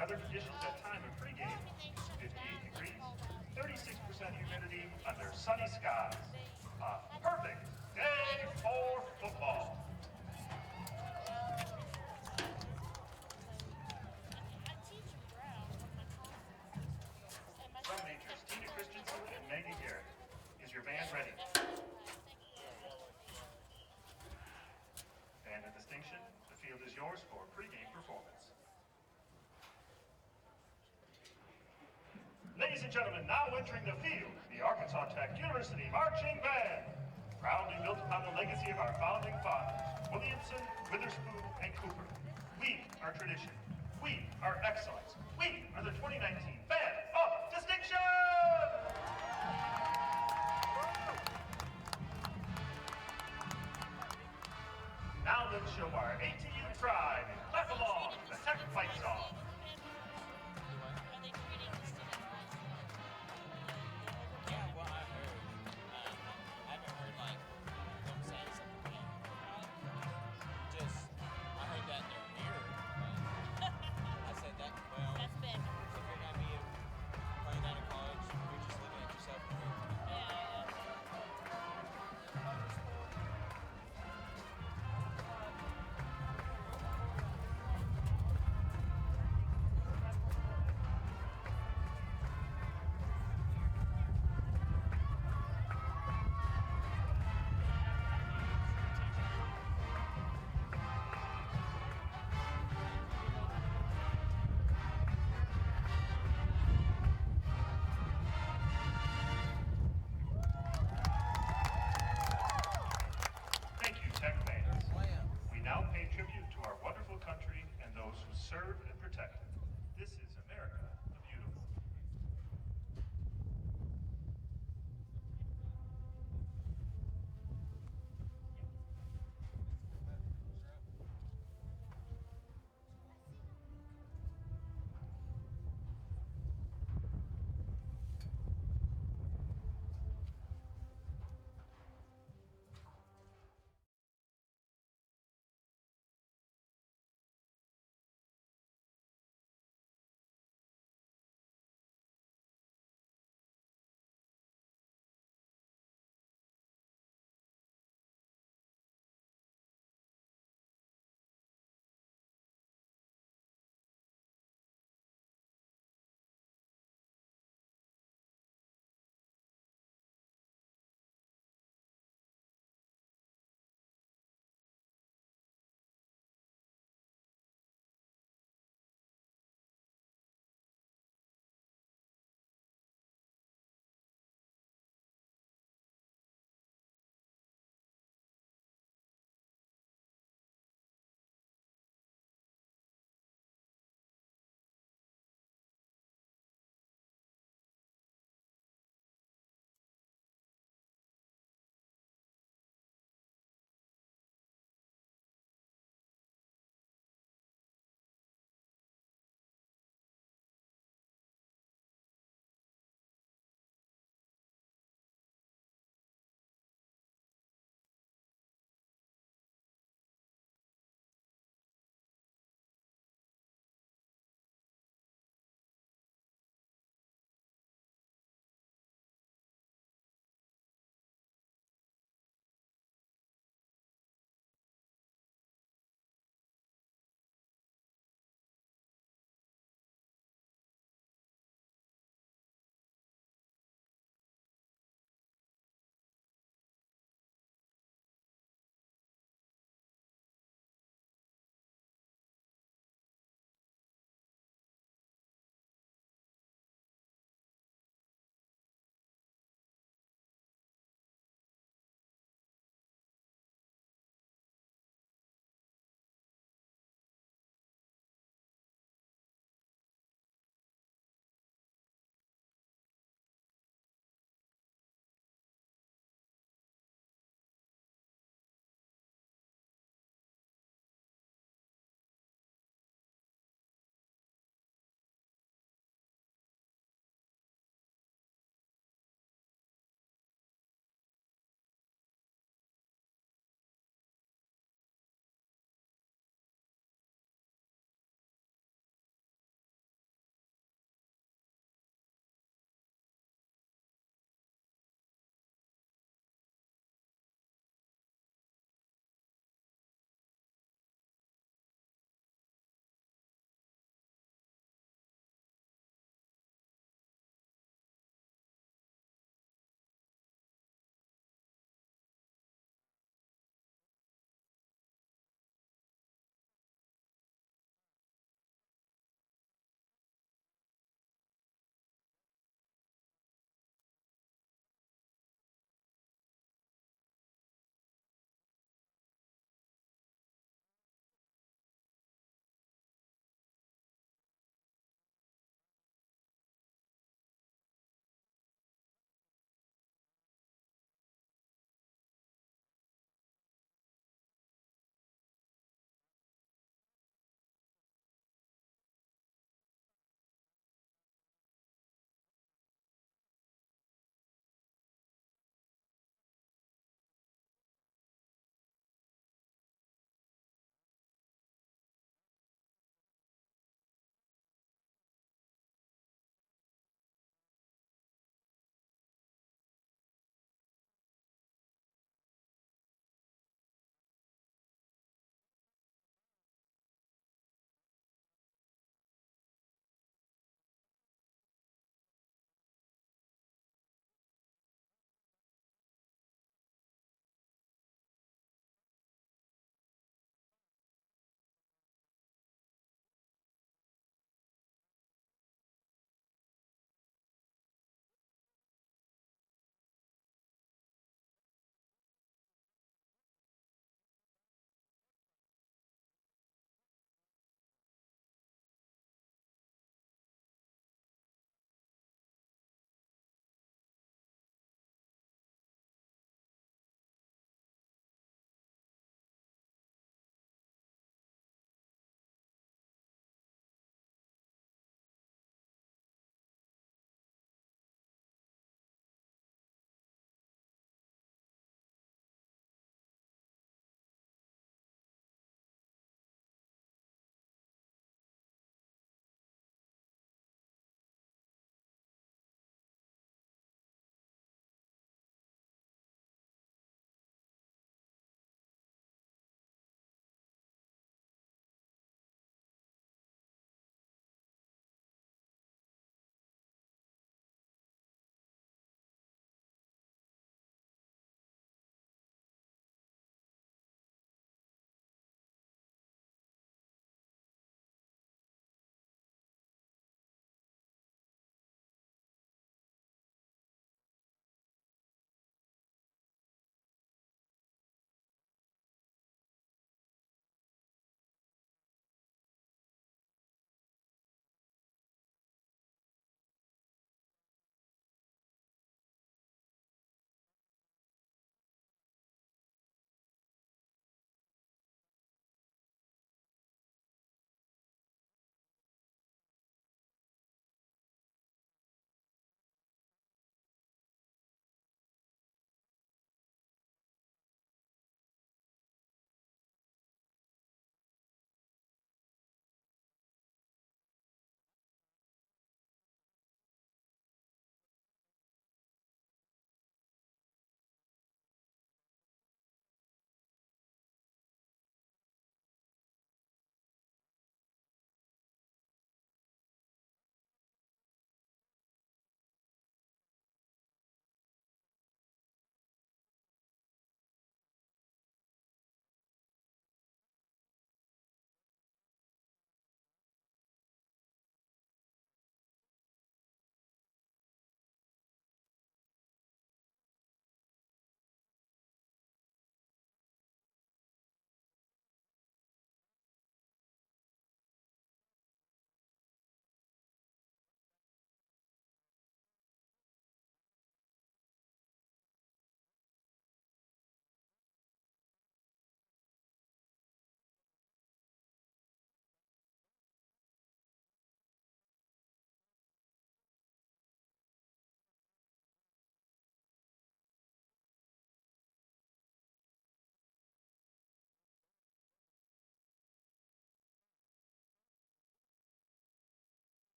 Weather conditions at time of pregame, 58 degrees, 36% humidity under sunny skies. A perfect day for football. Drum majors Tina Christensen and Maggie Garrett. Is your band ready? Band of distinction, the field is yours for pregame performance. Ladies and gentlemen, now entering the field, the Arkansas Tech University Marching Band. Proudly built upon the legacy of our founding fathers, Williamson, Witherspoon, and Cooper. We are tradition. We are excellence. We are the 2019 Band of Distinction! Now let's show our ATU pride and clap along to the Tech fight song. Yeah, well, I heard. I haven't heard like them saying something yet. I heard that in their mirror. I said that. Well, That's been. so they're gonna be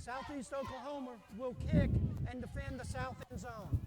Southeast Oklahoma will kick and defend the south end zone.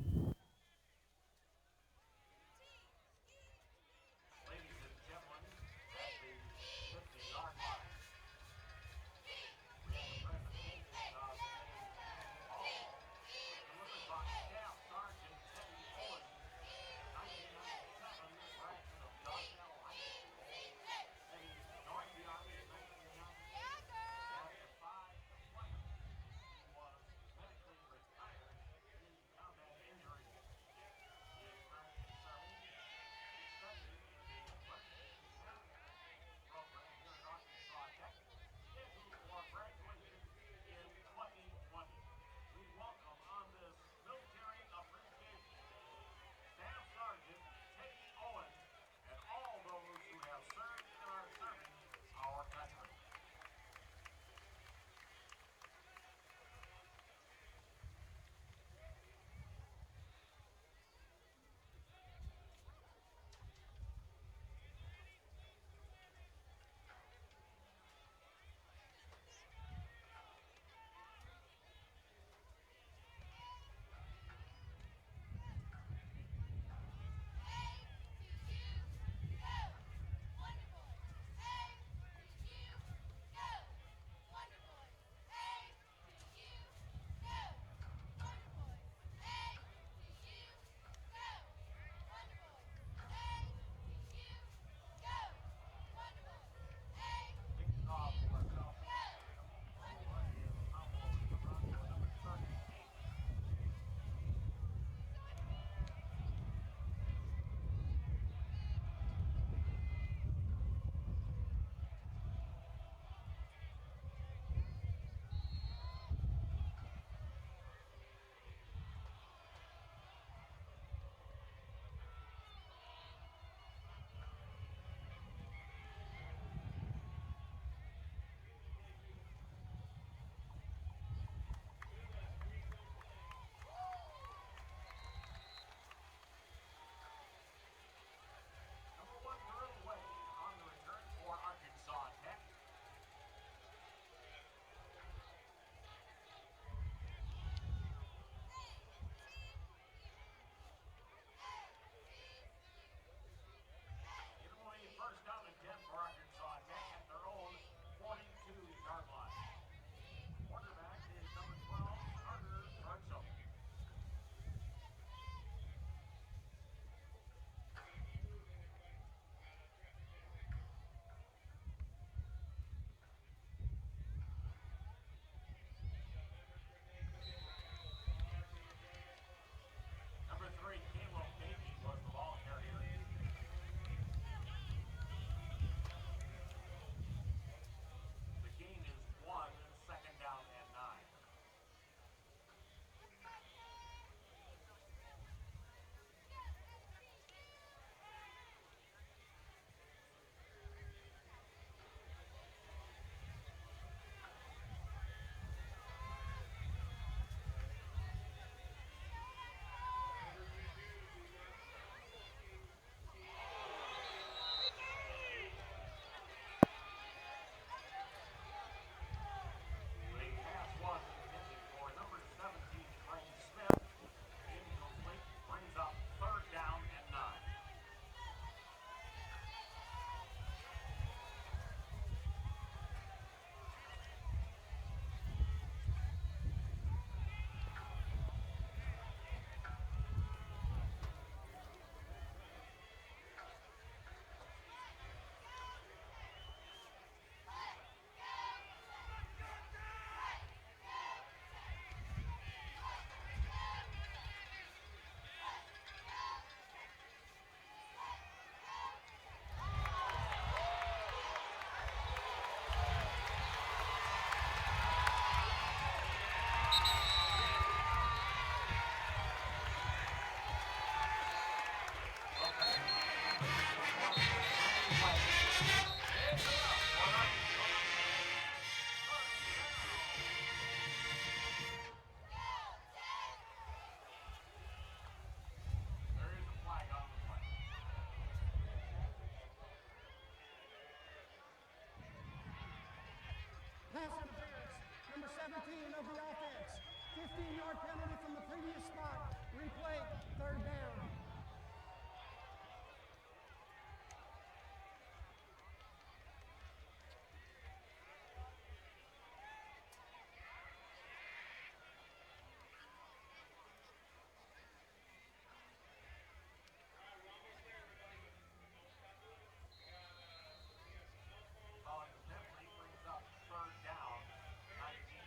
Pass interference. Number 17 over 15-yard penalty from the previous spot. Replay, third down. Brings up third down, 19.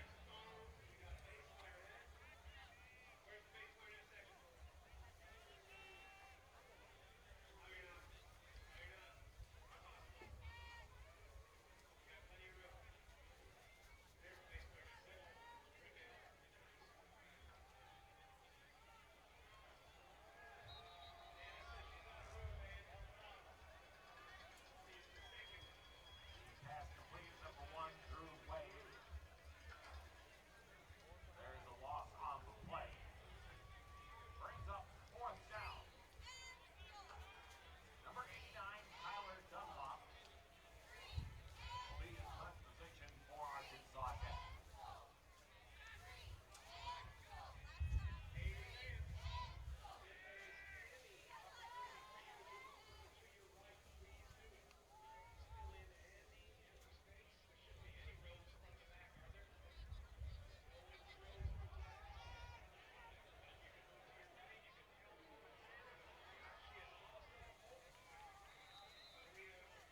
Pass completed, number 1, Drew Wade. There's a loss on the play. Brings up fourth down. Number 89, Tyler Dunlop, will be in punt position for Arkansas Tech.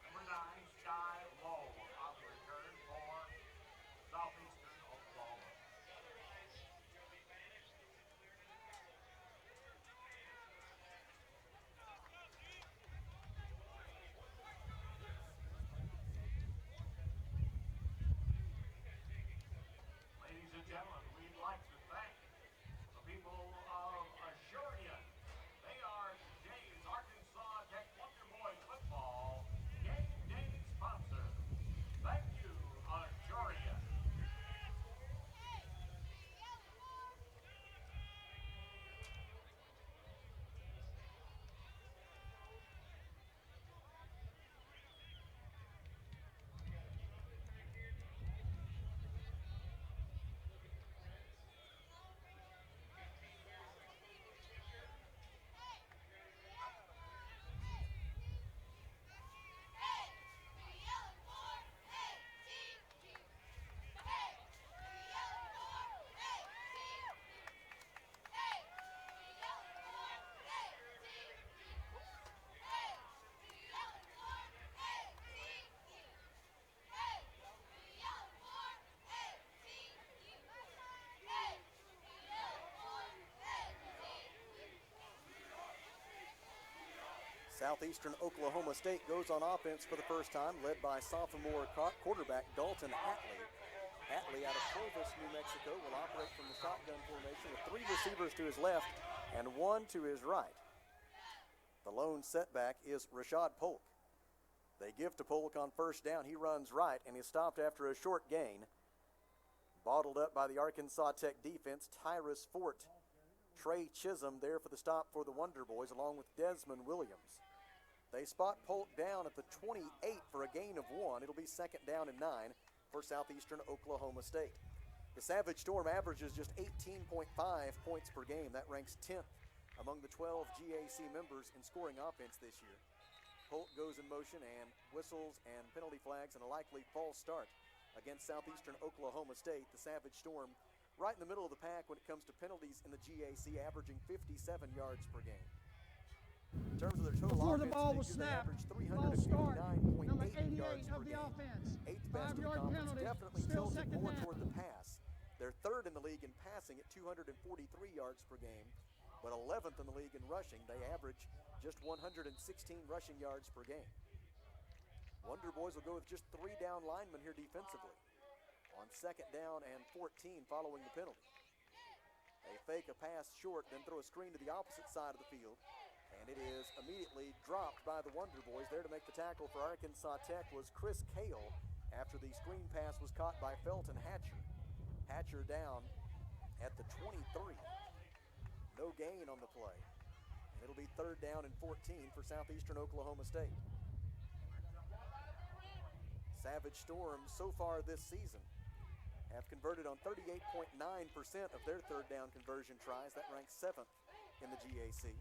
Number 9, Sky Lowe on the return for Southeastern Oklahoma. Ladies and gentlemen, we'd like to thank the people of Assuria. They are today's Arkansas Tech Wonder Boys football game day sponsor. Thank you, Assuria. Southeastern Oklahoma State goes on offense for the first time, led by sophomore quarterback Dalton Hatley. Hatley out of Clovis, New Mexico, will operate from the shotgun formation with 3 receivers to his left and 1 to his right. The lone setback is Rashad Polk. They give to Polk on first down. He runs right and is stopped after a short gain. Bottled up by the Arkansas Tech defense, Tyrus Fort, Trey Chisholm there for the stop for the Wonder Boys, along with Desmond Williams. They spot Polk down at the 28 for a gain of 1. It'll be second down and 9 for Southeastern Oklahoma State. The Savage Storm averages just 18.5 points per game. That ranks 10th among the 12 GAC members in scoring offense this year. Polk goes in motion and whistles and penalty flags and a likely false start against Southeastern Oklahoma State. The Savage Storm right in the middle of the pack when it comes to penalties in the GAC, averaging 57 yards per game. In terms of their total Before offense, the ball was they snapped, average ball start, number 359.8 yards 88 per of the game. offense. 8th best of the 5-yard conference, penalty, definitely still tilted second more down. toward the pass. They're 3rd in the league in passing at 243 yards per game, but 11th in the league in rushing. They average just 116 rushing yards per game. Wonder Boys will go with just 3 down linemen here defensively on second down and 14 following the penalty. They fake a pass short, then throw a screen to the opposite side of the field, and it is immediately dropped by the Wonder Boys. There to make the tackle for Arkansas Tech was Chris Cale after the screen pass was caught by Felton Hatcher. Hatcher down at the 23. No gain on the play. It'll be 3rd down and 14 for Southeastern Oklahoma State. Savage Storm so far this season have converted on 38.9% of their third down conversion tries. That ranks 7th in the GAC.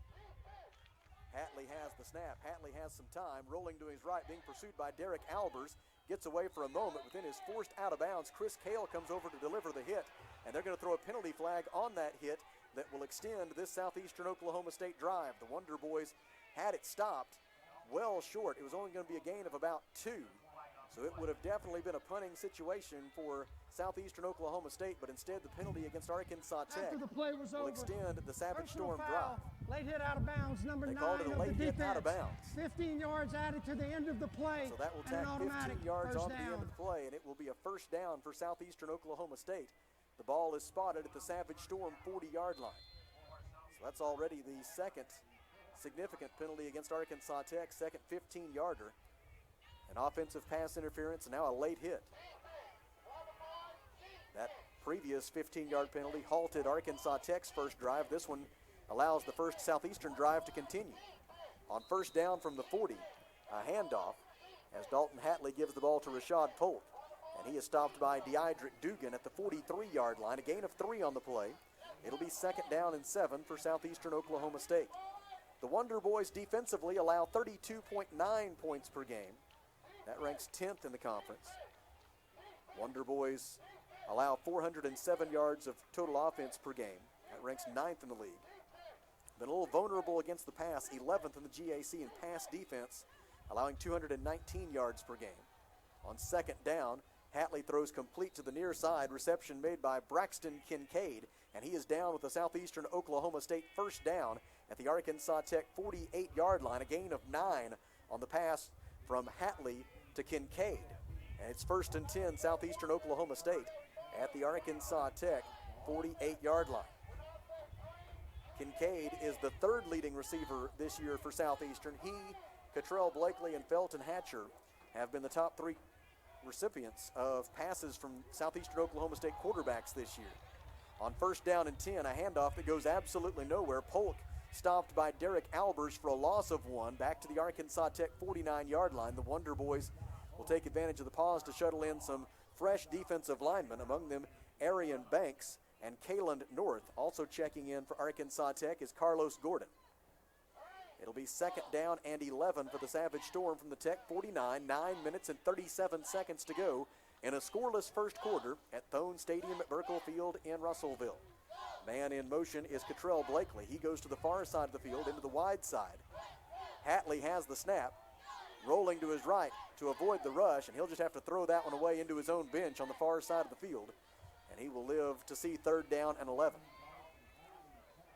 Hatley has the snap. Hatley has some time. Rolling to his right, being pursued by Derek Albers. Gets away for a moment, but then is forced out of bounds. Chris Cale comes over to deliver the hit, and they're going to throw a penalty flag on that hit that will extend this Southeastern Oklahoma State drive. The Wonder Boys had it stopped well short. It was only going to be a gain of about 2. So it would have definitely been a punting situation for Southeastern Oklahoma State, but instead the penalty against Arkansas Tech After the play was will over, extend the Savage personal Storm foul, drive. late hit out of bounds, number They 9 called it a of late the hit defense. out of bounds. 15 yards added to the end of the play. So that will and an tack automatic 15 yards first onto the end down. of the play, and it will be a first down for Southeastern Oklahoma State. The ball is spotted at the Savage Storm 40-yard line. So that's already the second significant penalty against Arkansas Tech, second 15-yarder. An offensive pass interference, and now a late hit. That previous 15-yard penalty halted Arkansas Tech's first drive. This one allows the first Southeastern drive to continue. On first down from the 40, a handoff as Dalton Hatley gives the ball to Rashad Polk. And he is stopped by Deidrick Dugan at the 43-yard line. A gain of 3 on the play. It'll be second down and 7 for Southeastern Oklahoma State. The Wonder Boys defensively allow 32.9 points per game. That ranks 10th in the conference. Wonder Boys allow 407 yards of total offense per game. That ranks 9th in the league. Been a little vulnerable against the pass, 11th in the GAC in pass defense, allowing 219 yards per game. On second down, Hatley throws complete to the near side, reception made by Braxton Kincaid, and he is down with the Southeastern Oklahoma State first down at the Arkansas Tech 48-yard line, a gain of 9 on the pass from Hatley to Kincaid. And it's first and 10, Southeastern Oklahoma State at the Arkansas Tech 48-yard line. Kincaid is the third leading receiver this year for Southeastern. He, Cottrell Blakely, and Felton Hatcher have been the top 3 recipients of passes from Southeastern Oklahoma State quarterbacks this year. On first down and 10, a handoff that goes absolutely nowhere. Polk stopped by Derek Albers for a loss of 1 back to the Arkansas Tech 49-yard line. The Wonder Boys will take advantage of the pause to shuttle in some fresh defensive linemen, among them Arian Banks and Kaland North. Also checking in for Arkansas Tech is Carlos Gordon. It'll be second down and 11 for the Savage Storm from the Tech 49, 9 minutes and 37 seconds to go in a scoreless first quarter at Thone Stadium at Burkle Field in Russellville. Man in motion is Cottrell Blakely. He goes to the far side of the field into the wide side. Hatley has the snap, rolling to his right to avoid the rush, and he'll just have to throw that one away into his own bench on the far side of the field, and he will live to see third down and 11.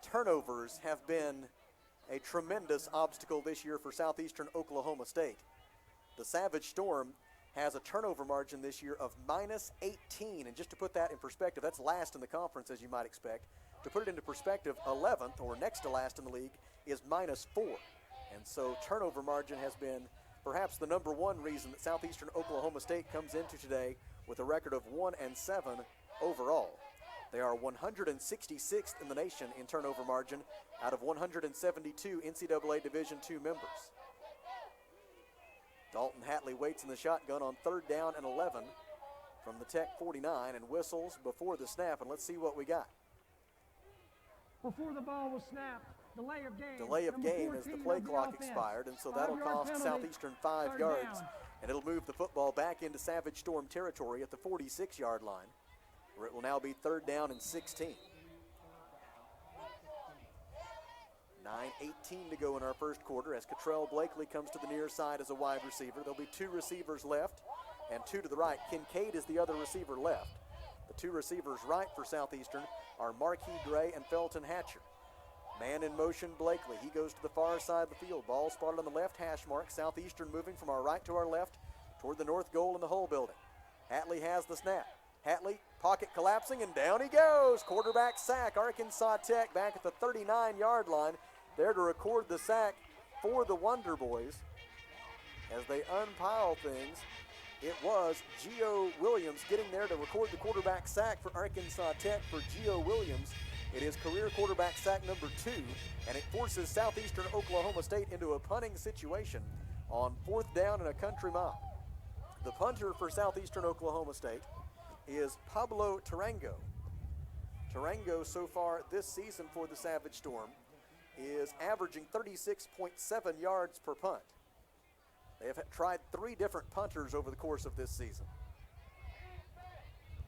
Turnovers have been a tremendous obstacle this year for Southeastern Oklahoma State. The Savage Storm has a turnover margin this year of minus 18, and just to put that in perspective, that's last in the conference, as you might expect. To put it into perspective, 11th, or next to last in the league, is minus 4. And so turnover margin has been perhaps the number one reason that Southeastern Oklahoma State comes into today with a record of 1-7 overall. They are 166th in the nation in turnover margin out of 172 NCAA Division II members. Dalton Hatley waits in the shotgun on third down and 11 from the Tech 49 and whistles before the snap, and let's see what we got. Before the ball was snapped, delay of game. Delay of Number game 14 as the play of clock offense. expired, and so that'll 5-yard cost penalty. Southeastern 5 Third yards, down. and it'll move the football back into Savage Storm territory at the 46-yard line, where it will now be third down and 16. 9:18 to go in our first quarter as Cottrell Blakely comes to the near side as a wide receiver. There'll be 2 receivers left and 2 to the right. Kincaid is the other receiver left. The 2 receivers right for Southeastern are Marquis Gray and Felton Hatcher. Man in motion, Blakely. He goes to the far side of the field. Ball spotted on the left hash mark. Southeastern moving from our right to our left toward the north goal in the Hull building. Hatley has the snap. Hatley, pocket collapsing, and down he goes. Quarterback sack. Arkansas Tech back at the 39-yard line. There to record the sack for the Wonder Boys. As they unpile things, it was Gio Williams getting there to record the quarterback sack for Arkansas Tech. For Gio Williams, it is career quarterback sack number 2, and it forces Southeastern Oklahoma State into a punting situation on fourth down and a country mile. The punter for Southeastern Oklahoma State is Pablo Tarango. Tarango so far this season for the Savage Storm is averaging 36.7 yards per punt. They have tried 3 different punters over the course of this season.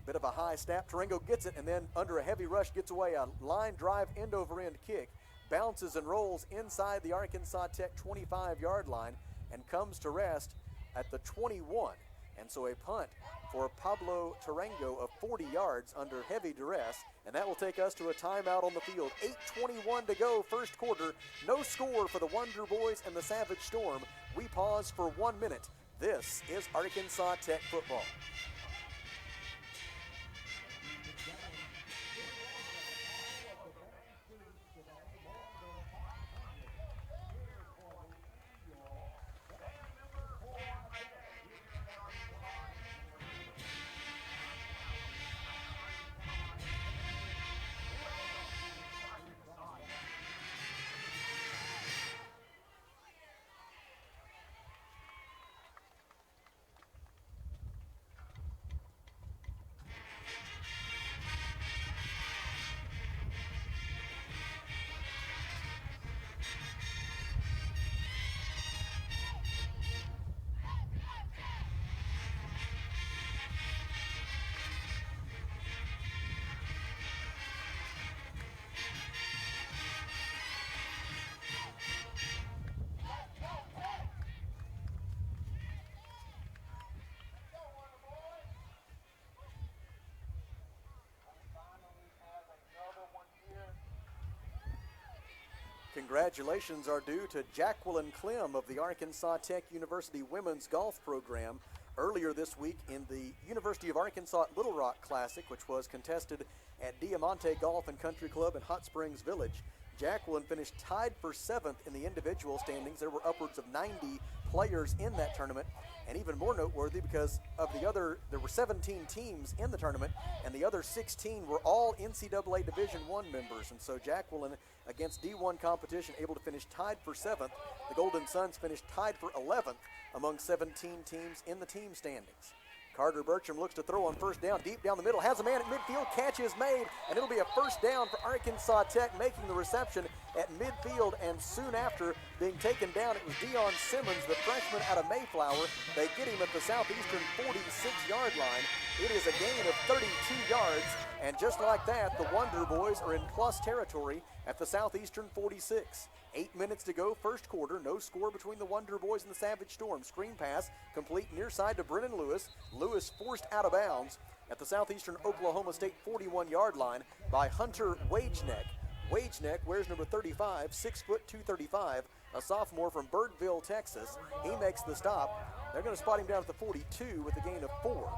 Bit of a high snap. Tarango gets it, and then under a heavy rush gets away. A line drive end over end kick. Bounces and rolls inside the Arkansas Tech 25-yard line and comes to rest at the 21. And so a punt for Pablo Tarango of 40 yards under heavy duress, and that will take us to a timeout on the field. 8:21 to go, first quarter. No score for the Wonder Boys and the Savage Storm. We pause for 1 minute. This is Arkansas Tech football. Congratulations are due to Jacqueline Clem of the Arkansas Tech University Women's Golf Program. Earlier this week in the University of Arkansas Little Rock Classic, which was contested at Diamante Golf and Country Club in Hot Springs Village, Jacqueline finished tied for 7th in the individual standings. There were upwards of 90 players in that tournament, and even more noteworthy because of there were 17 teams in the tournament, and the other 16 were all NCAA Division I members. And so Jacqueline, against D1 competition, able to finish tied for 7th. The Golden Suns finished tied for 11th among 17 teams in the team standings. Carter Bertram looks to throw on first down, deep down the middle, has a man at midfield, catch is made, and it'll be a first down for Arkansas Tech, making the reception at midfield, and soon after being taken down, it was Deion Simmons, the freshman out of Mayflower. They get him at the Southeastern 46-yard line. It is a gain of 32 yards, and just like that, the Wonder Boys are in plus territory at the Southeastern 46. 8 minutes to go, first quarter. No score between the Wonder Boys and the Savage Storm. Screen pass complete near side to Brennan Lewis. Lewis forced out of bounds at the Southeastern Oklahoma State 41-yard line by Hunter Wageneck. Wageneck wears number 35, 6 foot 235, a sophomore from Birdville, Texas. He makes the stop. They're going to spot him down at the 42 with a gain of 4.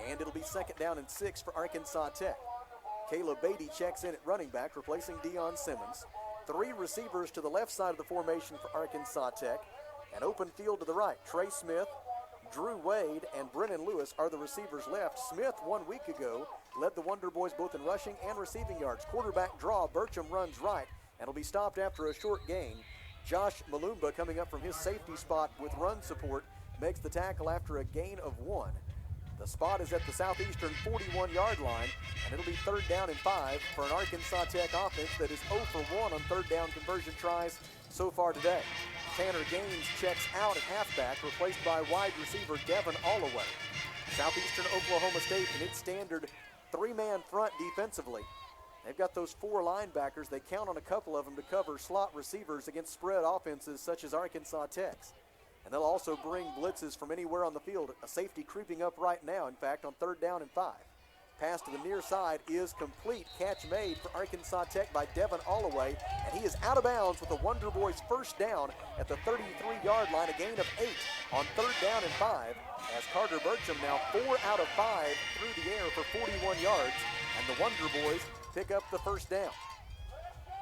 And it'll be second down and 6 for Arkansas Tech. Caleb Beatty checks in at running back, replacing Deion Simmons. 3 receivers to the left side of the formation for Arkansas Tech. An open field to the right. Trey Smith, Drew Wade, and Brennan Lewis are the receivers left. Smith 1 week ago led the Wonder Boys both in rushing and receiving yards. Quarterback draw, Bertram runs right and will be stopped after a short gain. Josh Malumba, coming up from his safety spot with run support, makes the tackle after a gain of 1. The spot is at the Southeastern 41-yard line, and it'll be third down and 5 for an Arkansas Tech offense that is 0 for 1 on third down conversion tries so far today. Tanner Gaines checks out at halfback, replaced by wide receiver Devin Allaway. Southeastern Oklahoma State in its standard 3-man front defensively. They've got those 4 linebackers. They count on a couple of them to cover slot receivers against spread offenses such as Arkansas Tech's. And they'll also bring blitzes from anywhere on the field. A safety creeping up right now, in fact, on third down and 5. Pass to the near side is complete. Catch made for Arkansas Tech by Devin Allaway, and he is out of bounds with the Wonder Boys first down at the 33-yard line, a gain of 8 on third down and 5, as Carter Bertram now 4 out of 5 through the air for 41 yards, and the Wonder Boys pick up the first down.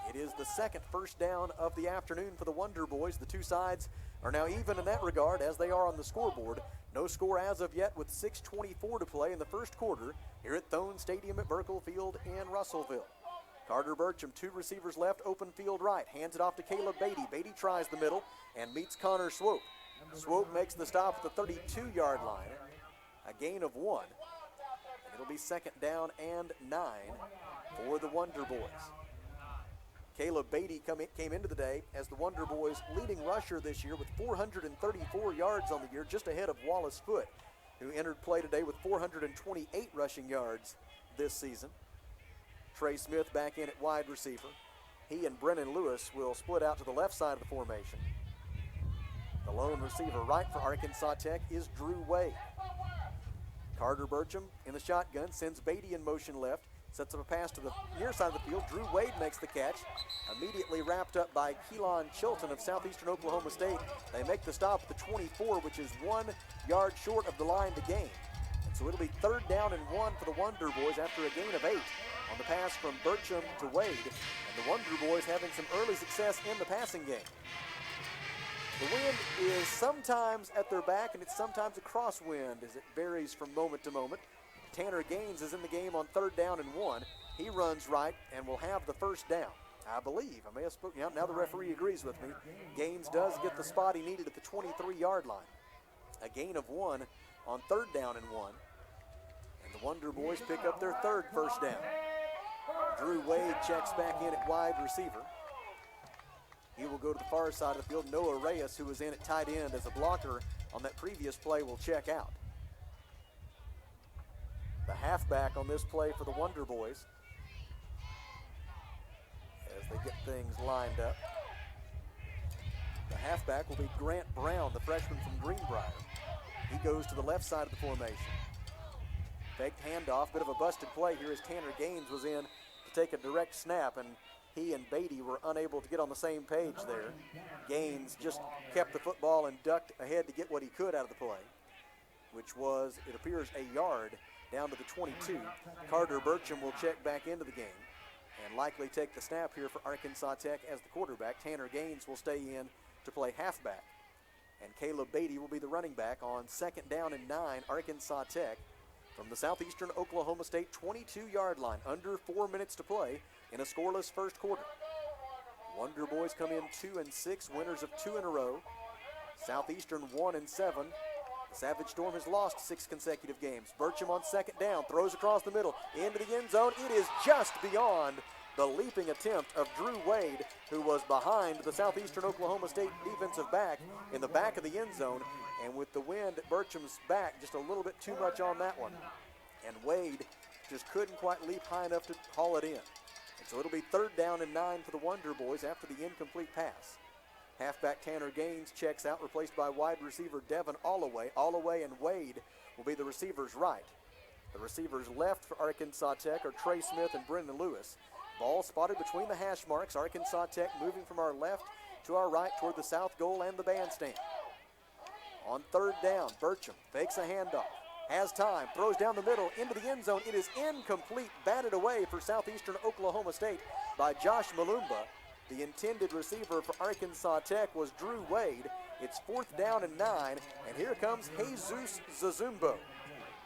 It is the second first down of the afternoon for the Wonder Boys. The two sides are now even in that regard as they are on the scoreboard. No score as of yet with 6:24 to play in the first quarter here at Thone Stadium at Burkle Field in Russellville. Carter Bertram, 2 receivers left, open field right. Hands it off to Caleb Beatty. Beatty tries the middle and meets Connor Swope. Swope makes the stop at the 32-yard line. A gain of 1. And It'll be 2nd down and 9 for the Wonder Boys. Caleb Beatty came into the day as the Wonder Boys' leading rusher this year with 434 yards on the year, just ahead of Wallace Foote, who entered play today with 428 rushing yards this season. Trey Smith back in at wide receiver. He and Brennan Lewis will split out to the left side of the formation. The lone receiver right for Arkansas Tech is Drew Wade. Carter Burcham in the shotgun sends Beatty in motion left. Sets up a pass to the near side of the field. Drew Wade makes the catch. Immediately wrapped up by Keelan Chilton of Southeastern Oklahoma State. They make the stop at the 24, which is 1 yard short of the line to gain. And so it'll be 3rd down and 1 for the Wonder Boys after a gain of 8 on the pass from Burcham to Wade. And the Wonder Boys having some early success in the passing game. The wind is sometimes at their back and it's sometimes a crosswind as it varies from moment to moment. Tanner Gaines is in the game on 3rd down and 1. He runs right and will have the 1st down. I believe, I may have spoken out, now the referee agrees with me. Gaines does get the spot he needed at the 23-yard line. A gain of 1 on 3rd down and 1. And the Wonder Boys pick up their 3rd first down. Drew Wade checks back in at wide receiver. He will go to the far side of the field. Noah Reyes, who was in at tight end as a blocker on that previous play, will check out. The halfback on this play for the Wonder Boys as they get things lined up. The halfback will be Grant Brown, the freshman from Greenbrier. He goes to the left side of the formation. Faked handoff, bit of a busted play here as Tanner Gaines was in to take a direct snap, and he and Beatty were unable to get on the same page there. Gaines just kept the football and ducked ahead to get what he could out of the play, which was, it appears, a yard down to the 22. Carter Burcham will check back into the game and likely take the snap here for Arkansas Tech as the quarterback. Tanner Gaines will stay in to play halfback. And Caleb Beatty will be the running back on 2nd down and 9, Arkansas Tech, from the Southeastern Oklahoma State 22-yard line. Under 4 minutes to play in a scoreless first quarter. Wonder Boys come in 2-6, winners of 2 in a row. Southeastern 1-7. The Savage Storm has lost 6 consecutive games. Burcham on 2nd down, throws across the middle, into the end zone. It is just beyond the leaping attempt of Drew Wade, who was behind the Southeastern Oklahoma State defensive back in the back of the end zone. And with the wind at Burcham's back, just a little bit too much on that one. And Wade just couldn't quite leap high enough to haul it in. And so it'll be 3rd down and 9 for the Wonder Boys after the incomplete pass. Halfback Tanner Gaines checks out, replaced by wide receiver Devin Alloway. Alloway and Wade will be the receivers right. The receivers left for Arkansas Tech are Trey Smith and Brendan Lewis. Ball spotted between the hash marks. Arkansas Tech moving from our left to our right toward the south goal and the bandstand. On 3rd down, Burcham fakes a handoff, has time, throws down the middle into the end zone. It is incomplete, batted away for Southeastern Oklahoma State by Josh Malumba. The intended receiver for Arkansas Tech was Drew Wade. It's 4th down and 9, and here comes Jesus Zazumbo.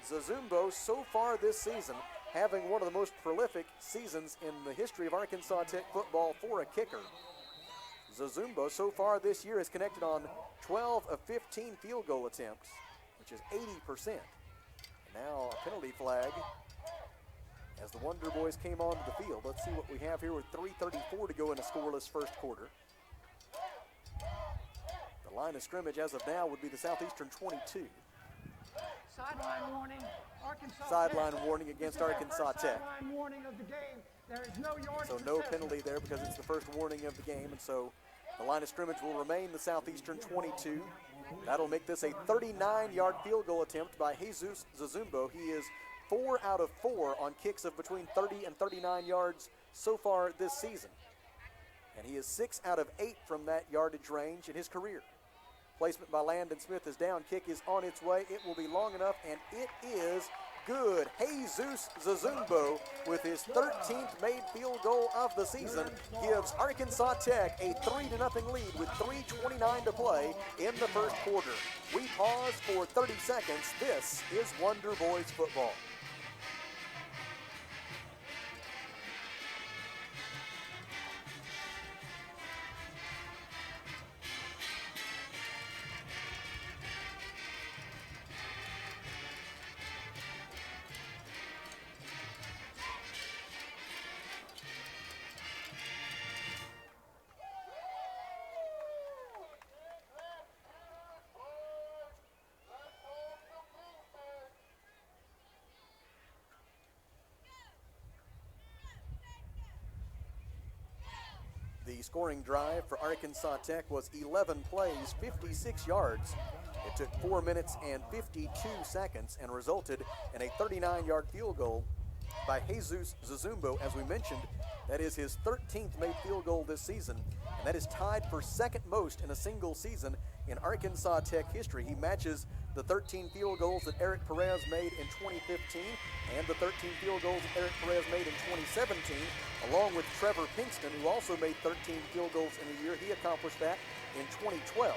Zazumbo, so far this season, having one of the most prolific seasons in the history of Arkansas Tech football for a kicker. Zazumbo, so far this year, has connected on 12 of 15 field goal attempts, which is 80%. And now a penalty flag as the Wonder Boys came onto the field. Let's see what we have here with 3:34 to go in a scoreless first quarter. The line of scrimmage as of now would be the Southeastern 22. Sideline warning, Arkansas Sideline Tech. warning against This is Arkansas our first Tech. Sideline warning of the game. There is no yardage. So no penalty there because it's the first warning of the game, and so the line of scrimmage will remain the Southeastern 22. That'll make this a 39-yard field goal attempt by Jesus Zazumbo. He is 4 out of 4 on kicks of between 30 and 39 yards so far this season. And he is 6 out of 8 from that yardage range in his career. Placement by Landon Smith is down. Kick is on its way. It will be long enough, and it is good. Jesus Zazumbo, with his 13th made field goal of the season, gives Arkansas Tech a 3-0 lead with 3:29 to play in the first quarter. We pause for 30 seconds. This is Wonder Boys football. The scoring drive for Arkansas Tech was 11 plays, 56 yards. It took 4 minutes and 52 seconds and resulted in a 39-yard field goal by Jesus Zazumbo. As we mentioned, that is his 13th made field goal this season, and that is tied for second most in a single season in Arkansas Tech history. He matches the 13 field goals that Eric Perez made in 2015 and the 13 field goals that Eric Perez made in 2017, along with Trevor Pinkston, who also made 13 field goals in a year. He accomplished that in 2012.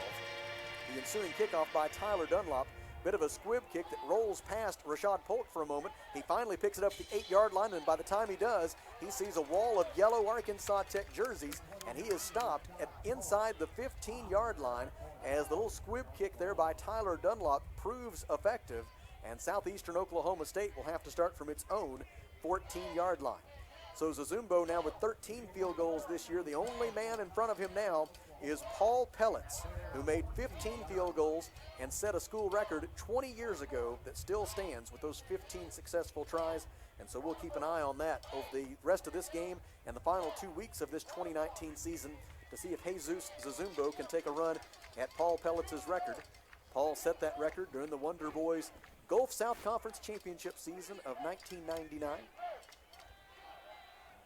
The ensuing kickoff by Tyler Dunlop, bit of a squib kick that rolls past Rashad Polk for a moment. He finally picks it up the 8-yard line, and by the time he does, he sees a wall of yellow Arkansas Tech jerseys, and he is stopped at inside the 15-yard line as the little squib kick there by Tyler Dunlop proves effective, and Southeastern Oklahoma State will have to start from its own 14-yard line. So Zazumbo now with 13 field goals this year. The only man in front of him now is Paul Pellets, who made 15 field goals and set a school record 20 years ago that still stands with those 15 successful tries. And so we'll keep an eye on that over the rest of this game and the final 2 weeks of this 2019 season to see if Jesus Zazumbo can take a run at Paul Pellets' record. Paul set that record during the Wonder Boys Gulf South Conference Championship season of 1999.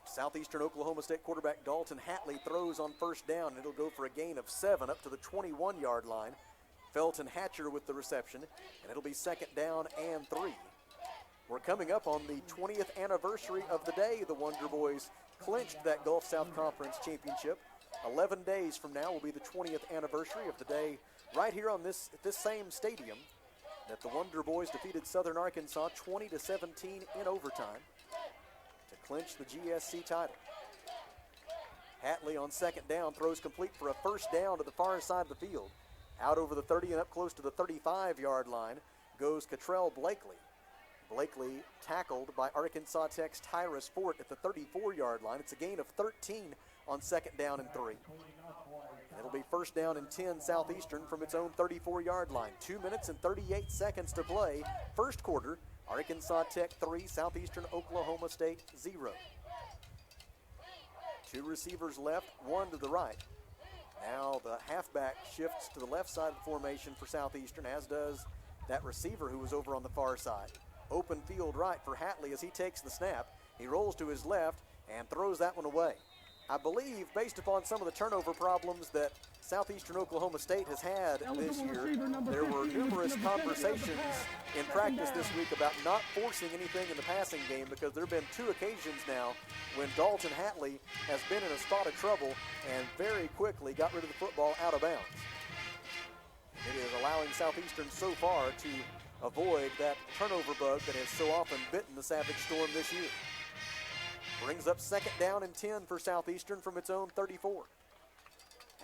Southeastern Oklahoma State quarterback Dalton Hatley throws on first down, and it'll go for a gain of 7 up to the 21-yard line. Felton Hatcher with the reception, and it'll be second down and 3. We're coming up on the 20th anniversary of the day the Wonder Boys clinched that Gulf South Conference Championship. 11 days from now will be the 20th anniversary of the day right here on this same stadium that the Wonder Boys defeated Southern Arkansas 20-17 in overtime to clinch the GSC title. Hatley on second down throws complete for a first down to the far side of the field. Out over the 30 and up close to the 35-yard line goes Catrell Blakely. Blakely tackled by Arkansas Tech's Tyrus Fort at the 34-yard line. It's a gain of 13 on second down and 3. And it'll be first down and 10 Southeastern from its own 34-yard line. 2 minutes and 38 seconds to play. First quarter, Arkansas Tech 3, Southeastern Oklahoma State 0. 2 receivers left, 1 to the right. Now the halfback shifts to the left side of the formation for Southeastern, as does that receiver who was over on the far side. Open field right for Hatley as he takes the snap. He rolls to his left and throws that one away. I believe, based upon some of the turnover problems that Southeastern Oklahoma State has had this year, there were numerous conversations in practice this week about not forcing anything in the passing game, because there have been 2 occasions now when Dalton Hatley has been in a spot of trouble and very quickly got rid of the football out of bounds. It is allowing Southeastern so far to avoid that turnover bug that has so often bitten the Savage Storm this year. Brings up second down and 10 for Southeastern from its own 34.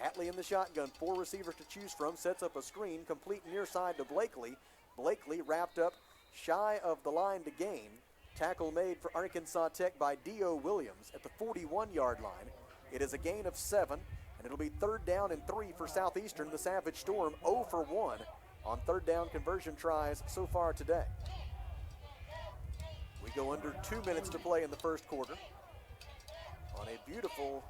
Hatley in the shotgun, 4 receivers to choose from, sets up a screen, complete near side to Blakely. Blakely wrapped up shy of the line to gain. Tackle made for Arkansas Tech by D.O. Williams at the 41-yard line. It is a gain of 7, and it'll be third down and 3 for Southeastern. The Savage Storm 0 for 1 on third down conversion tries so far today. We go under 2 minutes to play in the first quarter on a beautiful,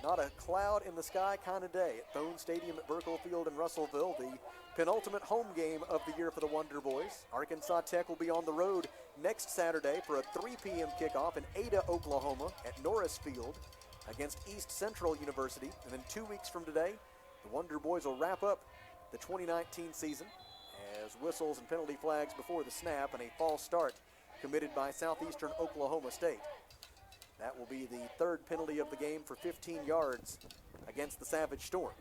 not a cloud in the sky kind of day at Thone Stadium at Burkle Field in Russellville, the penultimate home game of the year for the Wonder Boys. Arkansas Tech will be on the road next Saturday for a 3 p.m. kickoff in Ada, Oklahoma at Norris Field against East Central University. And then 2 weeks from today, the Wonder Boys will wrap up the 2019 season as whistles and penalty flags before the snap and a false start committed by Southeastern Oklahoma State. That will be the 3rd penalty of the game for 15 yards against the Savage Storm.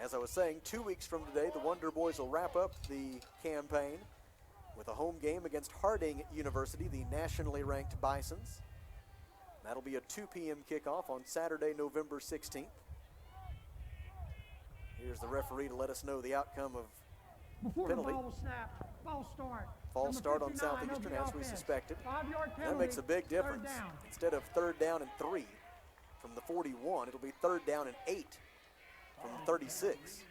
As I was saying, 2 weeks from today, the Wonder Boys will wrap up the campaign with a home game against Harding University, the nationally ranked Bisons. That'll be a 2 p.m. kickoff on Saturday, November 16th. Here's the referee to let us know the outcome of penalty. False start on Southeastern, as we suspected. That makes a big difference. Instead of third down and 3 from the 41, it'll be third down and 8 from the 36.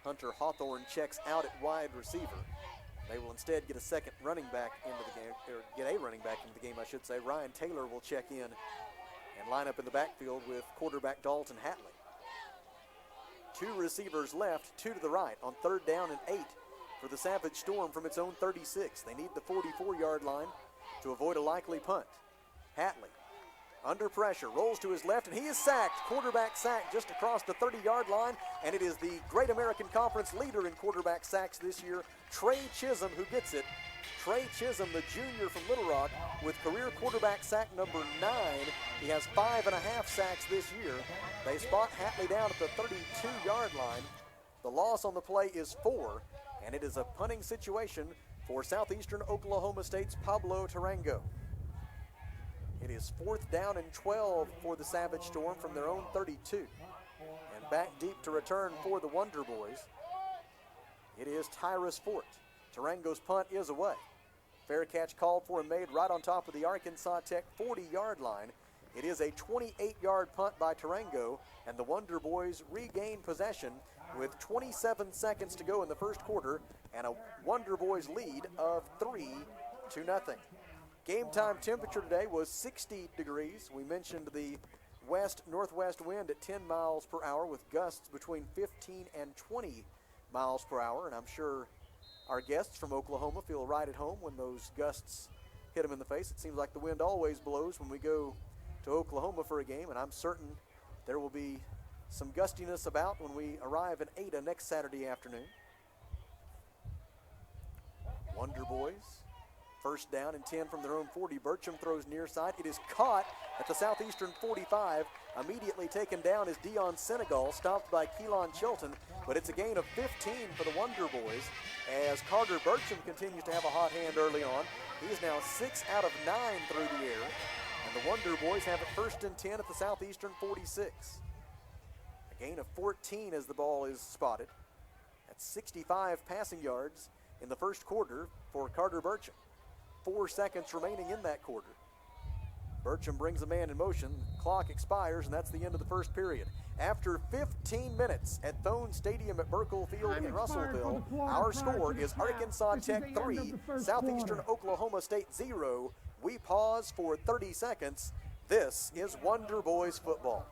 Hunter Hawthorne checks out at wide receiver. They will instead get a second running back into the game, or get a running back into the game, I should say. Ryan Taylor will check in and line up in the backfield with quarterback Dalton Hatley. 2 receivers left, 2 to the right on 3rd down and 8 for the Savage Storm from its own 36. They need the 44-yard line to avoid a likely punt. Hatley, under pressure, rolls to his left, and he is sacked. Quarterback sack just across the 30-yard line, and it is the Great American Conference leader in quarterback sacks this year, Trey Chisholm, who gets it. Trey Chisholm, the junior from Little Rock, with career quarterback sack number 9. He has 5.5 sacks this year. They spot Hatley down at the 32-yard line. The loss on the play is 4, and it is a punting situation for Southeastern Oklahoma State's Pablo Tarango. It is 4th down and 12 for the Savage Storm from their own 32. And back deep to return for the Wonder Boys, it is Tyrus Fort. Tarango's punt is away. Fair catch called for and made right on top of the Arkansas Tech 40-yard line. It is a 28-yard punt by Tarango, and the Wonder Boys regain possession with 27 seconds to go in the first quarter and a Wonder Boys lead of 3-0. Game time temperature today was 60 degrees. We mentioned the west-northwest wind at 10 miles per hour with gusts between 15 and 20 miles per hour, and I'm sure our guests from Oklahoma feel right at home when those gusts hit them in the face. It seems like the wind always blows when we go to Oklahoma for a game, and I'm certain there will be some gustiness about when we arrive in Ada next Saturday afternoon. Wonder Boys, 1st down and 10 from their own 40. Burcham throws near side. It is caught at the Southeastern 45. Immediately taken down is Dion Senegal, stopped by Keelan Chilton, but it's a gain of 15 for the Wonder Boys as Carter Burcham continues to have a hot hand early on. He is now 6 out of 9 through the air, and the Wonder Boys have it 1st and 10 at the Southeastern 46. A gain of 14 as the ball is spotted. That's 65 passing yards in the first quarter for Carter Burcham. 4 seconds remaining in that quarter. Burcham brings a man in motion. Clock expires, and that's the end of the first period. After 15 minutes at Thone Stadium at Burkle Field in Russellville, our score is Arkansas Tech 3, Southeastern Oklahoma State 0. We pause for 30 seconds. This is Wonder Boys football.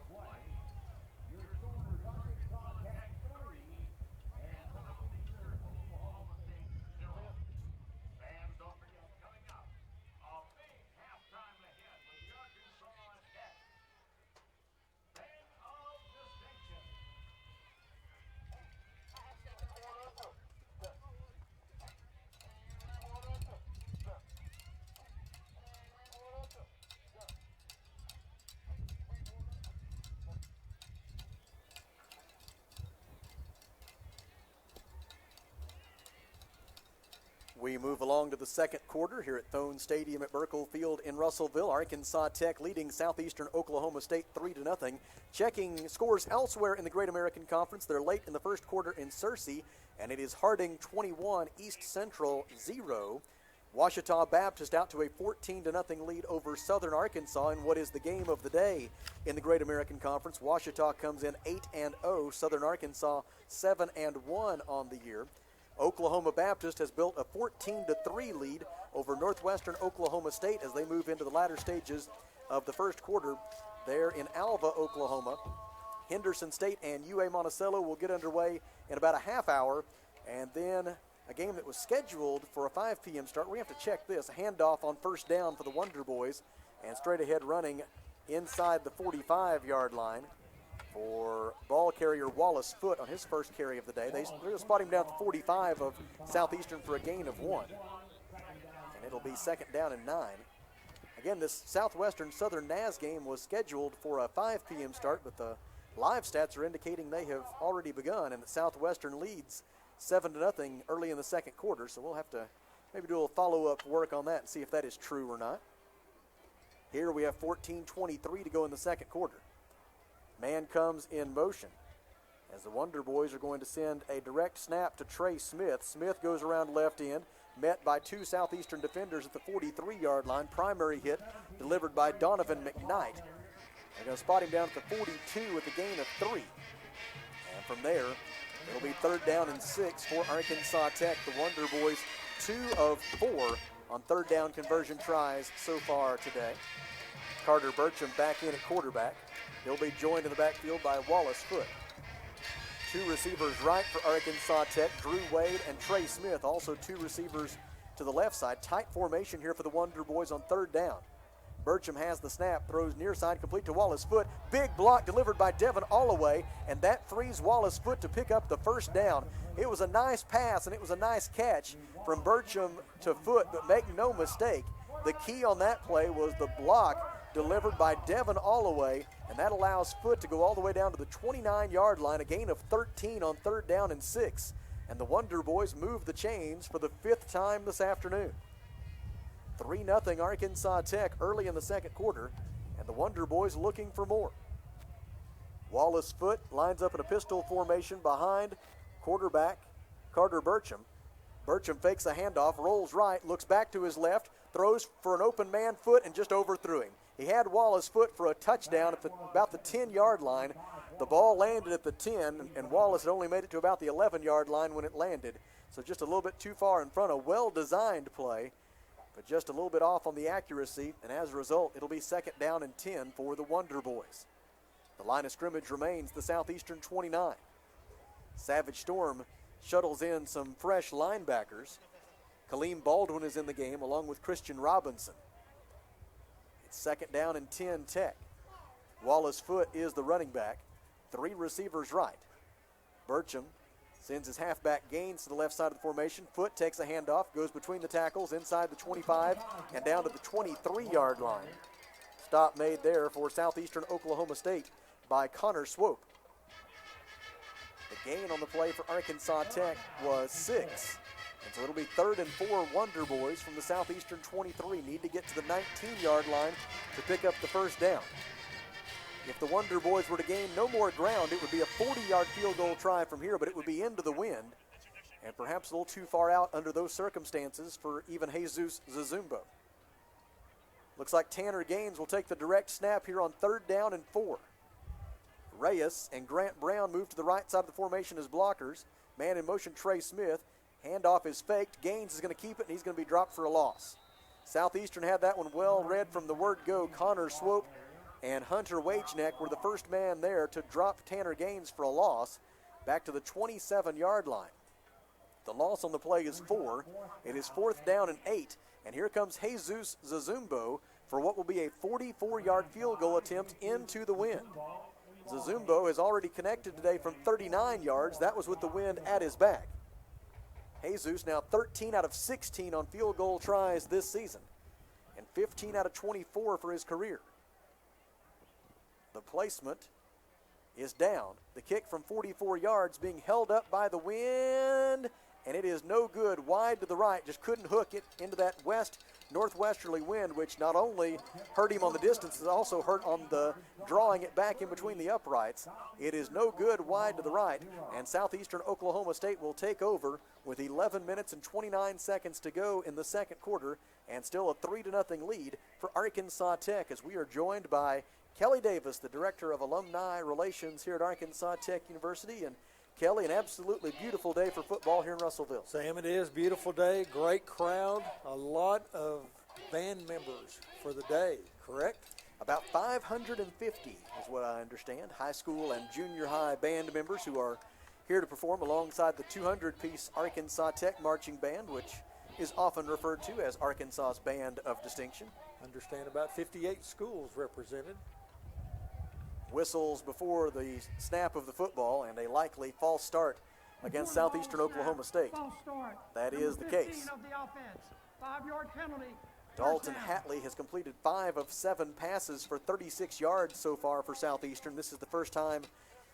We move along to the second quarter here at Thone Stadium at Burkle Field in Russellville. Arkansas Tech leading Southeastern Oklahoma State 3-0. Checking scores elsewhere in the Great American Conference. They're late in the first quarter in Searcy, and it is Harding 21, East Central 0. Ouachita Baptist out to a 14-0 lead over Southern Arkansas in what is the game of the day in the Great American Conference. Ouachita comes in 8-0, Southern Arkansas 7-1 on the year. Oklahoma Baptist has built a 14-3 lead over Northwestern Oklahoma State as they move into the latter stages of the first quarter there in Alva, Oklahoma. Henderson State and UA Monticello will get underway in about a half hour, and then a game that was scheduled for a 5 p.m. start. We have to check this. A handoff on 1st down for the Wonder Boys, and straight ahead running inside the 45-yard line for ball carrier Wallace Foote on his first carry of the day. They're going to spot him down at the 45 of Southeastern for a gain of 1. And it'll be 2nd down and 9. Again, this Southwestern Southern NAS game was scheduled for a 5 p.m. start, but the live stats are indicating they have already begun, and that Southwestern leads 7-0 early in the second quarter. So we'll have to maybe do a follow-up work on that and see if that is true or not. Here we have 14:23 to go in the second quarter. Man comes in motion as the Wonder Boys are going to send a direct snap to Trey Smith. Smith goes around left end, met by 2 Southeastern defenders at the 43-yard line. Primary hit delivered by Donovan McKnight. They're going to spot him down at the 42 with a gain of 3. And from there, it'll be 3rd down and 6 for Arkansas Tech. The Wonder Boys 2 of 4 on third down conversion tries so far today. Carter Burcham back in at quarterback. He'll be joined in the backfield by Wallace Foote. 2 receivers right for Arkansas Tech, Drew Wade and Trey Smith. Also 2 receivers to the left side. Tight formation here for the Wonder Boys on third down. Burcham has the snap, throws near side, complete to Wallace Foote. Big block delivered by Devin Allaway, and that frees Wallace Foote to pick up the first down. It was a nice pass, and it was a nice catch from Burcham to Foote, but make no mistake, the key on that play was the block delivered by Devin Allaway, and that allows Foote to go all the way down to the 29-yard line, a gain of 13 on third down and 6. And the Wonder Boys move the chains for the 5th time this afternoon. 3-0 Arkansas Tech early in the second quarter, and the Wonder Boys looking for more. Wallace Foote lines up in a pistol formation behind quarterback Carter Burcham. Burcham fakes a handoff, rolls right, looks back to his left, throws for an open man Foote and just overthrew him. He had Wallace Foote for a touchdown at about the 10-yard line. The ball landed at the 10, and Wallace had only made it to about the 11-yard line when it landed. So just a little bit too far in front. A well-designed play, but just a little bit off on the accuracy, and as a result, it'll be 2nd down and 10 for the Wonder Boys. The line of scrimmage remains the Southeastern 29. Savage Storm shuttles in some fresh linebackers. Kaleem Baldwin is in the game along with Christian Robinson. It's 2nd down and 10 Tech. Wallace Foote is the running back. 3 receivers right. Burcham sends his halfback gains to the left side of the formation. Foote takes a handoff, goes between the tackles inside the 25 and down to the 23-yard line. Stop made there for Southeastern Oklahoma State by Connor Swope. The gain on the play for Arkansas Tech was 6. And so it'll be 3rd and 4 Wonder Boys from the Southeastern 23. Need to get to the 19-yard line to pick up the first down. If the Wonder Boys were to gain no more ground, it would be a 40-yard field goal try from here, but it would be into the wind and perhaps a little too far out under those circumstances for even Jesus Zazumbo. Looks like Tanner Gaines will take the direct snap here on 3rd down and 4. Reyes and Grant Brown move to the right side of the formation as blockers. Man in motion, Trey Smith. Handoff is faked. Gaines is going to keep it, and he's going to be dropped for a loss. Southeastern had that one well read from the word go. Connor Swope and Hunter Wageneck were the first man there to drop Tanner Gaines for a loss back to the 27-yard line. The loss on the play is 4. It is 4th down and 8. And here comes Jesus Zazumbo for what will be a 44-yard field goal attempt into the wind. Zazumbo has already connected today from 39 yards. That was with the wind at his back. Jesus now 13 out of 16 on field goal tries this season and 15 out of 24 for his career. The placement is down. The kick from 44 yards being held up by the wind, and it is no good. Wide to the right, just couldn't hook it into that northwesterly wind, which not only hurt him on the distance, it also hurt on the drawing it back in between the uprights. It is no good wide to the right, and Southeastern Oklahoma State will take over with 11 minutes and 29 seconds to go in the second quarter, and still a 3-0 lead for Arkansas Tech as we are joined by Kelly Davis, the Director of Alumni Relations here at Arkansas Tech University. And Kelly, an absolutely beautiful day for football here in Russellville. Sam, it is. Beautiful day, great crowd, a lot of band members for the day, correct? About 550 is what I understand. High school and junior high band members who are here to perform alongside the 200-piece Arkansas Tech Marching Band, which is often referred to as Arkansas's Band of Distinction. Understand about 58 schools represented. Whistles before the snap of the football and a likely false start against Southeastern Oklahoma State. That is the case. 5-yard penalty. Dalton Hatley has completed 5 of 7 passes for 36 yards so far for Southeastern. This is the first time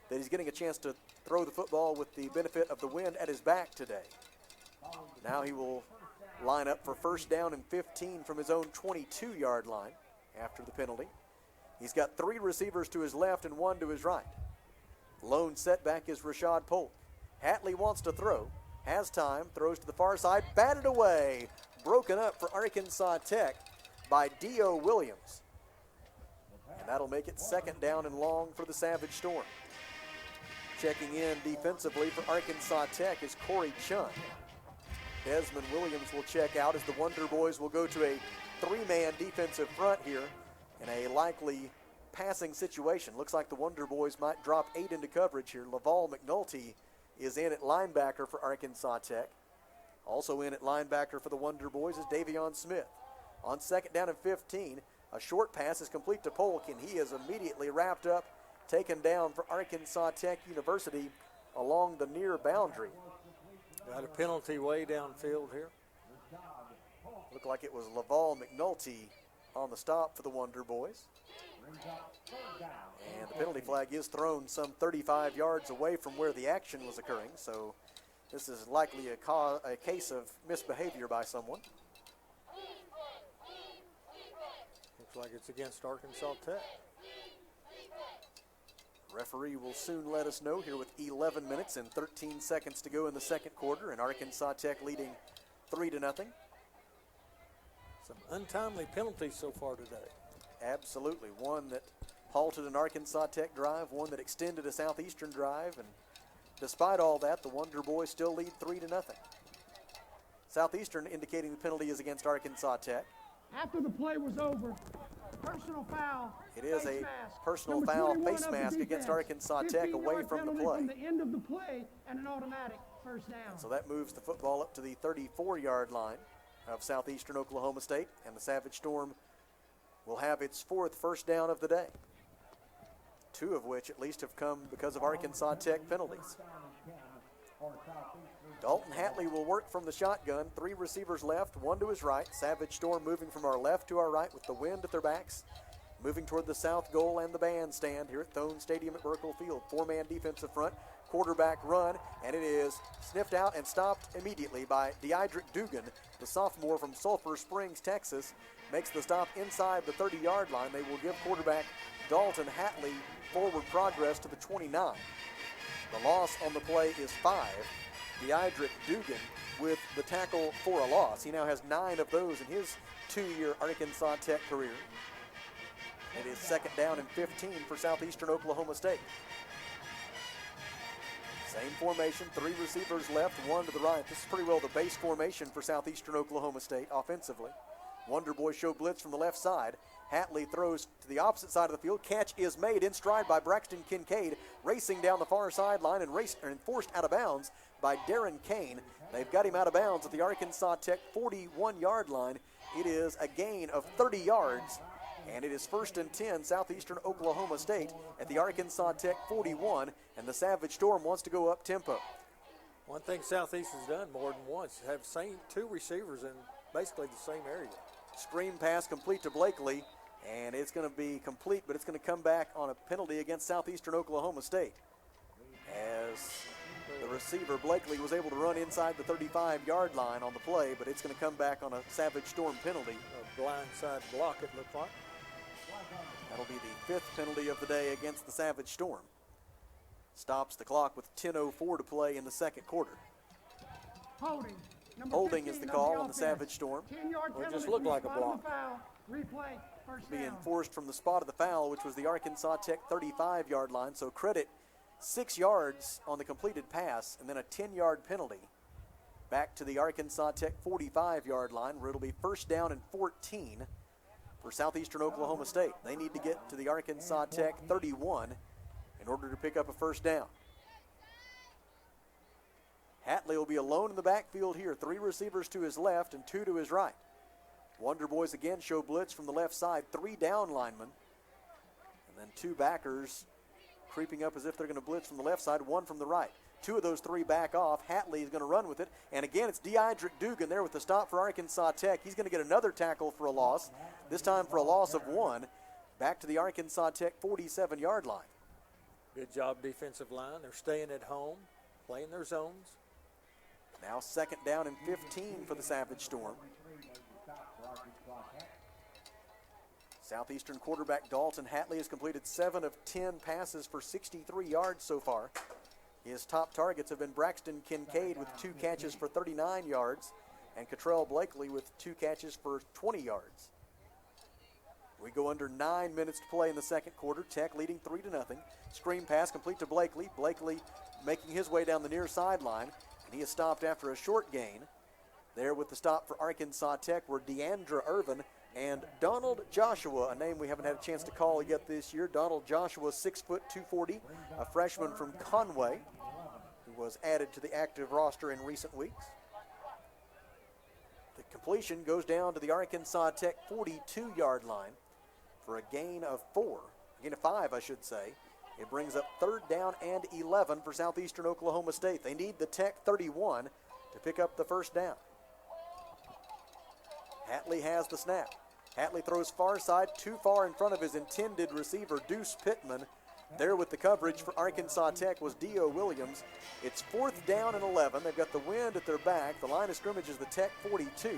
that he's getting a chance to throw the football with the benefit of the wind at his back today. Now he will line up for 1st down and 15 from his own 22-yard line after the penalty. He's got 3 receivers to his left and 1 to his right. Lone setback is Rashad Polk. Hatley wants to throw, has time, throws to the far side, batted away. Broken up for Arkansas Tech by Dio Williams. And that'll make it 2nd down and long for the Savage Storm. Checking in defensively for Arkansas Tech is Corey Chun. Desmond Williams will check out as the Wonder Boys will go to a three-man defensive front here in a likely passing situation. Looks like the Wonder Boys might drop 8 into coverage here. Laval McNulty is in at linebacker for Arkansas Tech. Also in at linebacker for the Wonder Boys is Davion Smith. On second down and 15, a short pass is complete to Polk, and he is immediately wrapped up, taken down for Arkansas Tech University along the near boundary. Got a penalty way downfield here. Looked like it was Laval McNulty on the stop for the Wonder Boys. And the penalty flag is thrown some 35 yards away from where the action was occurring, so this is likely a case of misbehavior by someone. Looks like it's against Arkansas Tech. Referee will soon let us know here with 11 minutes and 13 seconds to go in the second quarter, and Arkansas Tech leading 3-0. Some untimely penalties so far today. Absolutely. One that halted an Arkansas Tech drive, one that extended a Southeastern drive, and despite all that, the Wonder Boys still lead 3-0. Southeastern indicating the penalty is against Arkansas Tech. After the play was over, personal foul. It is face a mask. personal Number foul 21 face of the mask against defense. Arkansas Tech away 15-yard from the penalty play. From the end of the play and an automatic first down. So that moves the football up to the 34-yard line of Southeastern Oklahoma State, and the Savage Storm will have its 4th first down of the day, 2 of which at least have come because of Arkansas Tech penalties. Dalton Hatley will work from the shotgun. 3 receivers left, 1 to his right. Savage Storm moving from our left to our right with the wind at their backs, moving toward the south goal and the bandstand here at Thone Stadium at Burkle Field. 4-man defensive front, quarterback run, and it is sniffed out and stopped immediately by Deidrick Dugan, the sophomore from Sulphur Springs, Texas. Makes the stop inside the 30-yard line. They will give quarterback Dalton Hatley forward progress to the 29. The loss on the play is 5. Deidrick Dugan with the tackle for a loss. He now has 9 of those in his 2-year Arkansas Tech career. It is second down and 15 for Southeastern Oklahoma State. Same formation, 3 receivers left, 1 to the right. This is pretty well the base formation for Southeastern Oklahoma State offensively. Wonder Boys show blitz from the left side. Hatley throws to the opposite side of the field. Catch is made in stride by Braxton Kincaid, racing down the far sideline and forced out of bounds by Darren Kane. They've got him out of bounds at the Arkansas Tech 41-yard line. It is a gain of 30 yards, and it is 1st and 10 Southeastern Oklahoma State at the Arkansas Tech 41, and the Savage Storm wants to go up tempo. One thing Southeast has done more than once, have 2 receivers in basically the same area. Screen pass complete to Blakely, and it's going to be complete, but it's going to come back on a penalty against Southeastern Oklahoma State, as the receiver Blakely was able to run inside the 35-yard line on the play, but it's going to come back on a Savage Storm penalty. A blindside block, it looked like. That'll be the 5th penalty of the day against the Savage Storm. Stops the clock with 10:04 to play in the second quarter. Holding. Number Holding 15 is the of call on the offense. Savage Storm. 10-yard Well, it penalty just looked from the like a spot of block. the foul. Replay. First Be down. enforced from the spot of the foul, which was the Arkansas Tech 35-yard line. So credit 6 yards on the completed pass and then a 10-yard penalty back to the Arkansas Tech 45-yard line, where it'll be first down and 14 for Southeastern Oklahoma State. They need to get to the Arkansas Tech 31 in order to pick up a first down. Hatley will be alone in the backfield here. 3 receivers to his left and 2 to his right. Wonder Boys again show blitz from the left side. 3 down linemen. And then 2 backers creeping up as if they're going to blitz from the left side, 1 from the right. 2 of those 3 back off. Hatley is going to run with it. And again, it's Deidrick Dugan there with the stop for Arkansas Tech. He's going to get another tackle for a loss, this time for a loss of 1. Back to the Arkansas Tech 47-yard line. Good job, defensive line. They're staying at home, playing their zones. Now second down and 15 for the Savage Storm. Southeastern quarterback Dalton Hatley has completed 7 of 10 passes for 63 yards so far. His top targets have been Braxton Kincaid with 2 catches for 39 yards and Cottrell Blakely with 2 catches for 20 yards. We go under 9 minutes to play in the second quarter. Tech leading 3-0. Screen pass complete to Blakely. Blakely making his way down the near sideline, and he is stopped after a short gain There with the stop for Arkansas Tech were Deandra Irvin and Donald Joshua, a name we haven't had a chance to call yet this year. Donald Joshua, 6 foot 240, a freshman from Conway, who was added to the active roster in recent weeks. The completion goes down to the Arkansas Tech 42-yard line for a gain of 5, I should say. It brings up 3rd down and 11 for Southeastern Oklahoma State. They need the Tech 31 to pick up the first down. Hatley has the snap. Hatley throws far side, too far in front of his intended receiver, Deuce Pittman. There with the coverage for Arkansas Tech was Dio Williams. It's 4th down and 11. They've got the wind at their back. The line of scrimmage is the Tech 42.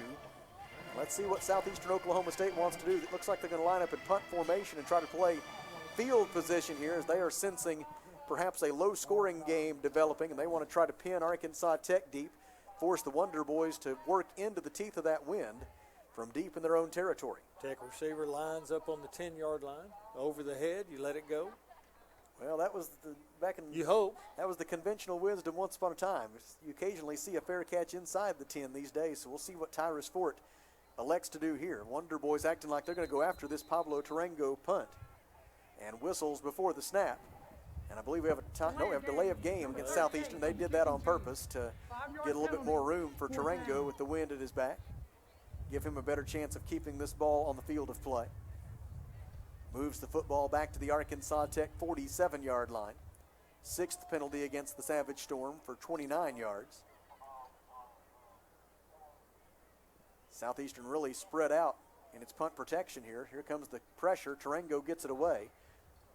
Let's see what Southeastern Oklahoma State wants to do. It looks like they're going to line up in punt formation and try to play field position here, as they are sensing perhaps a low-scoring game developing, and they want to try to pin Arkansas Tech deep, force the Wonder Boys to work into the teeth of that wind from deep in their own territory. Tech receiver lines up on the 10-yard line. Over the head, you let it go. Well, that was You hope. that was the conventional wisdom once upon a time. You occasionally see a fair catch inside the 10 these days, so we'll see what Tyrus Fort elects to do here. Wonder Boys acting like they're going to go after this Pablo Tarango punt. And whistles before the snap. And I believe we have a delay of game against Southeastern. They did that on purpose to get a little bit more room for Tarango with the wind at his back. Give him a better chance of keeping this ball on the field of play. Moves the football back to the Arkansas Tech 47-yard line. 6th penalty against the Savage Storm for 29 yards. Southeastern really spread out in its punt protection here. Here comes the pressure. Tarango gets it away.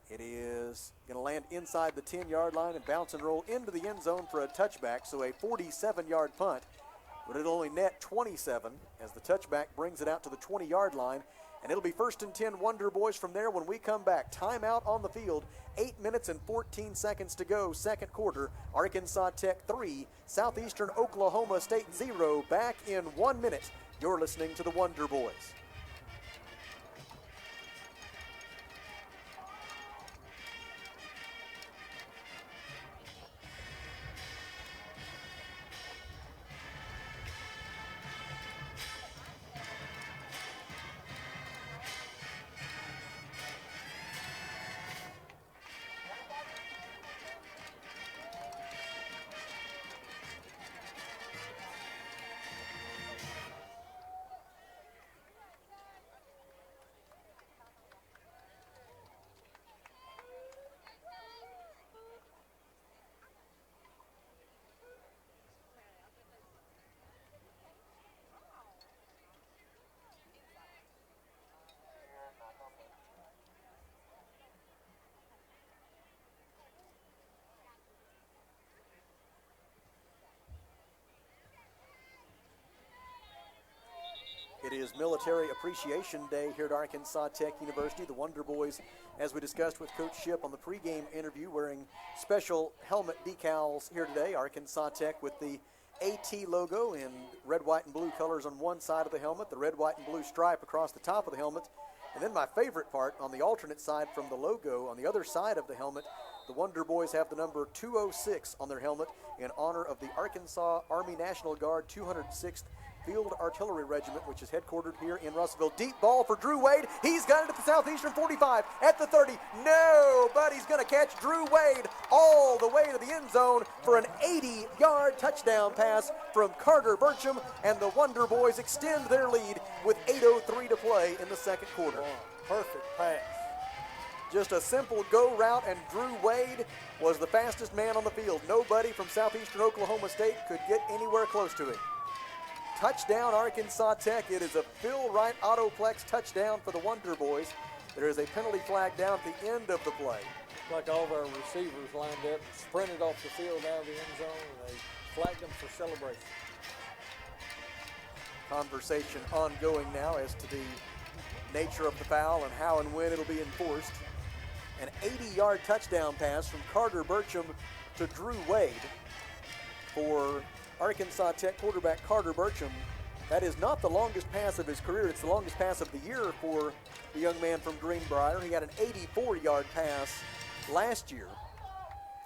It is going to land inside the 10-yard line and bounce and roll into the end zone for a touchback. So a 47-yard punt, but it'll only net 27 as the touchback brings it out to the 20-yard line. And it'll be 1st and 10 Wonder Boys from there when we come back. Timeout on the field. 8 minutes and 14 seconds to go. Second quarter. Arkansas Tech 3, Southeastern Oklahoma State 0. Back in 1 minute. You're listening to the Wonder Boys. It is Military Appreciation Day here at Arkansas Tech University. The Wonder Boys, as we discussed with Coach Shipp on the pregame interview, wearing special helmet decals here today. Arkansas Tech with the AT logo in red, white, and blue colors on one side of the helmet, the red, white, and blue stripe across the top of the helmet. And then my favorite part, on the alternate side from the logo, on the other side of the helmet, the Wonder Boys have the number 206 on their helmet in honor of the Arkansas Army National Guard 206th Field Artillery Regiment, which is headquartered here in Russellville. Deep ball for Drew Wade. He's got it at the Southeastern 45, at the 30. No, but he's going to catch Drew Wade all the way to the end zone for an 80-yard touchdown pass from Carter Burcham, and the Wonder Boys extend their lead with 8:03 to play in the second quarter. Perfect pass. Just a simple go route, and Drew Wade was the fastest man on the field. Nobody from Southeastern Oklahoma State could get anywhere close to him. Touchdown, Arkansas Tech. It is a Phil Wright Autoplex touchdown for the Wonder Boys. There is a penalty flag down at the end of the play. Like all of our receivers lined up, sprinted off the field out of the end zone, and they flagged them for celebration. Conversation ongoing now as to the nature of the foul and how and when it'll be enforced. An 80-yard touchdown pass from Carter Burcham to Drew Wade for Arkansas Tech quarterback Carter Burcham. That is not the longest pass of his career. It's the longest pass of the year for the young man from Greenbrier. He had an 84-yard pass last year.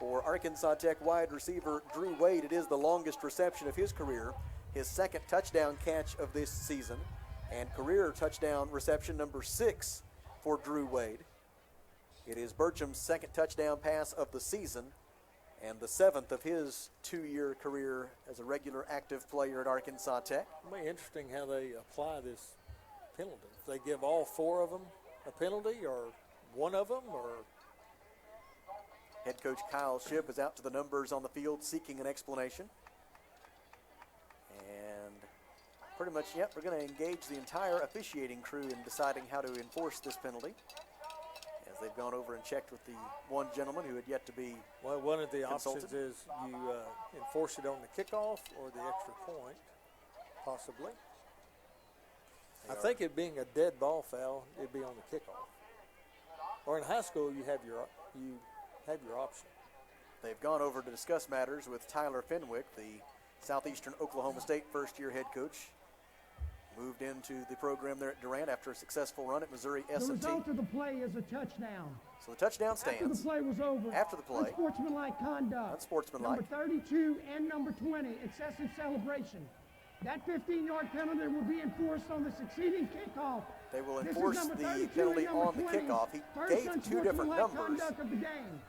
For Arkansas Tech wide receiver Drew Wade, it is the longest reception of his career. his second touchdown catch of this season and career touchdown reception number 6 for Drew Wade. It is Burcham's second touchdown pass of the season and the 7th of his 2-year career as a regular active player at Arkansas Tech. It'll be interesting how they apply this penalty. If they give all 4 of them a penalty, or one of them, or... Head coach Kyle Shipp is out to the numbers on the field seeking an explanation. And pretty much, yep, we're going to engage the entire officiating crew in deciding how to enforce this penalty, as they've gone over and checked with the one gentleman who had yet to be Well, one of the consulted. options is you enforce it on the kickoff or the extra point, possibly. I think it being a dead ball foul, it'd be on the kickoff. Or in high school, you have your option. They've gone over to discuss matters with Tyler Fenwick, the Southeastern Oklahoma State first-year head coach. Moved into the program there at Durant after a successful run at Missouri The S&T. result of the play is a touchdown. So the touchdown After the stands. play was over, After the play. unsportsmanlike conduct. Unsportsmanlike. Number 32 and number 20, excessive celebration. That 15-yard penalty will be enforced on the succeeding kickoff. They will This is enforce number the 32 penalty and number on the 20, kickoff. He first gave 2 different unsportsmanlike numbers. conduct of the game.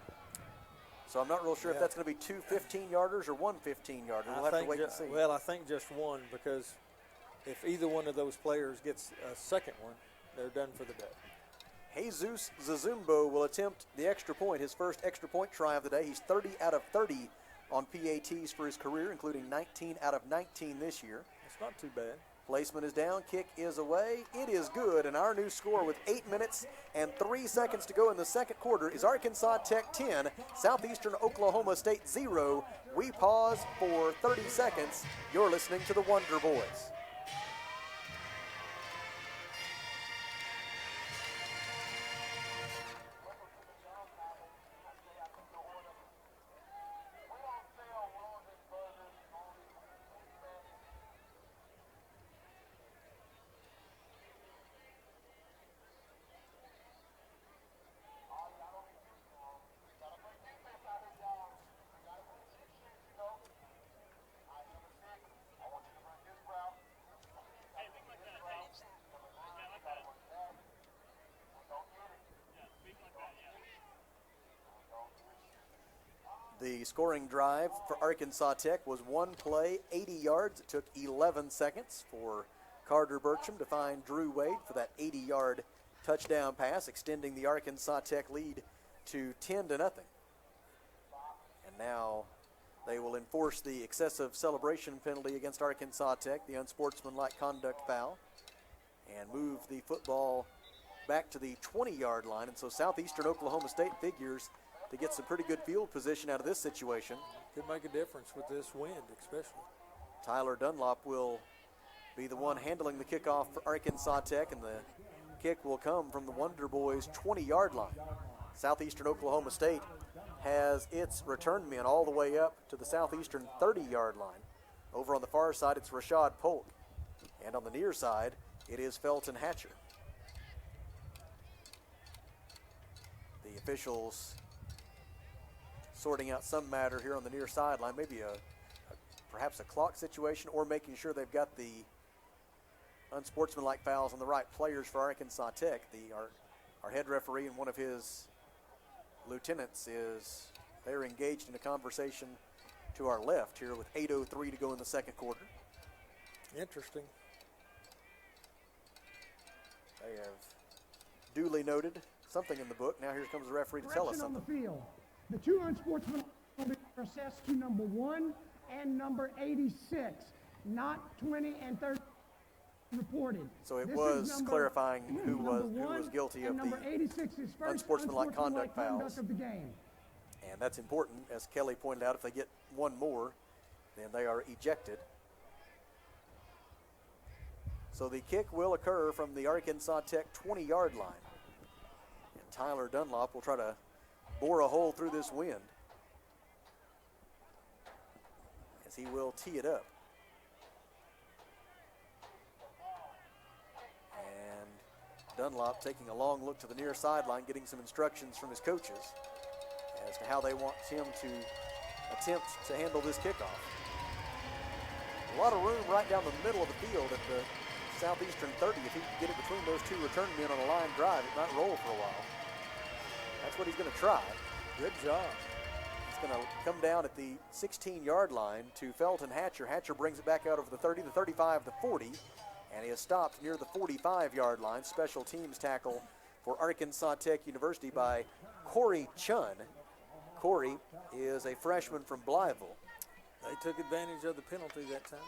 So I'm not real sure if that's going to be 2 15-yarders or 1 15-yarder. We'll have to wait and see. Well, I think just one, because if either one of those players gets a second one, they're done for the day. Jesus Zazumbo will attempt the extra point, his first extra point try of the day. He's 30 out of 30 on PATs for his career, including 19 out of 19 this year. It's not too bad. Placement is down, kick is away. It is good, and our new score with 8 minutes and 3 seconds to go in the second quarter is Arkansas Tech 10, Southeastern Oklahoma State 0. We pause for 30 seconds. You're listening to the Wonder Boys. The scoring drive for Arkansas Tech was one play, 80 yards. It took 11 seconds for Carter Burcham to find Drew Wade for that 80-yard touchdown pass, extending the Arkansas Tech lead to 10-0. And now they will enforce the excessive celebration penalty against Arkansas Tech, the unsportsmanlike conduct foul, and move the football back to the 20-yard line. And so Southeastern Oklahoma State figures to get some pretty good field position out of this situation. Could make a difference with this wind, especially. Tyler Dunlop will be the one handling the kickoff for Arkansas Tech, and the kick will come from the Wonder Boys' 20-yard line. Southeastern Oklahoma State has its return men all the way up to the Southeastern 30-yard line. Over on the far side, it's Rashad Polk. And on the near side, it is Felton Hatcher. The officials sorting out some matter here on the near sideline, maybe perhaps a clock situation, or making sure they've got the unsportsmanlike fouls on the right players for Arkansas Tech. Our head referee and one of his lieutenants they're engaged in a conversation to our left here with 8:03 to go in the second quarter. Interesting. They have duly noted something in the book. Now here comes the referee to tell us Correction on something. the field. The 2 unsportsmanlike are assessed to number 1 and number 86, not 20 and 30 reported. So it This was is number- clarifying who number was 1 guilty and of number the 86 is first unsportsmanlike conduct fouls. of the game. And that's important, as Kelly pointed out. If they get one more, then they are ejected. So the kick will occur from the Arkansas Tech 20-yard line. And Tyler Dunlop will try to bore a hole through this wind, as he will tee it up. And Dunlop taking a long look to the near sideline, getting some instructions from his coaches as to how they want him to attempt to handle this kickoff. A lot of room right down the middle of the field at the Southeastern 30. If he can get it between those two return men on a line drive, it might roll for a while. That's what he's going to try. Good job. He's going to come down at the 16-yard line to Felton Hatcher. Hatcher brings it back out over the 30, the 35, the 40, and he is stopped near the 45-yard line. Special teams tackle for Arkansas Tech University by Corey Chun. Corey is a freshman from Blytheville. They took advantage of the penalty that time.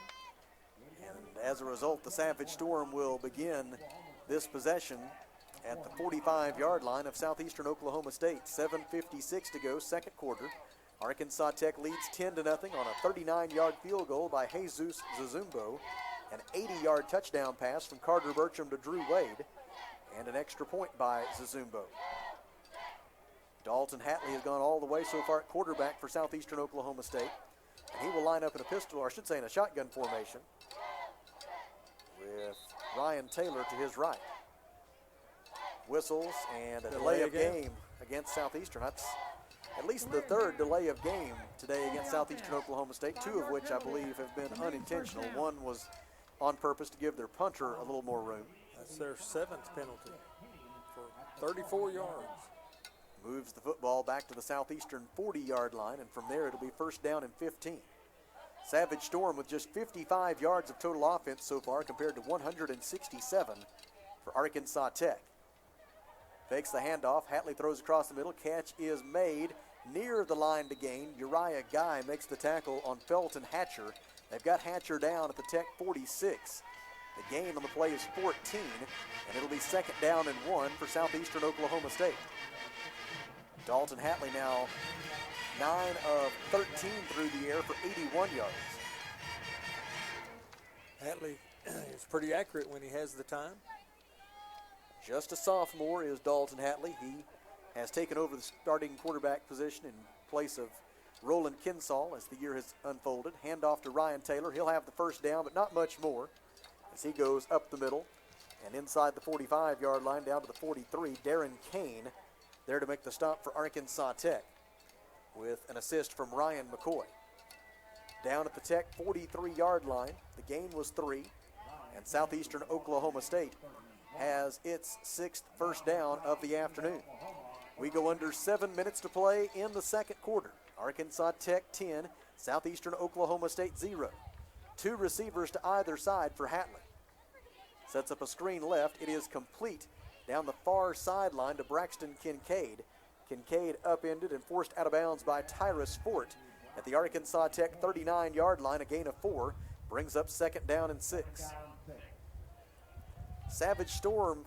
And as a result, the Savage Storm will begin this possession at the 45-yard line of Southeastern Oklahoma State. 7:56 to go, second quarter. Arkansas Tech leads 10-0 on a 39-yard field goal by Jesus Zazumbo, an 80-yard touchdown pass from Carter Bertram to Drew Wade, and an extra point by Zazumbo. Dalton Hatley has gone all the way so far at quarterback for Southeastern Oklahoma State. And he will line up in a pistol, or I should say in a shotgun formation, with Ryan Taylor to his right. Whistles and a delay of game against Southeastern. That's at least the third delay of game today against Southeastern Oklahoma State, two of which I believe have been unintentional. One was on purpose to give their punter a little more room. That's their 7th penalty for 34 yards. Moves the football back to the Southeastern 40-yard line, and from there it'll be first down and 15. Savage Storm with just 55 yards of total offense so far compared to 167 for Arkansas Tech. Fakes the handoff. Hatley throws across the middle. Catch is made near the line to gain. Uriah Guy makes the tackle on Felton Hatcher. They've got Hatcher down at the Tech 46. The gain on the play is 14, and it'll be second down and 1 for Southeastern Oklahoma State. Dalton Hatley now 9 of 13 through the air for 81 yards. Hatley is pretty accurate when he has the time. Just a sophomore is Dalton Hatley. He has taken over the starting quarterback position in place of Roland Kinsall as the year has unfolded. Handoff to Ryan Taylor. He'll have the first down, but not much more as he goes up the middle and inside the 45-yard line down to the 43. Darren Kane there to make the stop for Arkansas Tech with an assist from Ryan McCoy. Down at the Tech 43-yard line, the gain was 3, and Southeastern Oklahoma State has its 6th first down of the afternoon. We go under 7 minutes to play in the second quarter. Arkansas Tech 10, Southeastern Oklahoma State 0. 2 receivers to either side for Hatley. Sets up a screen left. It is complete down the far sideline to Braxton Kincaid. Kincaid upended and forced out of bounds by Tyrus Fort at the Arkansas Tech 39-yard line. A gain of 4 brings up second down and 6. Savage Storm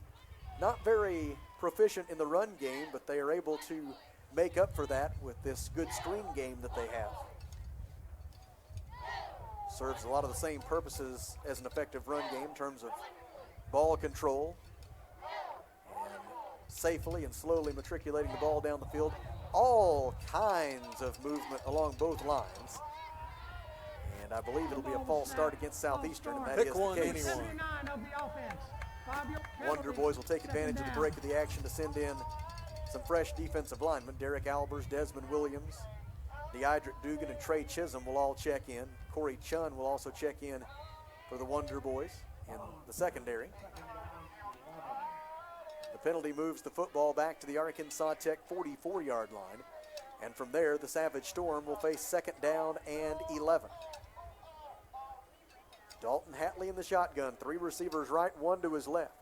not very proficient in the run game, but they are able to make up for that with this good screen game that they have. Serves a lot of the same purposes as an effective run game in terms of ball control and safely and slowly matriculating the ball down the field. All kinds of movement along both lines. And I believe it'll be a false start against Southeastern, and that is the case. 79 of the offense. Wonder Boys will take advantage of the break of the action to send in some fresh defensive linemen. Derek Albers, Desmond Williams, Deidrick Dugan, and Trey Chisholm will all check in. Corey Chun will also check in for the Wonder Boys in the secondary. The penalty moves the football back to the Arkansas Tech 44-yard line. And from there, the Savage Storm will face second down and 11. Dalton Hatley in the shotgun. 3 receivers right, 1 to his left.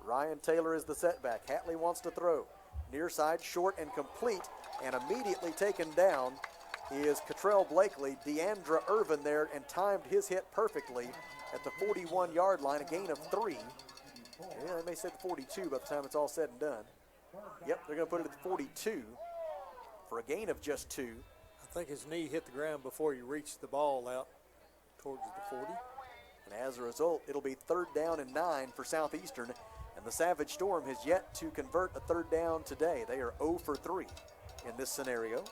Ryan Taylor is the setback. Hatley wants to throw. Near side, short and complete, and immediately taken down is Cottrell Blakely. Deandra Irvin there and timed his hit perfectly at the 41-yard line, a gain of 3. Yeah, they may say the 42 by the time it's all said and done. Yep, they're going to put it at the 42 for a gain of just 2. I think his knee hit the ground before he reached the ball out towards the 40. And as a result, it'll be third down and 9 for Southeastern. And the Savage Storm has yet to convert a third down today. They are 0 for 3 in this scenario.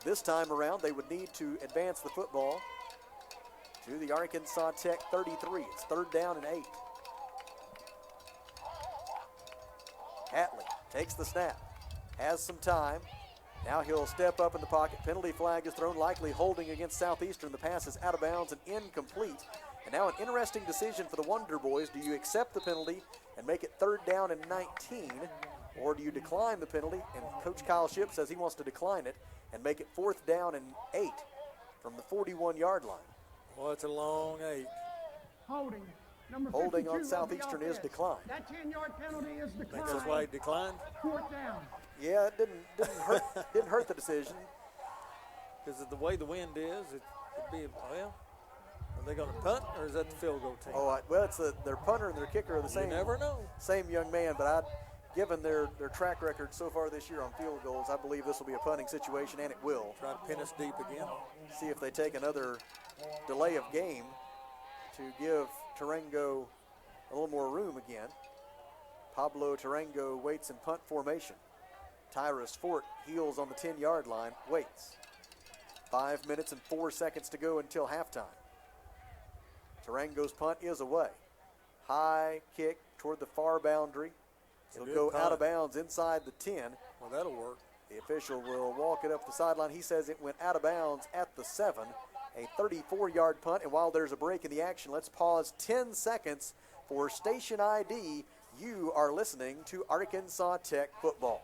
This time around, they would need to advance the football to the Arkansas Tech 33. It's third down and 8. Hatley takes the snap, has some time, Now he'll step up in the pocket. Penalty flag is thrown, likely holding against Southeastern. The pass is out of bounds and incomplete. And now an interesting decision for the Wonder Boys. Do you accept the penalty and make it 3rd down and 19, or do you decline the penalty? And Coach Kyle Shipp says he wants to decline it and make it 4th down and 8 from the 41-yard line. Well, it's a long 8. Holding. Number Holding 52 on of the Southeastern is offense. declined. That 10-yard penalty is declined. That's why he declined? 4th down. Yeah, it didn't hurt the decision. Because of the way the wind is, it'd be, well, are they going to punt, or is that the field goal team? Well, it's their punter and their kicker are the same. You never know. Same young man, but given their track record so far this year on field goals, I believe this will be a punting situation, and it will. Try to pin us deep again. See if they take another delay of game to give Tarango a little more room again. Pablo Tarango waits in punt formation. Tyrus Fort heels on the 10-yard line, waits. 5 minutes and 4 seconds to go until halftime. Tarango's punt is away. High kick toward the far boundary. It'll go out of bounds inside the 10. Well, that'll work. The official will walk it up the sideline. He says it went out of bounds at the 7. A 34-yard punt, and while there's a break in the action, let's pause 10 seconds for station ID. You are listening to Arkansas Tech football.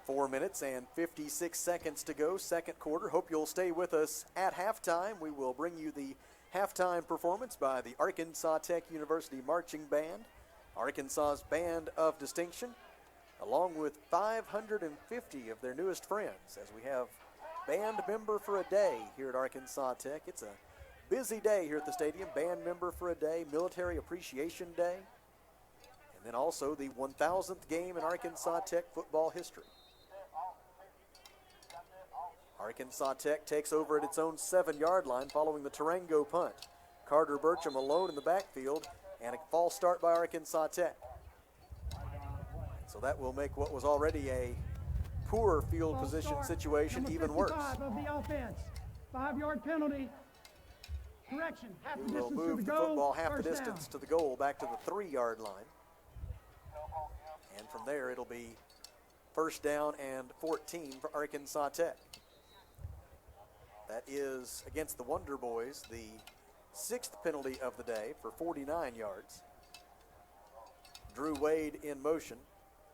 Four minutes and 56 seconds to go, second quarter. Hope you'll stay with us at halftime. We will bring you the halftime performance by the Arkansas Tech University Marching Band, Arkansas's Band of Distinction, along with 550 of their newest friends, as we have band member for a day here at Arkansas Tech. It's a busy day here at the stadium. Band member for a day, Military Appreciation Day, and then also the 1,000th game in Arkansas Tech football history. Arkansas Tech takes over at its own 7-yard line following the Tarango punt. Carter Burcham alone in the backfield, and a false start by Arkansas Tech. So that will make what was already a poor field position situation even worse. Of the offense. 5-yard penalty. Correction. Half the We will distance to move the the goal. football half the First distance down. to the goal, back to the 3-yard line. And from there, it'll be 1st down and 14 for Arkansas Tech. That is, against the Wonder Boys, the 6th penalty of the day for 49 yards. Drew Wade in motion.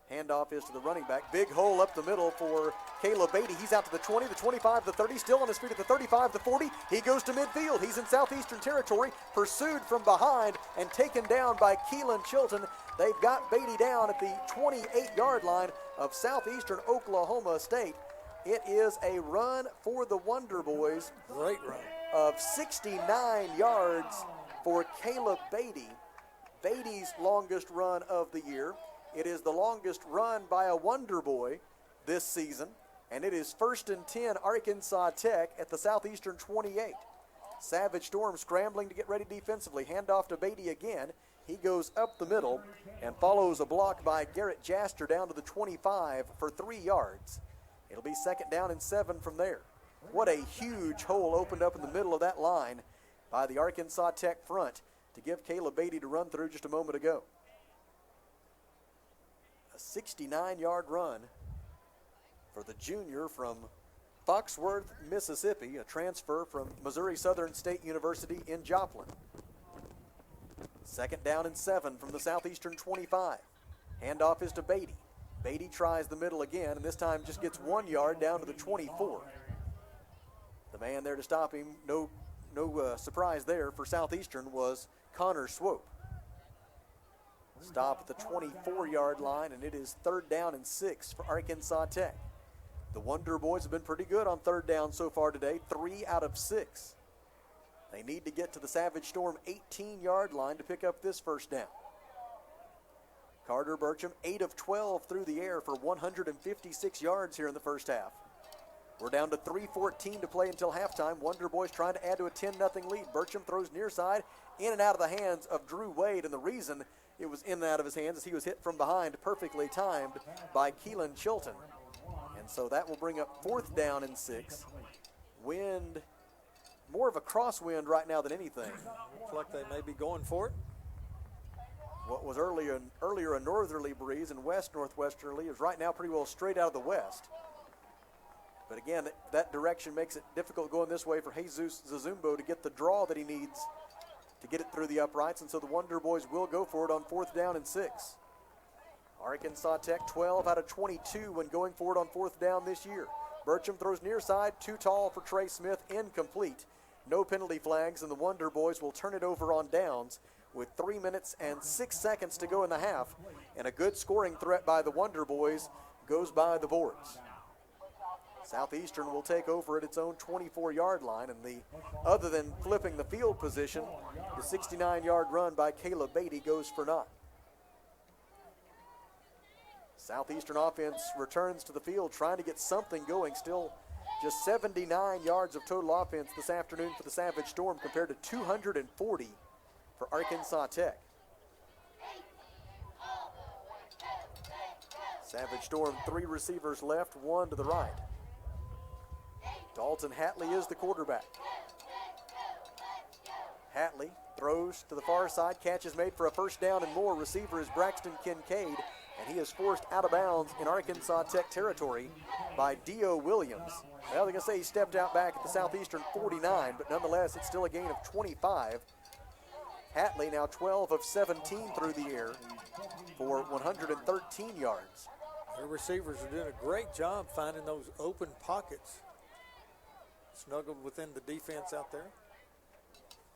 Handoff is to the running back. Big hole up the middle for Caleb Beatty. He's out to the 20, the 25, the 30, still on his feet at the 35, the 40. He goes to midfield. He's in Southeastern territory, pursued from behind and taken down by Keelan Chilton. They've got Beatty down at the 28-yard line of Southeastern Oklahoma State. It is a run for the Wonder Boys. Great run. Of 69 yards for Caleb Beatty. Beatty's longest run of the year. It is the longest run by a Wonder Boy this season, and it is 1st and 10 Arkansas Tech at the Southeastern 28. Savage Storm scrambling to get ready defensively. Handoff to Beatty again. He goes up the middle and follows a block by Garrett Jaster down to the 25 for 3 yards. It'll be 2nd down and 7 from there. What a huge hole opened up in the middle of that line by the Arkansas Tech front to give Caleb Beatty to run through just a moment ago. A 69-yard run for the junior from Foxworth, Mississippi, a transfer from Missouri Southern State University in Joplin. 2nd down and 7 from the Southeastern 25. Handoff is to Beatty. Beatty tries the middle again, and this time just gets 1 yard down to the 24. The man there to stop him, no surprise there for Southeastern, was Connor Swope. Stop at the 24-yard line, and it is 3rd down and 6 for Arkansas Tech. The Wonder Boys have been pretty good on 3rd down so far today, 3 out of 6. They need to get to the Savage Storm 18-yard line to pick up this 1st down. Carter Burcham, 8 of 12 through the air for 156 yards here in the first half. We're down to 3:14 to play until halftime. Wonder Boys trying to add to a 10-0 lead. Burcham throws near side, in and out of the hands of Drew Wade, and the reason it was in and out of his hands is he was hit from behind, perfectly timed by Keelan Chilton. And And so that will bring up 4th down and 6. Wind, more of a crosswind right now than anything. Looks like they may be going for it. What was earlier a northerly breeze and west-northwesterly is right now pretty well straight out of the west. But again, that direction makes it difficult going this way for Jesus Zazumbo to get the draw that he needs to get it through the uprights, and so the Wonder Boys will go for it on 4th down and 6. Arkansas Tech 12 out of 22 when going for it on 4th down this year. Burcham throws near side, too tall for Trey Smith, incomplete. No penalty flags, and the Wonder Boys will turn it over on downs with 3 minutes and 6 seconds to go in the half, and a good scoring threat by the Wonder Boys goes by the boards. Southeastern will take over at its own 24-yard line, and other than flipping the field position, the 69-yard run by Caleb Beatty goes for naught. Southeastern offense returns to the field trying to get something going. Still just 79 yards of total offense this afternoon for the Savage Storm compared to 240 for Arkansas Tech. Savage Storm, 3 receivers left, 1 to the right. Dalton Hatley is the quarterback. Hatley throws to the far side, catch is made for a 1st down and more. Receiver is Braxton Kincaid, and he is forced out of bounds in Arkansas Tech territory by Dio Williams. Well, they're going to say he stepped out back at the Southeastern 49, but nonetheless, it's still a gain of 25. Hatley now 12 of 17 through the air for 113 yards. Their receivers are doing a great job finding those open pockets, snuggled within the defense out there.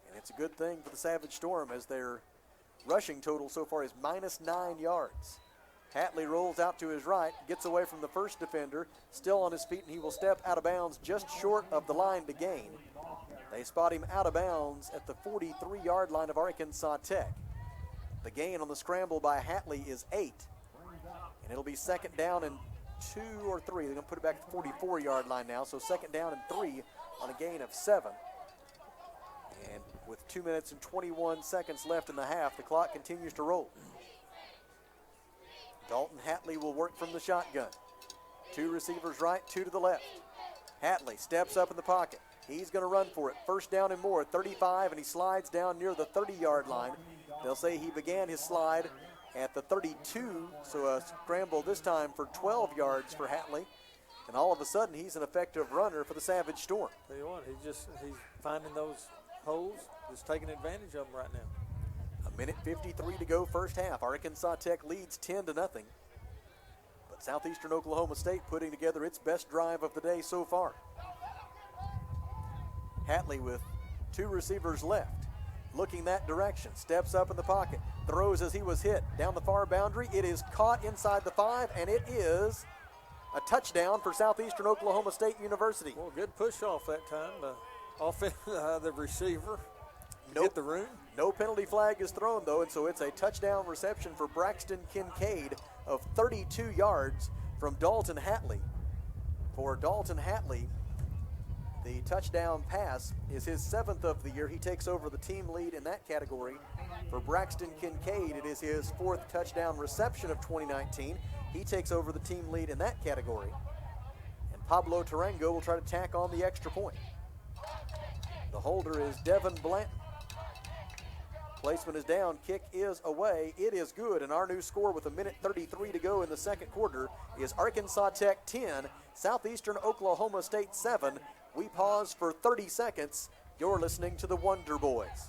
And it's a good thing for the Savage Storm as their rushing total so far is -9 yards. Hatley rolls out to his right, gets away from the first defender, still on his feet, and he will step out of bounds just short of the line to gain. They spot him out of bounds at the 43-yard line of Arkansas Tech. The gain on the scramble by Hatley is 8. And it'll be 2nd down and 2 or 3. They're going to put it back to the 44-yard line now, so 2nd down and 3 on a gain of 7. And with 2 minutes and 21 seconds left in the half, the clock continues to roll. Dalton Hatley will work from the shotgun. 2 receivers right, 2 to the left. Hatley steps up in the pocket. He's going to run for it. 1st down and more, 35, and he slides down near the 30-yard line. They'll say he began his slide at the 32, so a scramble this time for 12 yards for Hatley. And all of a sudden, he's an effective runner for the Savage Storm. Tell you what, he's finding those holes, just taking advantage of them right now. 1:53 to go, first half. Arkansas Tech leads 10-0. But Southeastern Oklahoma State putting together its best drive of the day so far. Hatley with 2 receivers left, looking that direction, steps up in the pocket, throws as he was hit down the far boundary. It is caught inside the 5, and it is a touchdown for Southeastern Oklahoma State University. Well, good push off that time. The receiver Nope. hit the room. No penalty flag is thrown, though, and so it's a touchdown reception for Braxton Kincaid of 32 yards from Dalton Hatley. For Dalton Hatley, the touchdown pass is his 7th of the year. He takes over the team lead in that category. For Braxton Kincaid, it is his 4th touchdown reception of 2019. He takes over the team lead in that category. And Pablo Tarango will try to tack on the extra point. The holder is Devin Blanton. Placement is down, kick is away, it is good, and our new score with 1:33 to go in the second quarter is Arkansas Tech 10, Southeastern Oklahoma State 7. We pause for 30 seconds. You're listening to the Wonder Boys.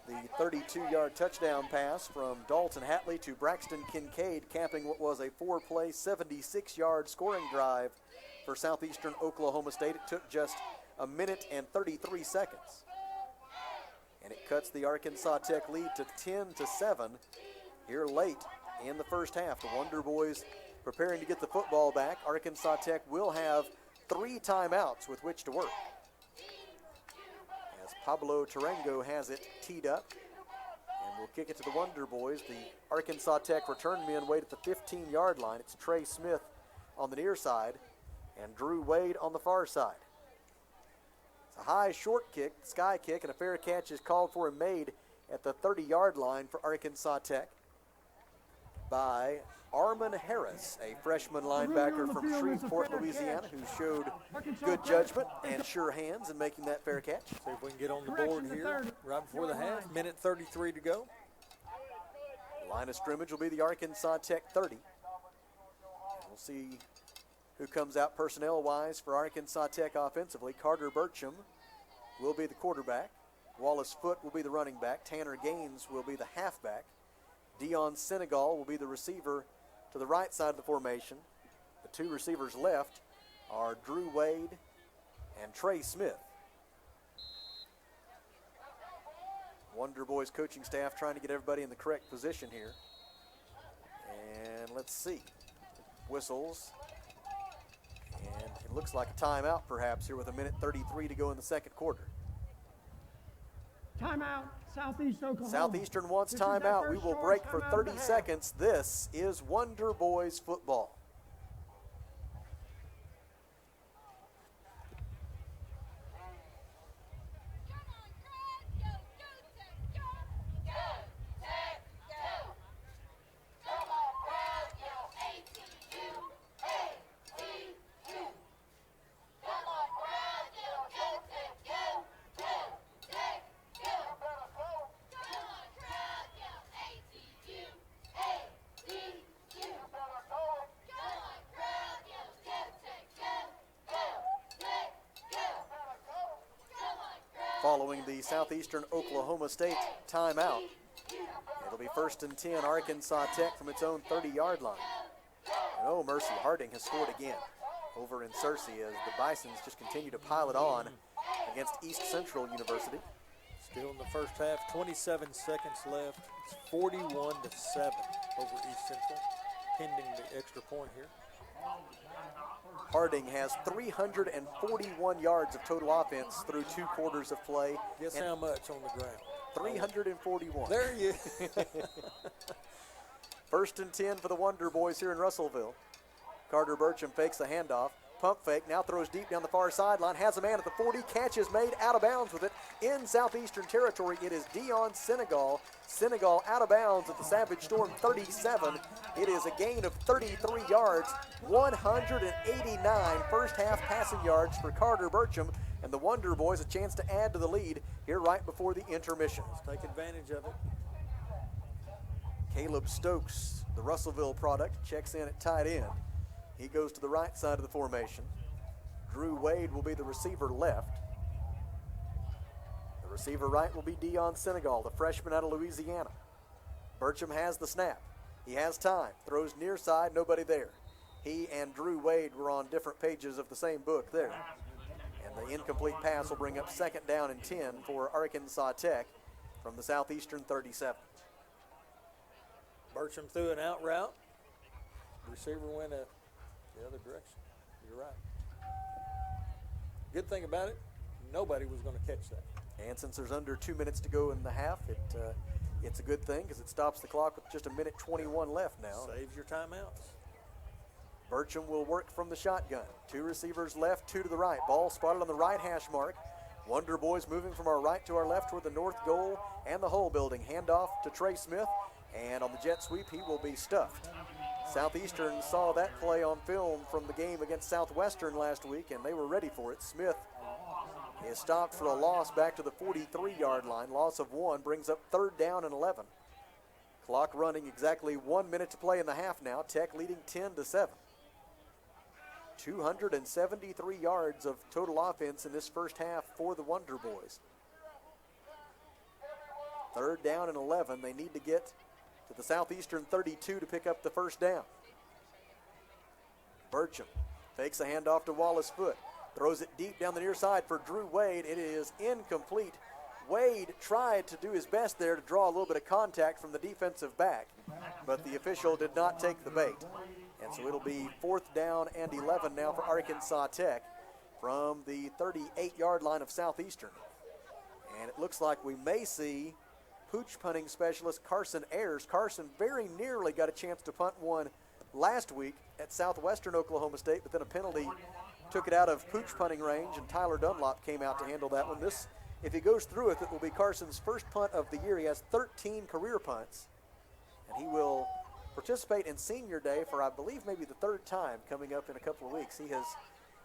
The 32-yard touchdown pass from Dalton Hatley to Braxton Kincaid, capping what was a 4-play, 76-yard scoring drive for Southeastern Oklahoma State. It took just 1:33 seconds. And it cuts the Arkansas Tech lead to 10-7 here late in the first half. The Wonder Boys preparing to get the football back. Arkansas Tech will have 3 timeouts with which to work. Pablo Tarango has it teed up. And we'll kick it to the Wonder Boys. The Arkansas Tech return men wait at the 15-yard line. It's Trey Smith on the near side and Drew Wade on the far side. It's a high short kick, sky kick, and a fair catch is called for and made at the 30-yard line for Arkansas Tech by Armin Harris, a freshman linebacker from Shreveport, Louisiana, who showed good judgment and sure hands in making that fair catch. See if we can get on the board here right before the half. Minute 33 to go. The line of scrimmage will be the Arkansas Tech 30. We'll see who comes out personnel-wise for Arkansas Tech offensively. Carter Burcham will be the quarterback. Wallace Foote will be the running back. Tanner Gaines will be the halfback. Dion Senegal will be the receiver to the right side of the formation. The two receivers left are Drew Wade and Trey Smith. Wonder Boys coaching staff trying to get everybody in the correct position here. And let's see. Whistles. And it looks like a timeout perhaps here with a minute 33 to go in the second quarter. Timeout, Southeast Oklahoma. Southeastern wants timeout. We will break for 30 seconds. This is Wonder Boys football. Following the Southeastern Oklahoma State timeout, it'll be 1st and 10 Arkansas Tech from its own 30-yard line. And oh, mercy, Harding has scored again over in Searcy as the Bisons just continue to pile it on against East Central University. Still in the first half, 27 seconds left. It's 41-7 over East Central, pending the extra point here. Harding has 341 yards of total offense through 2 quarters of play. Guess how much on the ground? 341. There you 1st and 10 for the Wonder Boys here in Russellville. Carter Burcham fakes the handoff. Pump fake, now throws deep down the far sideline. Has a man at the 40. Catch is made out of bounds with it in Southeastern territory. It is Dion Senegal. Senegal out of bounds at the Savage Storm 37. It is a gain of 33 yards, 189 first half passing yards for Carter Burcham. And the Wonder Boys a chance to add to the lead here right before the intermission. Let's take advantage of it. Caleb Stokes, the Russellville product, checks in at tight end. He goes to the right side of the formation. Drew Wade will be the receiver left. The receiver right will be Dion Senegal, the freshman out of Louisiana. Burcham has the snap. He has time. Throws near side, nobody there. He and Drew Wade were on different pages of the same book there. And the incomplete pass will bring up 2nd down and 10 for Arkansas Tech from the Southeastern 37. Burcham threw an out route. The receiver went the other direction. You're right. Good thing about it, nobody was going to catch that. And since there's under 2 minutes to go in the half, it's a good thing because it stops the clock with just a minute 21 left now. Saves your timeouts. Burcham will work from the shotgun. 2 receivers left, 2 to the right. Ball spotted on the right hash mark. Wonder Boys moving from our right to our left toward the north goal and the whole building. Handoff to Trey Smith, and on the jet sweep, he will be stuffed. Southeastern saw that play on film from the game against Southwestern last week, and they were ready for it. Smith is stopped for a loss back to the 43-yard line. Loss of 1 brings up 3rd down and 11. Clock running exactly 1 minute to play in the half now. Tech leading 10-7. 273 yards of total offense in this first half for the Wonder Boys. 3rd down and 11. They need to get to the Southeastern 32 to pick up the 1st down. Burcham fakes a handoff to Wallace Foote. Throws it deep down the near side for Drew Wade. It is incomplete. Wade tried to do his best there to draw a little bit of contact from the defensive back, but the official did not take the bait. And so it'll be 4th down and 11 now for Arkansas Tech from the 38-yard line of Southeastern. And it looks like we may see pooch punting specialist Carson Ayers. Carson very nearly got a chance to punt one last week at Southwestern Oklahoma State, but then a penalty took it out of pooch punting range, and Tyler Dunlop came out to handle that one. This, if he goes through it, it will be Carson's first punt of the year. He has 13 career punts, and he will participate in senior day for, I believe, maybe the third time coming up in a couple of weeks. He has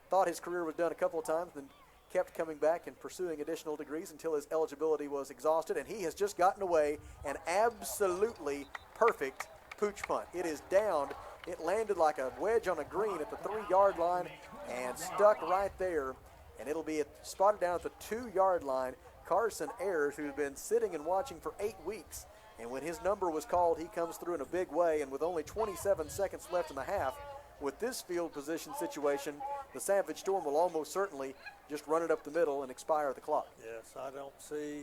thought his career was done a couple of times, then kept coming back and pursuing additional degrees until his eligibility was exhausted, and he has just gotten away an absolutely perfect pooch punt. It is downed. It landed like a wedge on a green at the 3-yard line and stuck right there, and it'll be spotted down at the 2-yard line. Carson Ayers, who's been sitting and watching for 8 weeks, and when his number was called, he comes through in a big way, and with only 27 seconds left in the half, with this field position situation, the Savage Storm will almost certainly just run it up the middle and expire the clock. Yes, I don't see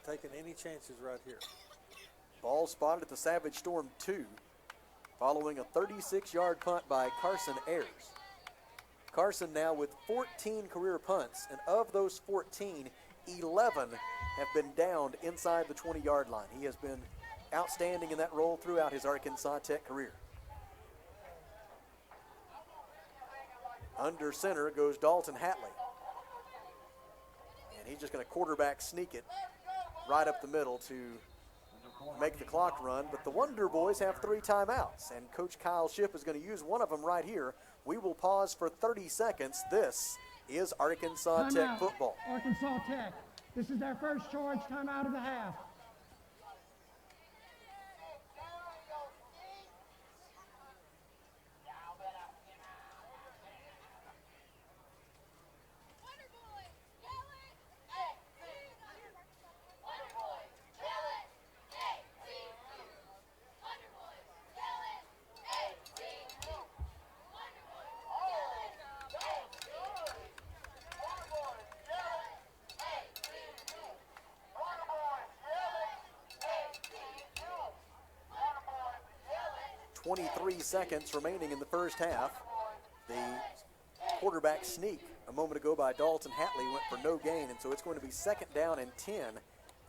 taking any chances right here. Ball spotted at the Savage Storm 2, following a 36-yard punt by Carson Ayers. Carson now with 14 career punts, and of those 14, 11 have been downed inside the 20-yard line. He has been outstanding in that role throughout his Arkansas Tech career. Under center goes Dalton Hatley. And he's just going to quarterback sneak it right up the middle to make the clock run. But the Wonder Boys have 3 timeouts, and Coach Kyle Shipp is going to use one of them right here. We will pause for 30 seconds. This is Arkansas Tech football. Arkansas Tech. This is their first charge timeout of the half. .23 seconds remaining in the first half. The quarterback sneak a moment ago by Dalton Hatley went for no gain, and so it's going to be 2nd down and 10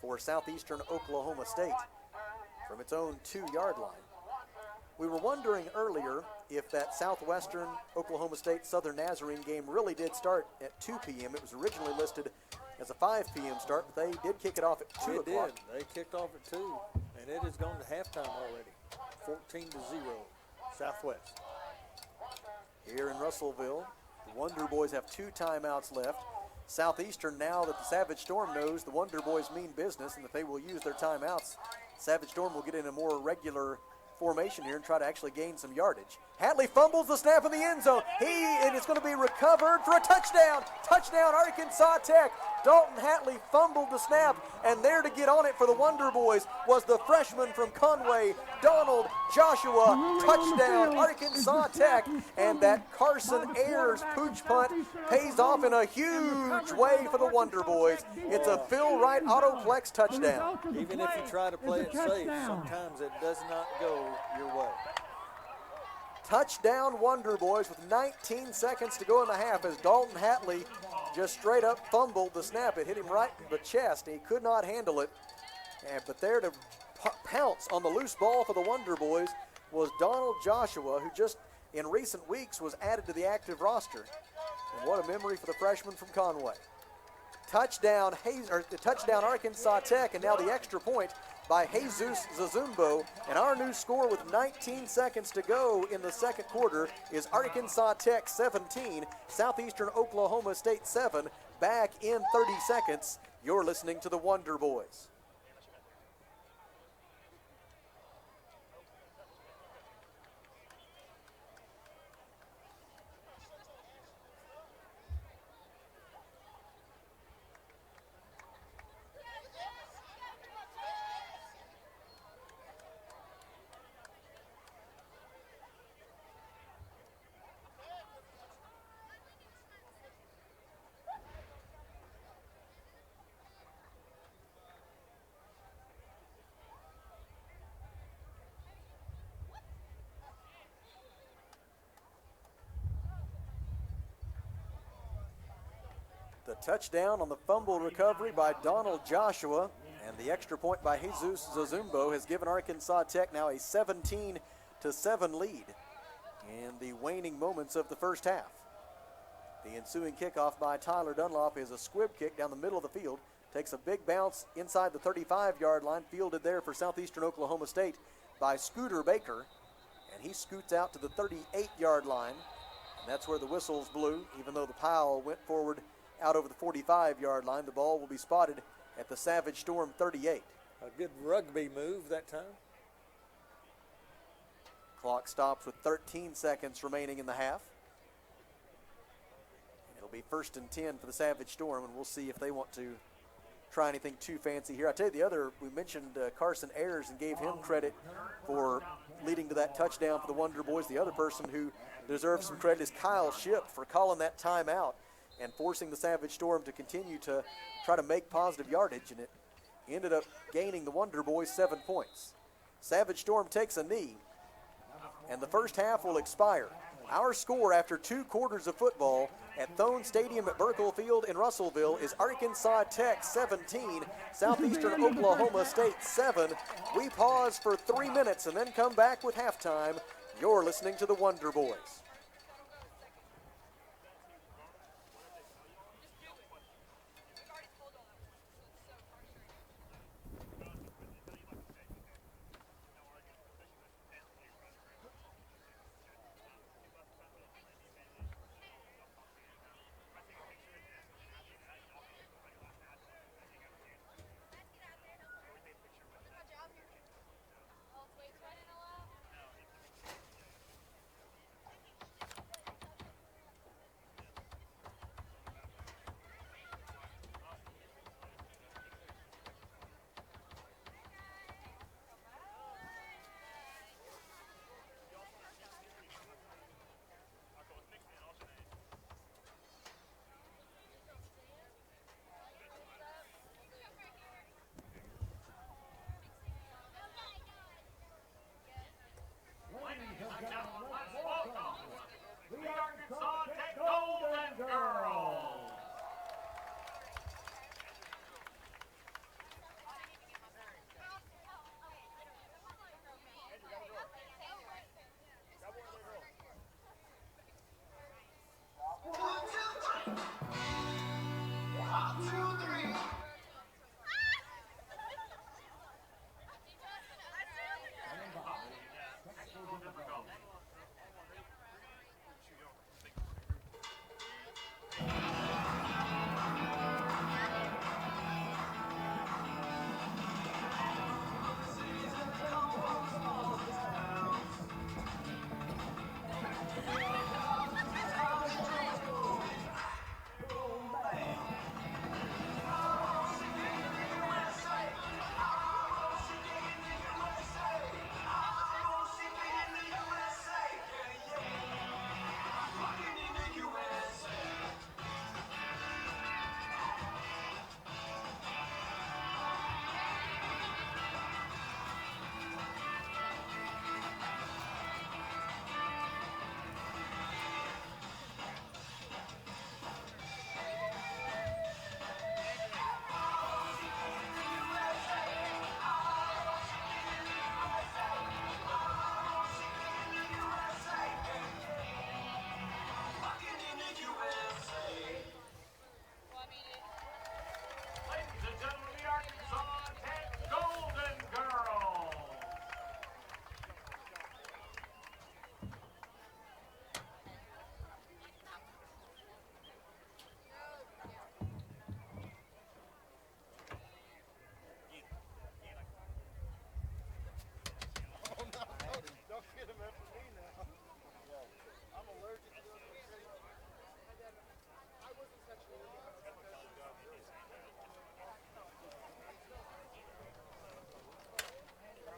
for Southeastern Oklahoma State from its own 2-yard line. We were wondering earlier if that Southwestern Oklahoma State Southern Nazarene game really did start at 2 p.m. It was originally listed as a 5 p.m. start, but they did kick it off at 2 o'clock. They did. They kicked off at 2, and it has gone to halftime already. 14-0, Southwest. Here in Russellville, the Wonder Boys have 2 timeouts left. Southeastern, now that the Savage Storm knows the Wonder Boys mean business and that they will use their timeouts, Savage Storm will get in a more regular formation here and try to actually gain some yardage. Hatley fumbles the snap in the end zone. And it's going to be recovered for a touchdown. Touchdown, Arkansas Tech. Dalton Hatley fumbled the snap, and there to get on it for the Wonder Boys was the freshman from Conway, Donald Joshua. Touchdown, Arkansas Tech, and that Carson Ayers pooch punt pays off in a huge way for the Wonder Boys. It's a Phil Wright Autoplex touchdown. Even if you try to play it safe, sometimes it does not go your way. Touchdown Wonder Boys with 19 seconds to go in the half as Dalton Hatley just straight up fumbled the snap. It hit him right in the chest. He could not handle it. But there to pounce on the loose ball for the Wonder Boys was Donald Joshua, who just in recent weeks was added to the active roster. And what a memory for the freshman from Conway. Touchdown Arkansas Tech, and now the extra point by Jesus Zazumbo. And our new score with 19 seconds to go in the second quarter is Arkansas Tech 17, Southeastern Oklahoma State 7. Back in 30 seconds. You're listening to the Wonder Boys. touchdown on the fumble recovery by Donald Joshua, and the extra point by Jesus Zazumbo has given Arkansas Tech now a 17-7 lead in the waning moments of the first half. The ensuing kickoff by Tyler Dunlop is a squib kick down the middle of the field. Takes a big bounce inside the 35-yard line, fielded there for Southeastern Oklahoma State by Scooter Baker. And he scoots out to the 38-yard line. And that's where the whistles blew. Even though the pile went forward out over the 45-yard line, the ball will be spotted at the Savage Storm 38. A good rugby move that time. Clock stops with 13 seconds remaining in the half. It'll be 1st and 10 for the Savage Storm, and we'll see if they want to try anything too fancy here. I tell you, the other, we mentioned Carson Ayers and gave him credit for leading to that touchdown for the Wonder Boys. The other person who deserves some credit is Kyle Shipp for calling that timeout and forcing the Savage Storm to continue to try to make positive yardage, and it ended up gaining the Wonder Boys 7 points. Savage Storm takes a knee, and the first half will expire. Our score after 2 quarters of football at Thone Stadium at Burkle Field in Russellville is Arkansas Tech 17, Southeastern Oklahoma State 7. We pause for 3 minutes and then come back with halftime. You're listening to the Wonder Boys.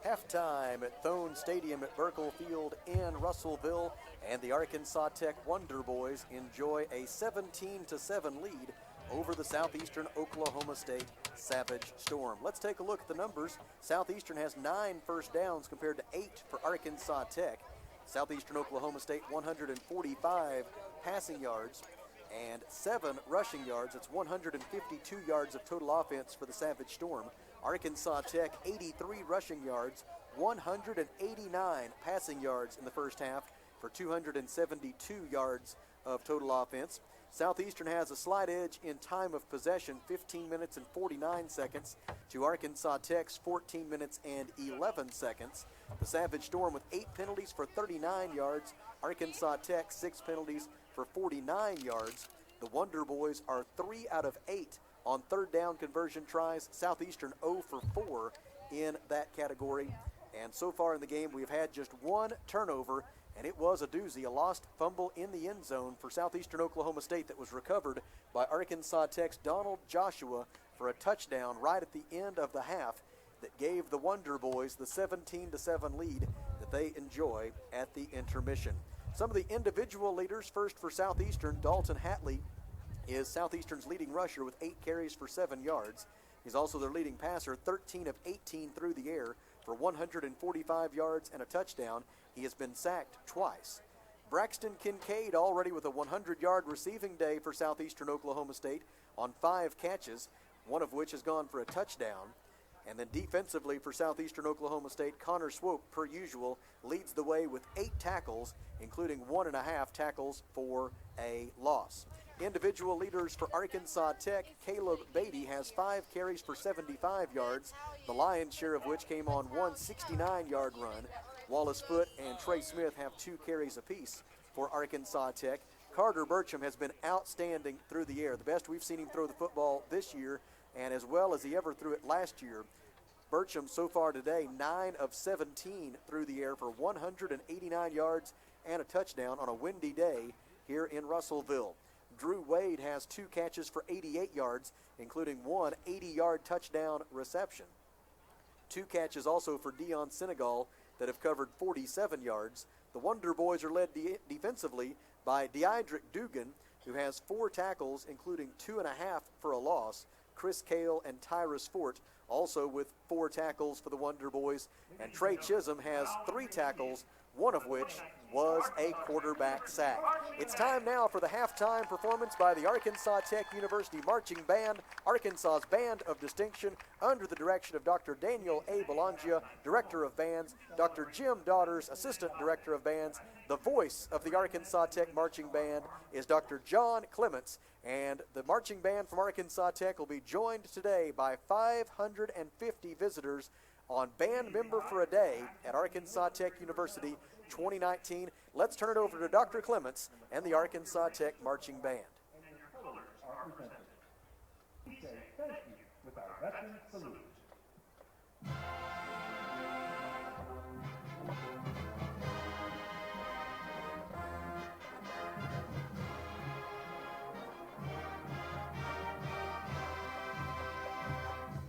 Halftime at Thone Stadium at Burkle Field in Russellville, and the Arkansas Tech Wonder Boys enjoy a 17-7 lead over the Southeastern Oklahoma State Savage Storm. Let's take a look at the numbers. Southeastern has 9 first downs compared to 8 for Arkansas Tech. Southeastern Oklahoma State 145 passing yards. and 7 rushing yards. It's 152 yards of total offense for the Savage Storm. Arkansas Tech, 83 rushing yards, 189 passing yards in the first half for 272 yards of total offense. Southeastern has a slight edge in time of possession, 15 minutes and 49 seconds to Arkansas Tech's 14 minutes and 11 seconds. The Savage Storm with 8 penalties for 39 yards. Arkansas Tech 6 penalties for 49 yards. The Wonder Boys are 3 out of 8 on third down conversion tries. Southeastern 0 for 4 in that category. And so far in the game, we've had just 1 turnover, and it was a doozy, a lost fumble in the end zone for Southeastern Oklahoma State that was recovered by Arkansas Tech's Donald Joshua for a touchdown right at the end of the half that gave the Wonder Boys the 17-7 lead that they enjoy at the intermission. Some of the individual leaders, first for Southeastern, Dalton Hatley is Southeastern's leading rusher with 8 carries for 7 yards. He's also their leading passer, 13 of 18 through the air for 145 yards and a touchdown. He has been sacked twice. Braxton Kincaid already with a 100-yard receiving day for Southeastern Oklahoma State on 5 catches, one of which has gone for a touchdown. And then defensively for Southeastern Oklahoma State, Connor Swope, per usual, leads the way with 8 tackles, including 1.5 tackles for a loss. Individual leaders for Arkansas Tech, Caleb Beatty has 5 carries for 75 yards, the lion's share of which came on one 69-yard run. Wallace Foote and Trey Smith have 2 carries apiece for Arkansas Tech. Carter Burcham has been outstanding through the air, the best we've seen him throw the football this year, and as well as he ever threw it last year. Burcham so far today, 9 of 17 through the air for 189 yards and a touchdown on a windy day here in Russellville. Drew Wade has 2 catches for 88 yards, including one 80-yard touchdown reception. 2 catches also for Dion Senegal that have covered 47 yards. The Wonder Boys are led defensively by Deidrick Dugan, who has 4 tackles, including 2.5 for a loss. Chris Cale and Tyrus Fort also with 4 tackles for the Wonder Boys. And Trey Chisholm has 3 tackles, one of which was a quarterback sack. It's time now for the halftime performance by the Arkansas Tech University Marching Band, Arkansas's Band of Distinction, under the direction of Dr. Daniel A. Belangia, Director of Bands, Dr. Jim Daughters, Assistant Director of Bands. The voice of the Arkansas Tech Marching Band is Dr. John Clements, and the marching band from Arkansas Tech will be joined today by 550 visitors on Band Member for a Day at Arkansas Tech University 2019. Let's turn it over to Dr. Clements and the Arkansas Tech Marching Band. And then your colors are presented. We say thank you with our veteran salute.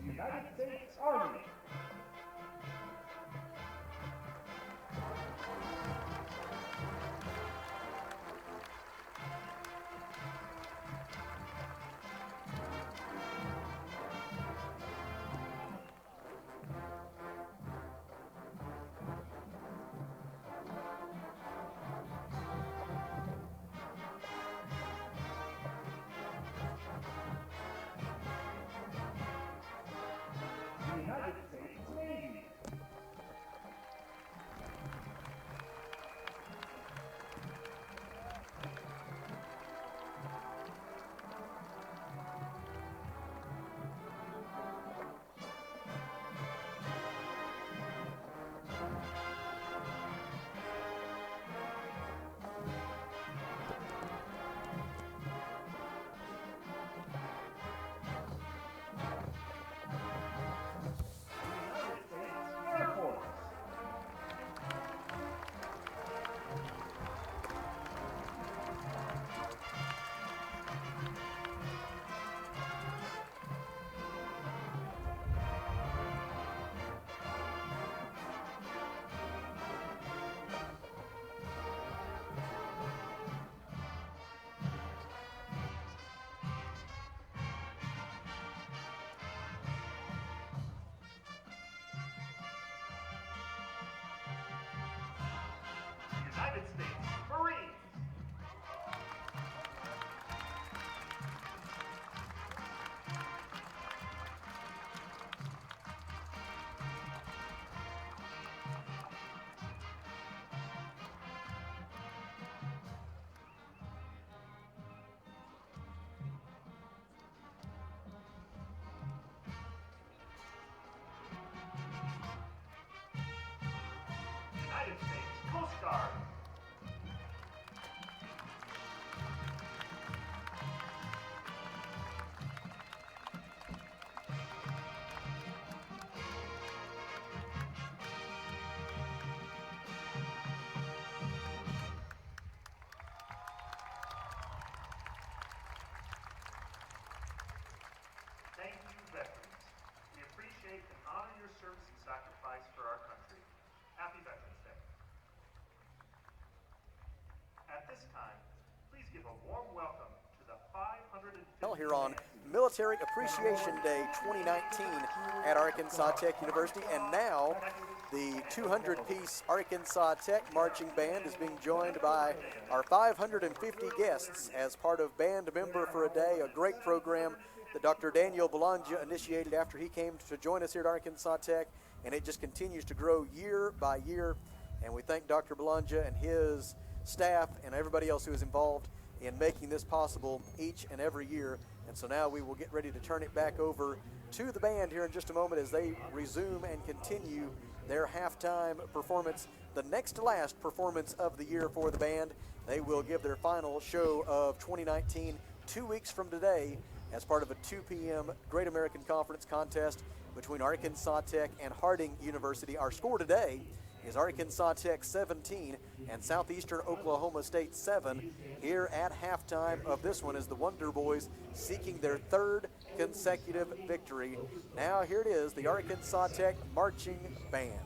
United States Army. United States Navy. Air Force. United States Marines. United States Coast Guard. Thank you, veterans. We appreciate and honor your service and sacrifice for our country. Happy Veterans Day. At this time, please give a warm welcome to the 550th Here on Military Appreciation Day 2019 at Arkansas Tech University. And now the 200-piece Arkansas Tech Marching Band is being joined by our 550 guests as part of Band Member for a Day, a great program that Dr. Daniel Belongia initiated after he came to join us here at Arkansas Tech, and it just continues to grow year by year. And we thank Dr. Belongia and his staff and everybody else who is involved in making this possible each and every year. And so now we will get ready to turn it back over to the band here in just a moment as they resume and continue their halftime performance, the next to last performance of the year for the band. They will give their final show of 2019 2 weeks from today as part of a 2 p.m. Great American Conference contest between Arkansas Tech and Harding University. Our score today is Arkansas Tech 17 and Southeastern Oklahoma State 7. Here at halftime of this one is the Wonder Boys seeking their third consecutive victory. Now here it is, the Arkansas Tech Marching Band.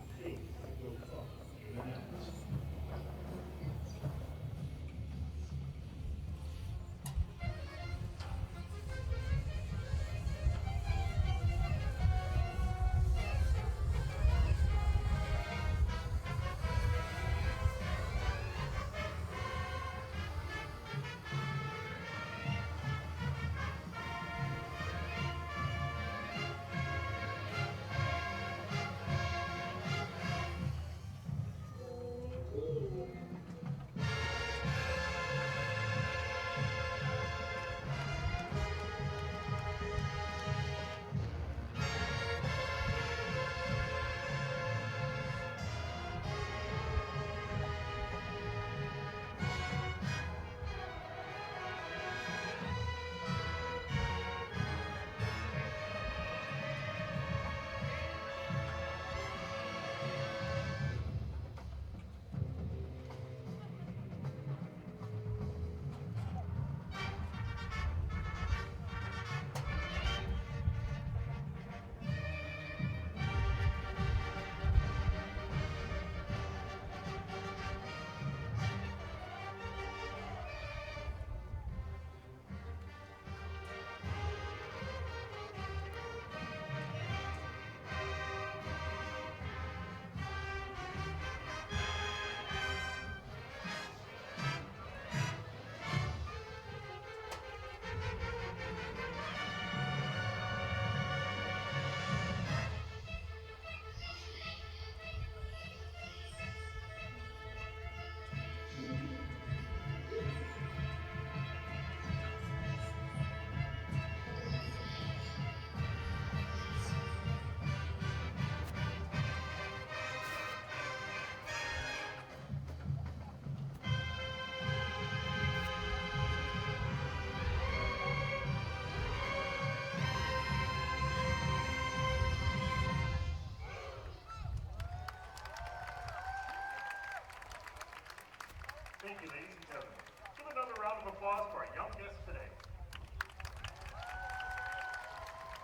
Thank you, ladies and gentlemen. Give another round of applause for our young guests today.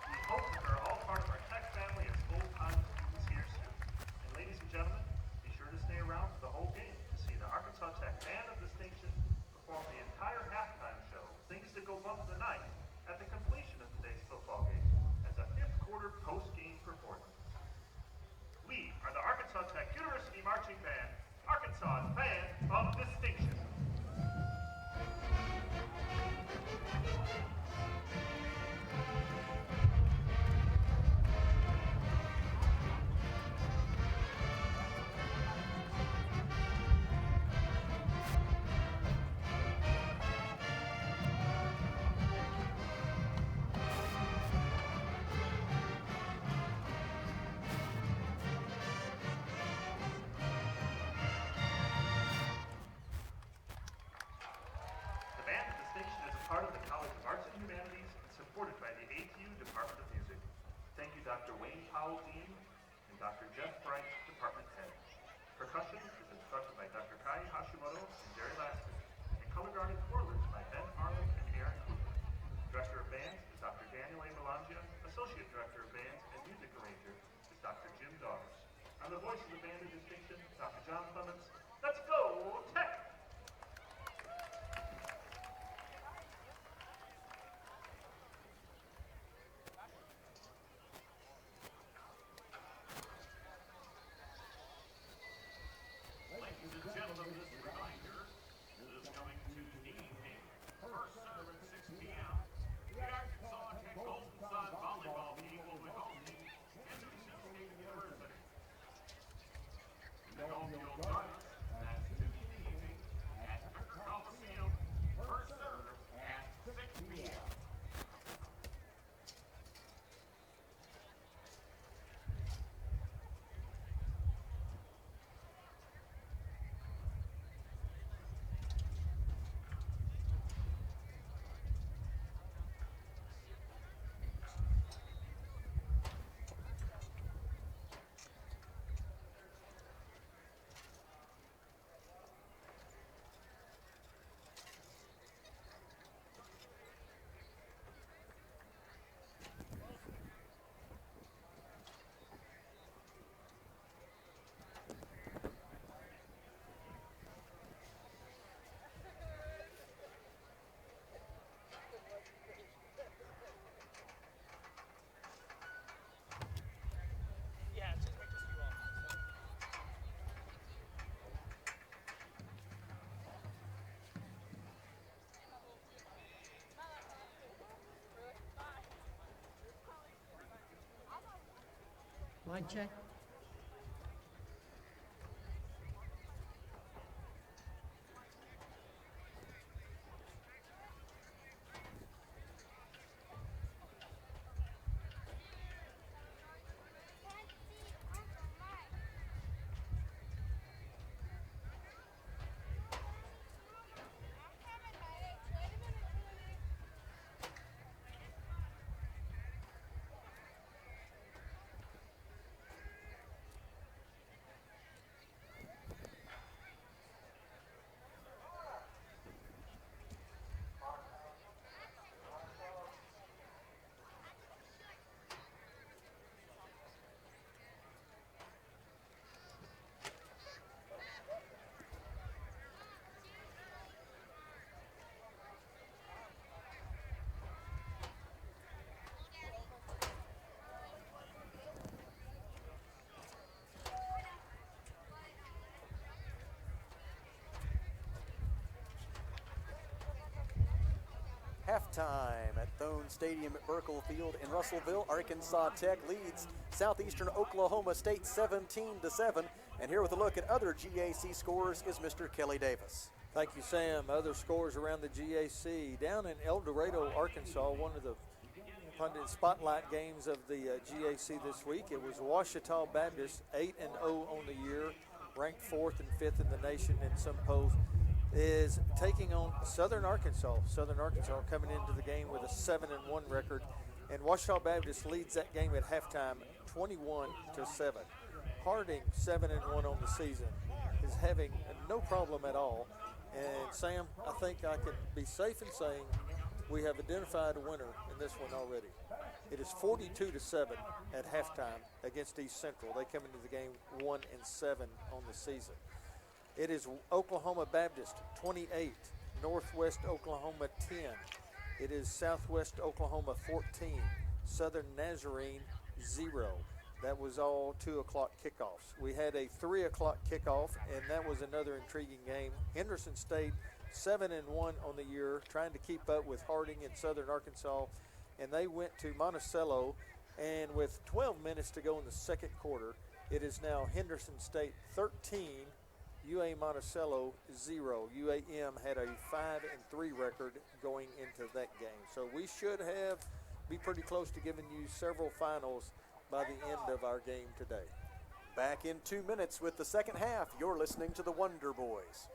We hope that they're all part of our Tech family as full-time students here soon. And ladies and gentlemen, be sure to stay around for the whole game to see the Arkansas Tech Band of Distinction perform the entire halftime show, Things That Go Bump in the Night, at the completion of today's football game as a fifth quarter post-game performance. We are the Arkansas Tech University Marching Band, Arkansas's Band of Distinction. Mic check. Halftime at Thone Stadium at Burkle Field in Russellville. Arkansas Tech leads Southeastern Oklahoma State 17-7. And here with a look at other GAC scores is Mr. Kelly Davis. Thank you, Sam. Other scores around the GAC. Down in El Dorado, Arkansas, one of the pundit spotlight games of the GAC this week. It was Ouachita Baptist, 8-0 on the year, ranked 4th and 5th in the nation in some polls, is taking on Southern Arkansas. Southern Arkansas coming into the game with a 7-1 record, and Ouachita Baptist leads that game at halftime 21-7. Harding, 7-1 on the season, is having no problem at all. And Sam, I think I can be safe in saying we have identified a winner in this one already. It is 42-7 at halftime against East Central. They come into the game 1-7 on the season. It is Oklahoma Baptist 28, Northwest Oklahoma 10. It is Southwest Oklahoma 14, Southern Nazarene 0. That was all 2 o'clock kickoffs. We had a 3 o'clock kickoff, and that was another intriguing game. Henderson State 7-1 on the year, trying to keep up with Harding and Southern Arkansas, and they went to Monticello, and with 12 minutes to go in the second quarter, it is now Henderson State 13, UA Monticello 0. UAM had a 5-3 record going into that game. So we should be pretty close to giving you several finals by the end of our game today. Back in 2 minutes with the second half. You're listening to the Wonder Boys.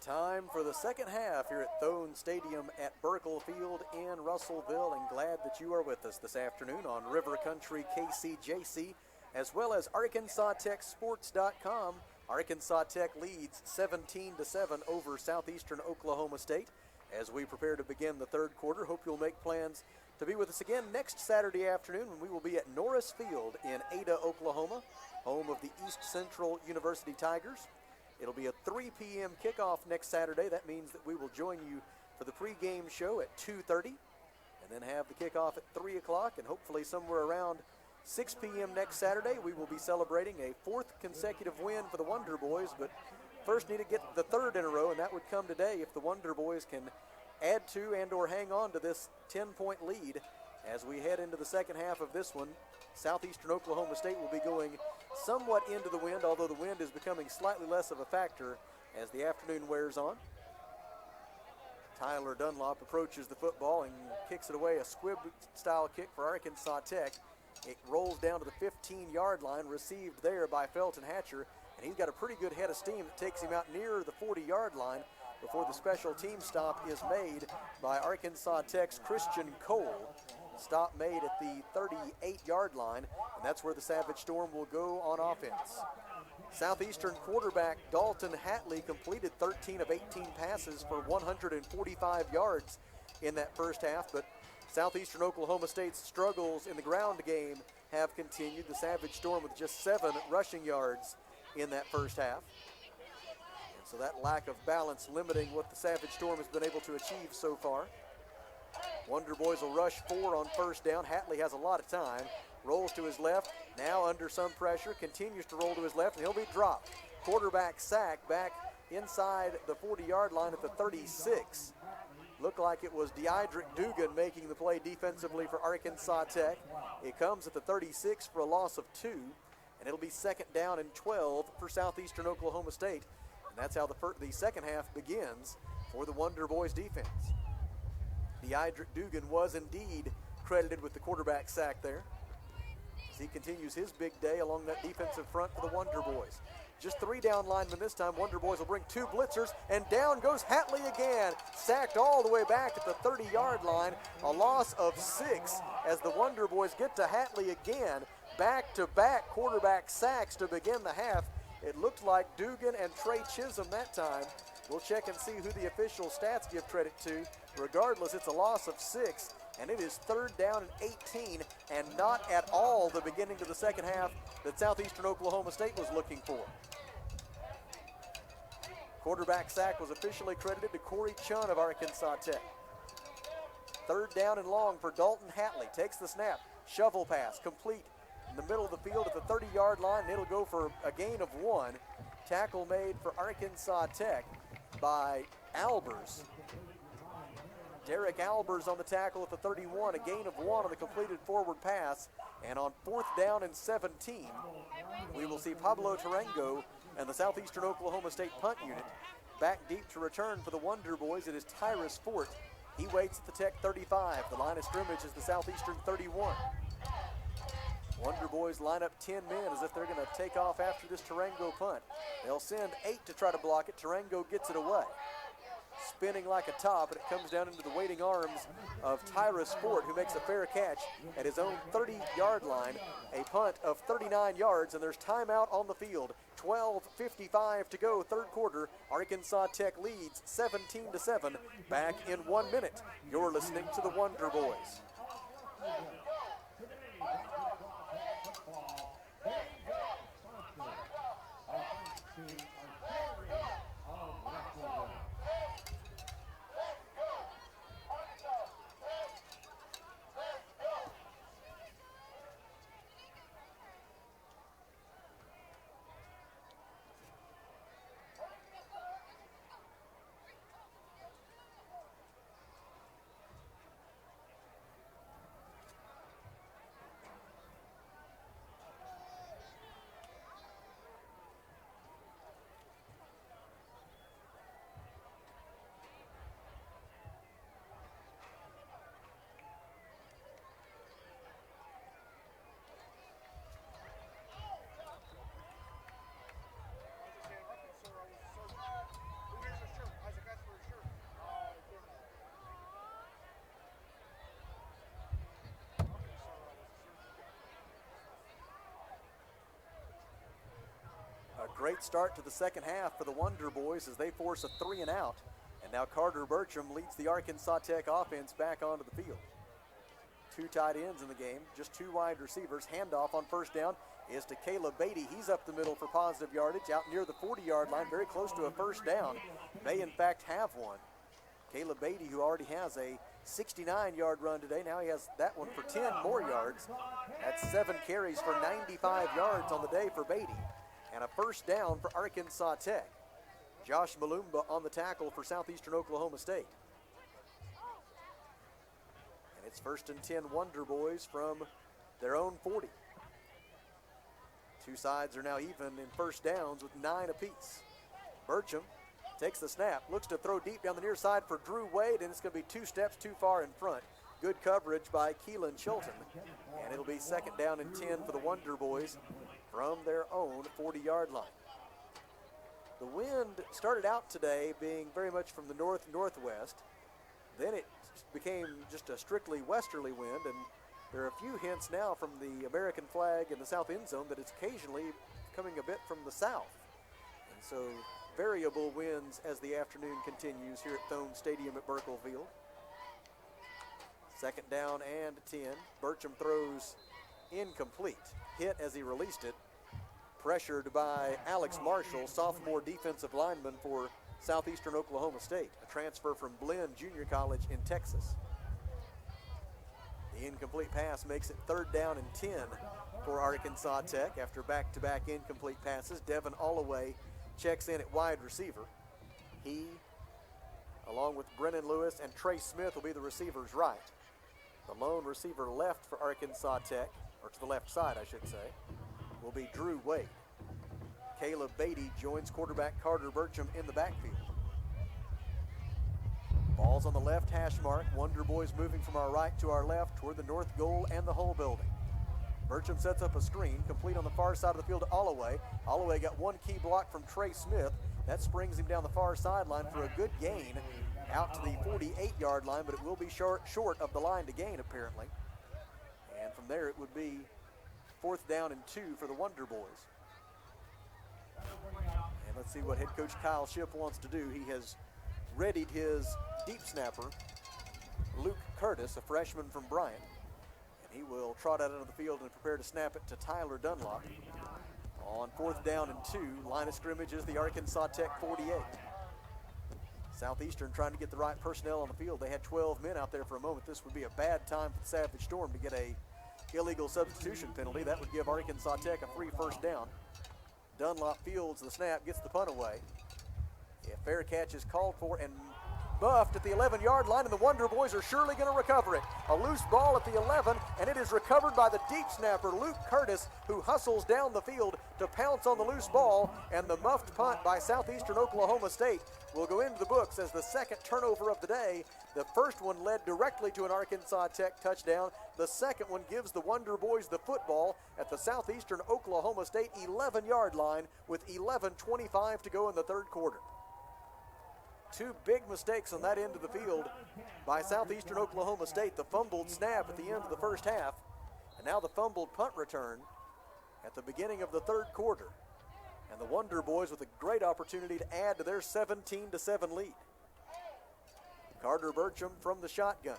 Time for the second half here at Thone Stadium at Burkle Field in Russellville, and glad that you are with us this afternoon on River Country KCJC, as well as ArkansasTechSports.com. Arkansas Tech leads 17-7 over Southeastern Oklahoma State, as we prepare to begin the third quarter. Hope you'll make plans to be with us again next Saturday afternoon when we will be at Norris Field in Ada, Oklahoma, home of the East Central University Tigers. It'll be a 3 p.m. kickoff next Saturday. That means that we will join you for the pregame show at 2:30 and then have the kickoff at 3 o'clock, and hopefully somewhere around 6 p.m. next Saturday we will be celebrating a fourth consecutive win for the Wonder Boys, but first need to get the third in a row, and that would come today if the Wonder Boys can add to and or hang on to this 10-point lead as we head into the second half of this one. Southeastern Oklahoma State will be going somewhat into the wind, although the wind is becoming slightly less of a factor as the afternoon wears on. Tyler Dunlop approaches the football and kicks it away, a squib-style kick for Arkansas Tech. It rolls down to the 15-yard line, received there by Felton Hatcher, and he's got a pretty good head of steam that takes him out near the 40-yard line before the special team stop is made by Arkansas Tech's Christian Cole. Stop made at the 38-yard line, and that's where the Savage Storm will go on offense. Southeastern quarterback Dalton Hatley completed 13 of 18 passes for 145 yards in that first half, but Southeastern Oklahoma State's struggles in the ground game have continued. The Savage Storm with just 7 rushing yards in that first half. And so that lack of balance limiting what the Savage Storm has been able to achieve so far. Wonder Boys will rush 4 on first down. Hatley has a lot of time. Rolls to his left, now under some pressure, continues to roll to his left, and he'll be dropped. Quarterback sack back inside the 40-yard line at the 36. Looked like it was Deidrick Dugan making the play defensively for Arkansas Tech. It comes at the 36 for a loss of 2, and it'll be second down and 12 for Southeastern Oklahoma State. And that's how the second half begins for the Wonder Boys defense. Deidrick Dugan was indeed credited with the quarterback sack there, as he continues his big day along that defensive front for the Wonder Boys. Just 3 down linemen this time. Wonder Boys will bring 2 blitzers, and down goes Hatley again. Sacked all the way back at the 30-yard line. A loss of 6 as the Wonder Boys get to Hatley again. Back-to-back quarterback sacks to begin the half. It looked like Dugan and Trey Chisholm that time. We'll check and see who the official stats give credit to. Regardless, it's a loss of 6. And it is third down and 18, and not at all the beginning of the second half that Southeastern Oklahoma State was looking for. Quarterback sack was officially credited to Corey Chun of Arkansas Tech. Third down and long for Dalton Hatley. Takes the snap, shovel pass, complete in the middle of the field at the 30-yard line, and it'll go for a gain of 1. Tackle made for Arkansas Tech by Albers. Derek Albers on the tackle at the 31, a gain of 1 on the completed forward pass. And on fourth down and 17, we will see Pablo Tarango and the Southeastern Oklahoma State punt unit back deep to return for the Wonder Boys. It is Tyrus Fort. He waits at the Tech 35. The line of scrimmage is the Southeastern 31. Wonder Boys line up 10 men as if they're going to take off after this Tarango punt. They'll send 8 to try to block it. Tarango gets it away, spinning like a top, and it comes down into the waiting arms of Tyrus Fort, who makes a fair catch at his own 30-yard line, a punt of 39 yards, and there's timeout on the field. 12:55 to go, third quarter. Arkansas Tech leads 17-7, back in 1 minute. You're listening to the Wonder Boys. A great start to the second half for the Wonder Boys as they force a 3 and out. And And now Carter Bertram leads the Arkansas Tech offense back onto the field. 2 tight ends in the game, just 2 wide receivers. Handoff on first down is to Caleb Beatty. He's up the middle for positive yardage out near the 40-yard line, very close to a first down. May, in fact, have one. Caleb Beatty, who already has a 69-yard run today, now he has that one for 10 more yards. That's 7 carries for 95 yards on the day for Beatty. And a first down for Arkansas Tech. Josh Malumba on the tackle for Southeastern Oklahoma State. And it's 1st and 10 Wonder Boys from their own 40. 2 sides are now even in first downs with 9 apiece. Bertram takes the snap, looks to throw deep down the near side for Drew Wade, and it's going to be 2 steps too far in front. Good coverage by Keelan Chilton. And it'll be 2nd down and 10 for the Wonder Boys from their own 40-yard line. The wind started out today being very much from the north-northwest. Then it became just a strictly westerly wind, and there are a few hints now from the American flag in the south end zone that it's occasionally coming a bit from the south. And so variable winds as the afternoon continues here at Thone Stadium at Burkle Field. 2nd down and 10. Bertram throws incomplete. Hit as he released it. Pressured by Alex Marshall, sophomore defensive lineman for Southeastern Oklahoma State, a transfer from Blinn Junior College in Texas. The incomplete pass makes it 3rd down and 10 for Arkansas Tech after back-to-back incomplete passes. Devin Alloway checks in at wide receiver. He, along with Brennan Lewis and Trey Smith, will be the receivers right. The lone receiver left for Arkansas Tech, or to the left side, I should say, will be Drew Wade. Caleb Beatty joins quarterback Carter Bertram in the backfield. Ball's on the left hash mark. Wonder Boys moving from our right to our left toward the north goal and the whole building. Bertram sets up a screen, complete on the far side of the field to Alloway. Alloway got one key block from Trey Smith. That springs him down the far sideline for a good gain out to the 48-yard line, but it will be short of the line to gain, apparently. And from there, it would be 4th down and 2 for the Wonder Boys. And let's see what head coach Kyle Shipp wants to do. He has readied his deep snapper, Luke Curtis, a freshman from Bryant. And he will trot out into the field and prepare to snap it to Tyler Dunlop. On 4th down and 2, line of scrimmage is the Arkansas Tech 48. Southeastern trying to get the right personnel on the field. They had 12 men out there for a moment. This would be a bad time for the Savage Storm to get a illegal substitution penalty. That would give Arkansas Tech a free 1st down. Dunlop fields the snap, gets the punt away. A fair catch is called for and buffed at the 11-yard line, and the Wonder Boys are surely going to recover it. A loose ball at the 11, and it is recovered by the deep snapper, Luke Curtis, who hustles down the field to pounce on the loose ball, and the muffed punt by Southeastern Oklahoma State will go into the books as the 2nd turnover of the day. The first one led directly to an Arkansas Tech touchdown. The second one gives the Wonder Boys the football at the Southeastern Oklahoma State 11-yard line with 11:25 to go in the 3rd quarter. 2 big mistakes on that end of the field by Southeastern Oklahoma State. The fumbled snap at the end of the first half, and now the fumbled punt return at the beginning of the 3rd quarter. And the Wonder Boys with a great opportunity to add to their 17-7 lead. Carter Bertram from the shotgun.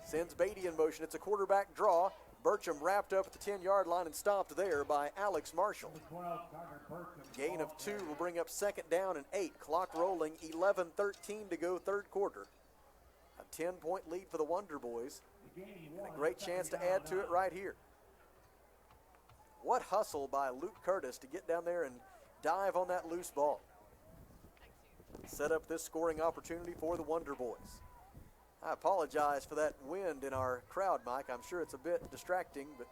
Sends Beatty in motion. It's a quarterback draw. Bertram wrapped up at the 10-yard line and stopped there by Alex Marshall. Gain of 2 will bring up 2nd down and 8. Clock rolling, 11:13 to go 3rd quarter. A 10-point lead for the Wonder Boys. And a great chance to add to it right here. What hustle by Luke Curtis to get down there and dive on that loose ball. Set up this scoring opportunity for the Wonder Boys. I apologize for that wind in our crowd, Mike. I'm sure it's a bit distracting, but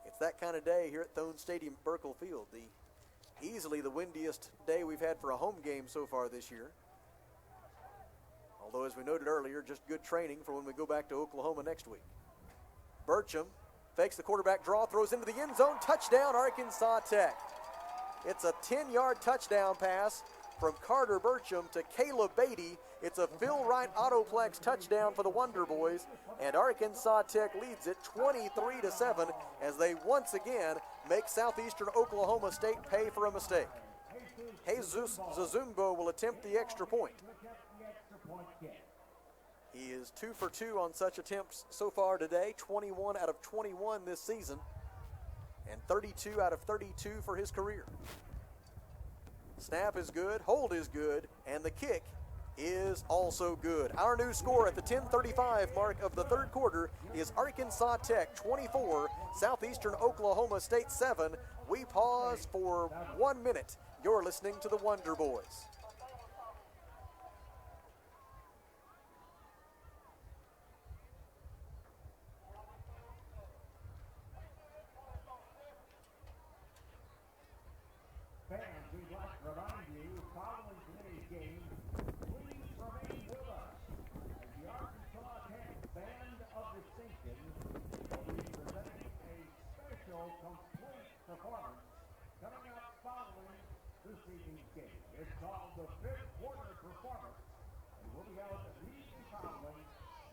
it's that kind of day here at Thone Stadium at Burkle Field. Easily the windiest day we've had for a home game so far this year. Although, as we noted earlier, just good training for when we go back to Oklahoma next week. Bertram fakes the quarterback draw, throws into the end zone. Touchdown, Arkansas Tech. It's a 10-yard touchdown pass from Carter Bertram to Caleb Beatty. It's a Phil Wright Autoplex touchdown for the Wonder Boys, and Arkansas Tech leads it 23-7 as they once again make Southeastern Oklahoma State pay for a mistake. Jesus Zazumbo will attempt the extra point. He is 2 for 2 on such attempts so far today, 21 out of 21 this season, and 32 out of 32 for his career. Snap is good, hold is good, and the kick is also good. Our new score at the 10:35 mark of the third quarter is Arkansas Tech 24, Southeastern Oklahoma State 7. We pause for 1 minute. You're listening to the Wonder Boys. Fans, we'd like to remind you, following today's game, please remain with us as the Arkansas Tech Band of Distinction will be presenting a special complete performance coming up following this evening's game. It's called the fifth quarter performance and will be held immediately following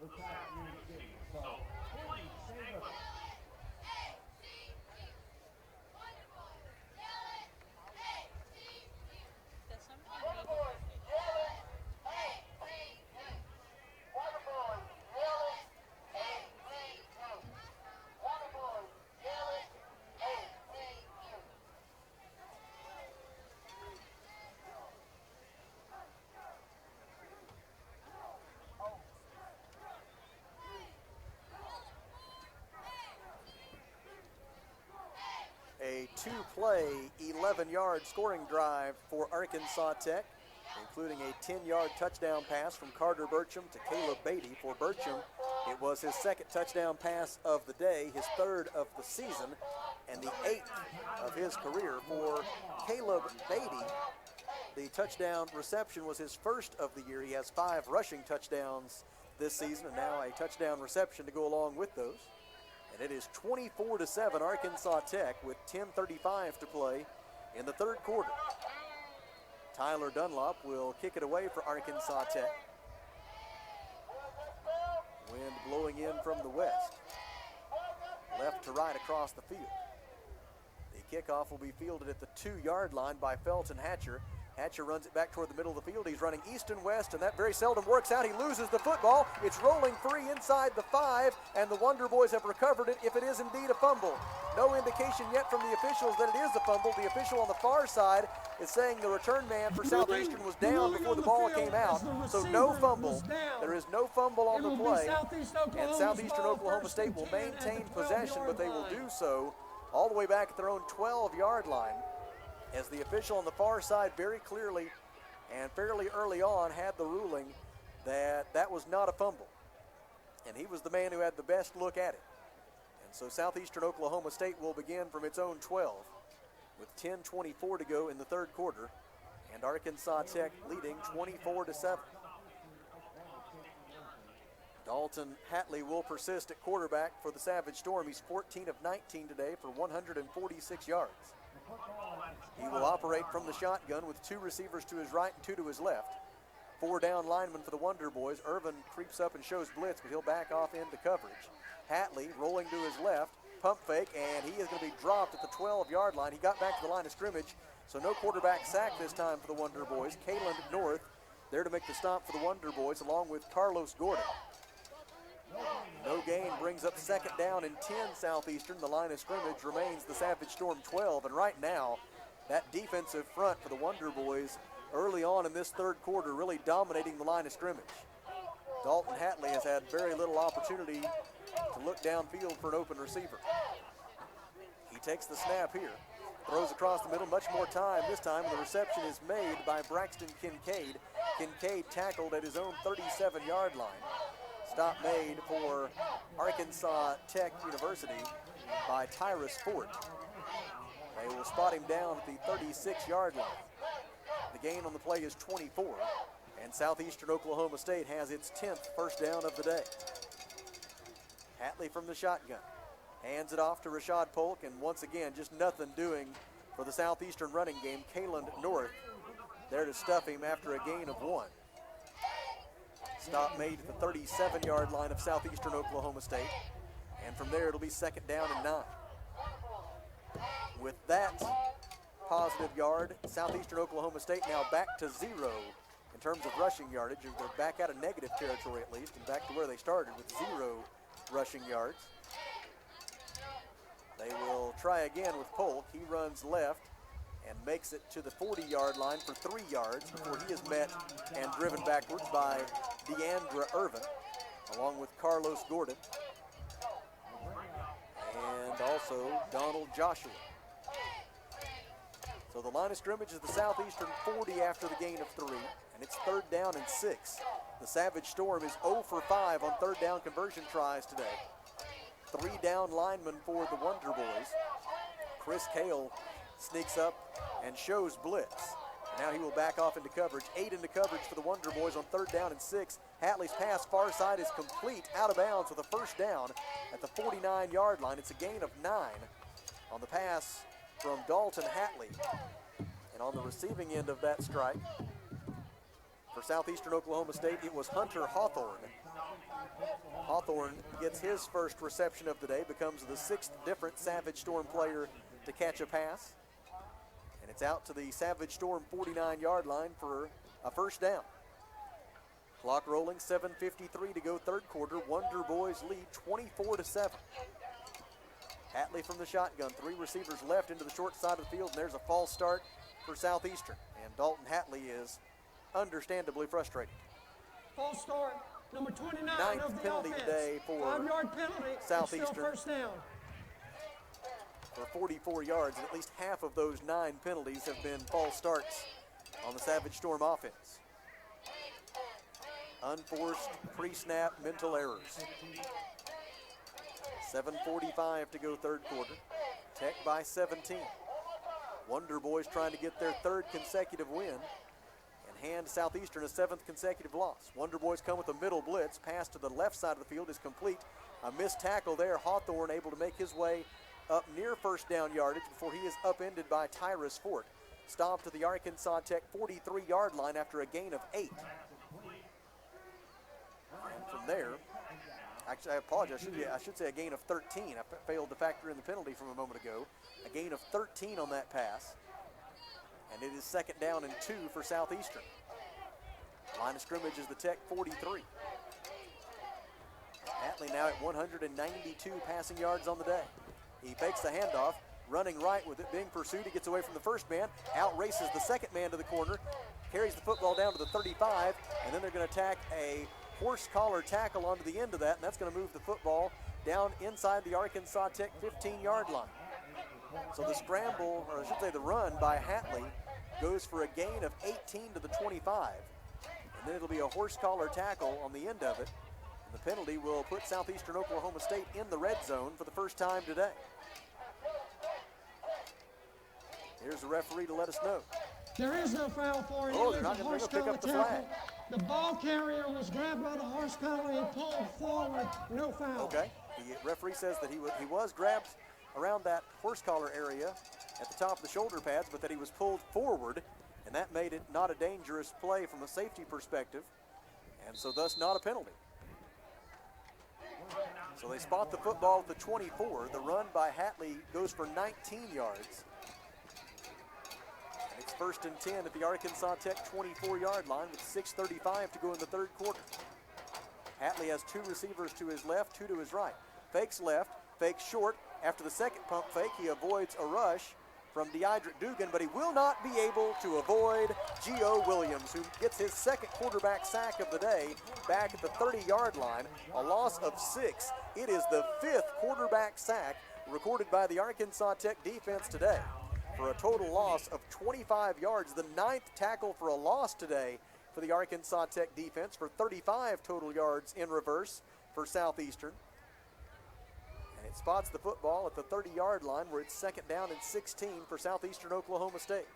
this afternoon's game. So, please stay with us. A two-play, 11-yard scoring drive for Arkansas Tech, including a 10-yard touchdown pass from Carter Burcham to Caleb Beatty. For Burcham, it was his second touchdown pass of the day, his third of the season, and the 8th of his career. For Caleb Beatty, the touchdown reception was his first of the year. He has 5 rushing touchdowns this season, and now a touchdown reception to go along with those. And it is 24-7 Arkansas Tech with 10:35 to play in the third quarter. Tyler Dunlop will kick it away for Arkansas Tech. Wind blowing in from the west. Left to right across the field. The kickoff will be fielded at the 2-yard line by Felton Hatcher. Hatcher runs it back toward the middle of the field. He's running east and west, and that very seldom works out. He loses the football. It's rolling free inside the 5, and the Wonder Boys have recovered it if it is indeed a fumble. No indication yet from the officials that it is a fumble. The official on the far side is saying the return man for Southeastern was down before the ball came out, so no fumble. There is no fumble on the play, and Southeastern Oklahoma State will maintain possession, but they will do so all the way back at their own 12-yard line, as the official on the far side very clearly and fairly early on had the ruling that that was not a fumble. And he was the man who had the best look at it. And so Southeastern Oklahoma State will begin from its own 12 with 10:24 to go in the third quarter, and Arkansas Tech leading 24-7. Dalton Hatley will persist at quarterback for the Savage Storm. He's 14 of 19 today for 146 yards. He will operate from the shotgun with 2 receivers to his right and 2 to his left. 4 down linemen for the Wonder Boys. Irvin creeps up and shows blitz, but he'll back off into coverage. Hatley rolling to his left, pump fake, and he is going to be dropped at the 12-yard line. He got back to the line of scrimmage, so no quarterback sack this time for the Wonder Boys. Kalen North there to make the stop for the Wonder Boys, along with Carlos Gordon. No gain brings up second down and 10 Southeastern. The line of scrimmage remains the Savage Storm 12, and right now, that defensive front for the Wonder Boys early on in this third quarter really dominating the line of scrimmage. Dalton Hatley has had very little opportunity to look downfield for an open receiver. He takes the snap here, throws across the middle, much more time this time. The reception is made by Braxton Kincaid. Kincaid tackled at his own 37-yard line. Stop made for Arkansas Tech University by Tyrus Fort. They will spot him down at the 36-yard line. The gain on the play is 24, and Southeastern Oklahoma State has its 10th first down of the day. Hatley from the shotgun. Hands it off to Rashad Polk, and once again, just nothing doing for the Southeastern running game. Kalen North there to stuff him after a gain of 1. Stop made at the 37-yard line of Southeastern Oklahoma State. And from there, it'll be second down and 9. With that positive yard, Southeastern Oklahoma State now back to 0 in terms of rushing yardage. They're back out of negative territory at least, and back to where they started with 0 rushing yards. They will try again with Polk. He runs left and makes it to the 40-yard line for 3 yards before he is met and driven backwards by Deandra Irvin, along with Carlos Gordon and also Donald Joshua. So the line of scrimmage is the Southeastern 40 after the gain of 3, and it's 3rd down and 6. The Savage Storm is 0 for 5 on 3rd down conversion tries today. 3 down linemen for the Wonder Boys. Chris Cale sneaks up and shows blitz. Now he will back off into coverage. 8 into coverage for the Wonder Boys on 3rd down and 6. Hatley's pass far side is complete, out of bounds with a 1st down at the 49-yard line. It's a gain of 9 on the pass from Dalton Hatley. And on the receiving end of that strike, for Southeastern Oklahoma State, it was Hunter Hawthorne. Hawthorne gets his first reception of the day, becomes the 6th different Savage Storm player to catch a pass. And it's out to the Savage Storm 49-yard line for a 1st down. Clock rolling, 7:53 to go 3rd quarter. Wonder Boys lead 24-7. Hatley from the shotgun, 3 receivers left into the short side of the field, and there's a false start for Southeastern. And Dalton Hatley is understandably frustrated. False start, number 29 9th of the penalty offense. today for 5-yard penalty. Southeastern. Still 1st down. For 44 yards, and at least half of those 9 penalties have been false starts on the Savage Storm offense. Unforced pre-snap mental errors. 7:45 to go 3rd quarter. Tech by 17. Wonder Boys trying to get their 3rd consecutive win and hand Southeastern a 7th consecutive loss. Wonder Boys come with a middle blitz. Pass to the left side of the field is complete. A missed tackle there. Hawthorne able to make his way up near 1st down yardage before he is upended by Tyrus Fort. Stopped at the Arkansas Tech 43-yard line after a gain of 8. And from there, actually, I apologize. I should say a gain of 13. I failed to factor in the penalty from a moment ago. A gain of 13 on that pass. And it is 2nd down and 2 for Southeastern. Line of scrimmage is the Tech 43. Hatley now at 192 passing yards on the day. He fakes the handoff, running right with it being pursued. He gets away from the 1st man, out races the 2nd man to the corner, carries the football down to the 35, and then they're going to tack a horse collar tackle onto the end of that, and that's going to move the football down inside the Arkansas Tech 15-yard line. So the scramble, or I should say the run by Hatley, goes for a gain of 18 to the 25. And then it'll be a horse collar tackle on the end of it. And the penalty will put Southeastern Oklahoma State in the red zone for the first time today. Here's the referee to let us know. There is no foul for him. Oh, they're not going to pick up the flag. The ball carrier was grabbed by the horse collar and pulled forward. No foul. Okay. The referee says that he was grabbed around that horse collar area at the top of the shoulder pads, but that he was pulled forward, and that made it not a dangerous play from a safety perspective, and so thus not a penalty. So they spot the football at the 24. The run by Hatley goes for 19 yards. And it's 1st and 10 at the Arkansas Tech 24-yard line with 6:35 to go in the 3rd quarter. Hatley has 2 receivers to his left, 2 to his right. Fakes left, fakes short. After the 2nd pump fake, he avoids a rush from Deidrick Dugan, but he will not be able to avoid Gio Williams, who gets his 2nd quarterback sack of the day back at the 30-yard line, a loss of 6. It is the 5th quarterback sack recorded by the Arkansas Tech defense today for a total loss of 25 yards, the 9th tackle for a loss today for the Arkansas Tech defense for 35 total yards in reverse for Southeastern. And it spots the football at the 30-yard line where it's 2nd down and 16 for Southeastern Oklahoma State.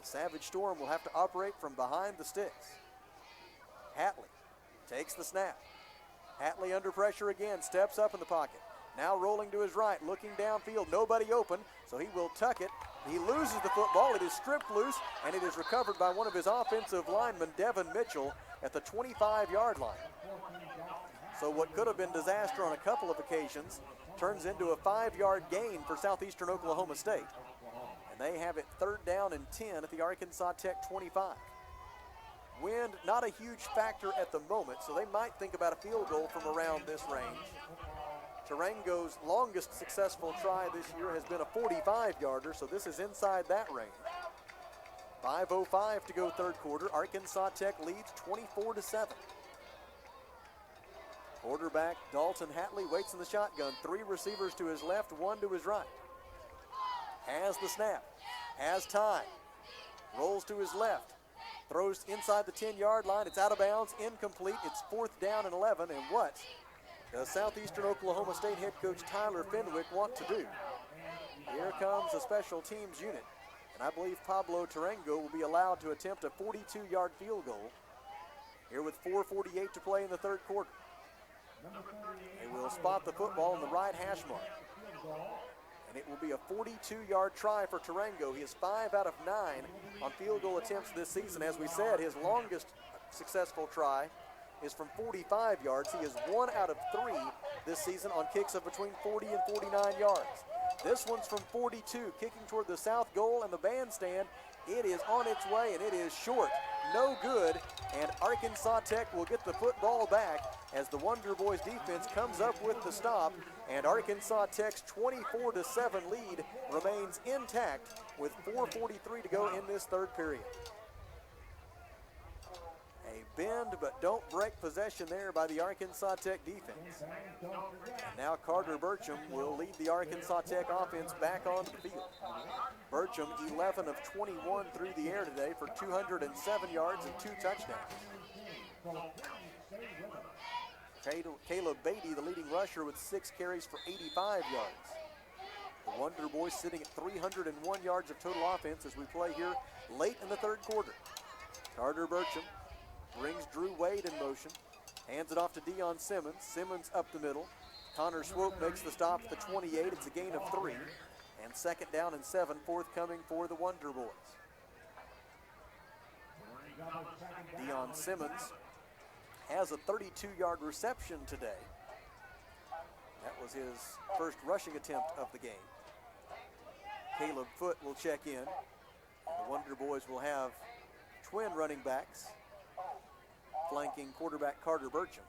The Savage Storm will have to operate from behind the sticks. Hatley takes the snap. Hatley under pressure again, steps up in the pocket. Now rolling to his right, looking downfield, nobody open, so he will tuck it. He loses the football, it is stripped loose, and it is recovered by one of his offensive linemen, Devin Mitchell, at the 25-yard line. So what could have been disaster on a couple of occasions turns into a 5-yard gain for Southeastern Oklahoma State. And they have it 3rd down and 10 at the Arkansas Tech 25. Wind, not a huge factor at the moment, so they might think about a field goal from around this range. Tarango's longest successful try this year has been a 45-yarder, so this is inside that range. 5:05 to go third quarter. Arkansas Tech leads 24-7. Quarterback Dalton Hatley waits in the shotgun. 3 receivers to his left, 1 to his right. Has the snap, has time, rolls to his left, throws inside the 10-yard line. It's out of bounds, incomplete. It's 4th down and 11, and what does Southeastern Oklahoma State head coach Tyler Fenwick want to do? Here comes the special teams unit, and I believe Pablo Tarango will be allowed to attempt a 42-yard field goal here with 4:48 to play in the third quarter. They will spot the football in the right hash mark, and it will be a 42-yard try for Tarango. He is 5 out of 9 on field goal attempts this season. As we said, his longest successful try is from 45 yards. He is 1 out of 3 this season on kicks of between 40 and 49 yards. This one's from 42, kicking toward the south goal and the bandstand. It is on its way, and it is short. No good, and Arkansas Tech will get the football back as the Wonder Boys defense comes up with the stop, and Arkansas Tech's 24-7 lead remains intact with 4:43 to go in this third period. A bend but don't break possession there by the Arkansas Tech defense. And now Carter Burcham will lead the Arkansas Tech offense back onto the field. Burcham 11 of 21 through the air today for 207 yards and 2 touchdowns. Caleb Beatty, the leading rusher, with 6 carries for 85 yards. The Wonder Boys sitting at 301 yards of total offense as we play here late in the third quarter. Carter Burcham brings Drew Wade in motion, hands it off to Deion Simmons. Simmons up the middle. Connor Swope makes the stop at the 28. It's a gain of 3. And 2nd down and 7 forthcoming for the Wonder Boys. Deion Simmons has a 32-yard reception today. That was his first rushing attempt of the game. Caleb Foote will check in. The Wonder Boys will have twin running backs flanking quarterback Carter Burcham.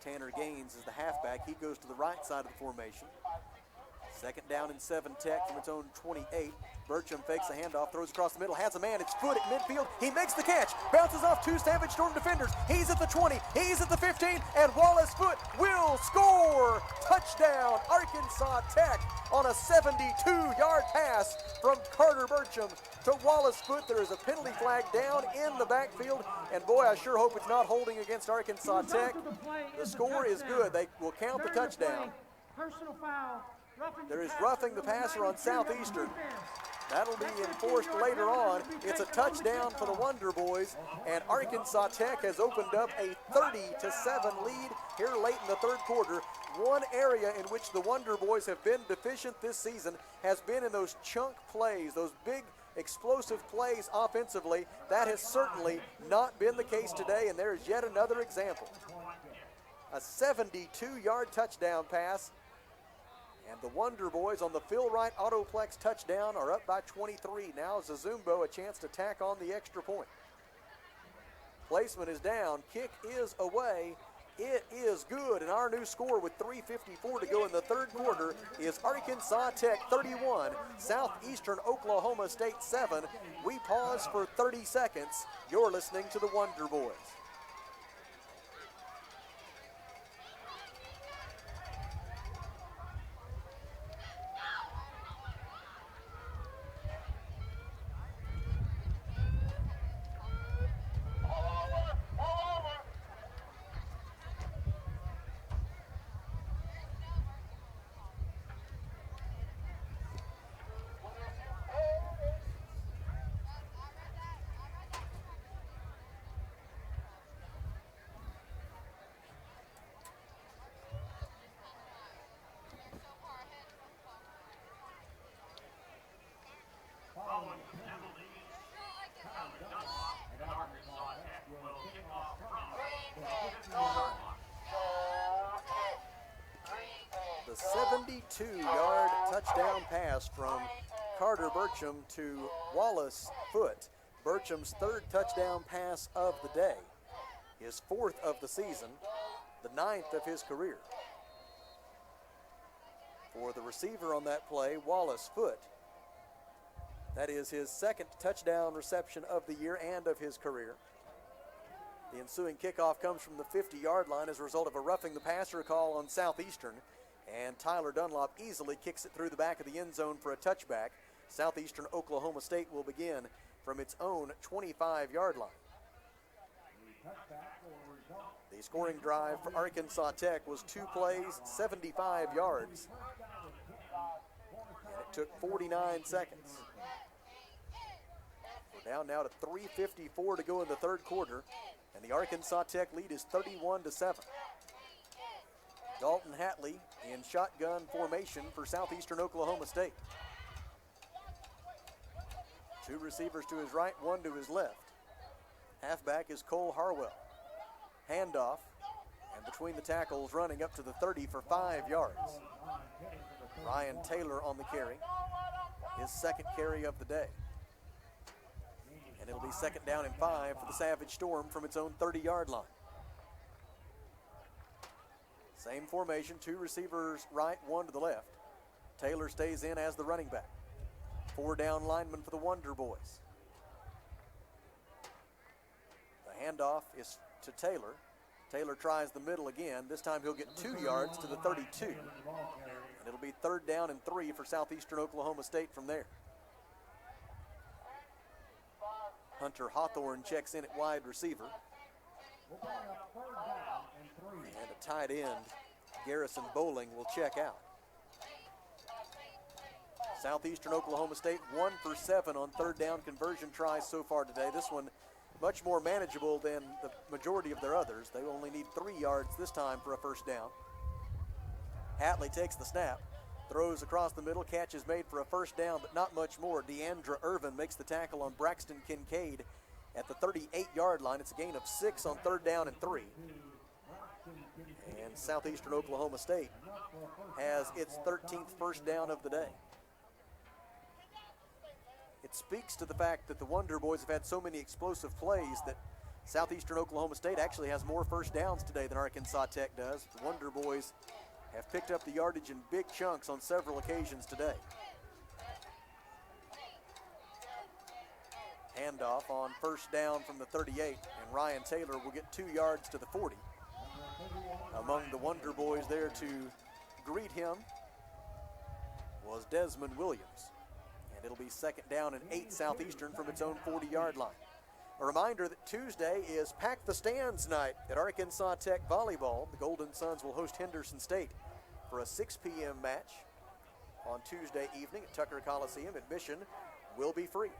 Tanner Gaines is the halfback. He goes to the right side of the formation. 2nd down and 7 Tech from its own 28. Burcham fakes a handoff, throws across the middle, has a man, it's Foote at midfield. He makes the catch, bounces off 2 Savage Storm defenders. He's at the 20, he's at the 15, and Wallace Foote will score! Touchdown, Arkansas Tech on a 72-yard pass from Carter Burcham to Wallace Foote. There is a penalty flag down in the backfield, and boy, I sure hope it's not holding against Arkansas Tech. The score is good. They will count the touchdown. Personal foul. There is roughing the passer on Southeastern. That'll be enforced later on. It's a touchdown for the Wonder Boys, and Arkansas Tech has opened up a 30-7 lead here late in the third quarter. One area in which the Wonder Boys have been deficient this season has been in those chunk plays, those big explosive plays offensively. That has certainly not been the case today, and there is yet another example. A 72-yard touchdown pass. And the Wonder Boys on the Phil Wright Autoplex touchdown are up by 23. Now Zazumbo a chance to tack on the extra point. Placement is down. Kick is away. It is good. And our new score with 3:54 to go in the third quarter is Arkansas Tech 31, Southeastern Oklahoma State 7. We pause for 30 seconds. You're listening to the Wonder Boys. The 72-yard touchdown pass from Carter Burcham to Wallace Foote Burcham's third touchdown pass of the day, his fourth of the season, the ninth of his career. For the receiver on that play, Wallace Foote, that is his second touchdown reception of the year and of his career. The ensuing kickoff comes from the 50-yard line as a result of a roughing the passer call on Southeastern, and Tyler Dunlop easily kicks it through the back of the end zone for a touchback. Southeastern Oklahoma State will begin from its own 25-yard line. The scoring drive for Arkansas Tech was 2 plays, 75 yards, and it took 49 seconds. We're down now to 3:54 to go in the third quarter, and the Arkansas Tech lead is 31-7. Dalton Hatley in shotgun formation for Southeastern Oklahoma State. 2 receivers to his right, 1 to his left. Halfback is Cole Harwell. Handoff, and between the tackles running up to the 30 for 5 yards. Ryan Taylor on the carry, his second carry of the day. And it'll be second down and 5 for the Savage Storm from its own 30-yard line. Same formation, 2 receivers right, 1 to the left. Taylor stays in as the running back. 4 down linemen for the Wonder Boys. The handoff is to Taylor. Taylor tries the middle again. This time he'll get 2 yards to the 32. And it'll be third down and 3 for Southeastern Oklahoma State from there. Hunter Hawthorne checks in at wide receiver. And a tight end, Garrison Bowling, will check out. Southeastern Oklahoma State 1 for 7 on third down conversion tries so far today. This one much more manageable than the majority of their others. They only need 3 yards this time for a first down. Hatley takes the snap, throws across the middle, catch is made for a first down, but not much more. Deandra Irvin makes the tackle on Braxton Kincaid at the 38-yard line. It's a gain of 6 on third down and 3. And Southeastern Oklahoma State has its 13th first down of the day. It speaks to the fact that the Wonder Boys have had so many explosive plays that Southeastern Oklahoma State actually has more first downs today than Arkansas Tech does. The Wonder Boys have picked up the yardage in big chunks on several occasions today. Handoff on first down from the 38, and Ryan Taylor will get 2 yards to the 40. Among the Wonder Boys there to greet him was Desmond Williams. And it'll be second down and 8 Southeastern from its own 40-yard line. A reminder that Tuesday is Pack the Stands night at Arkansas Tech Volleyball. The Golden Suns will host Henderson State for a 6 p.m. match on Tuesday evening at Tucker Coliseum. Admission will be free.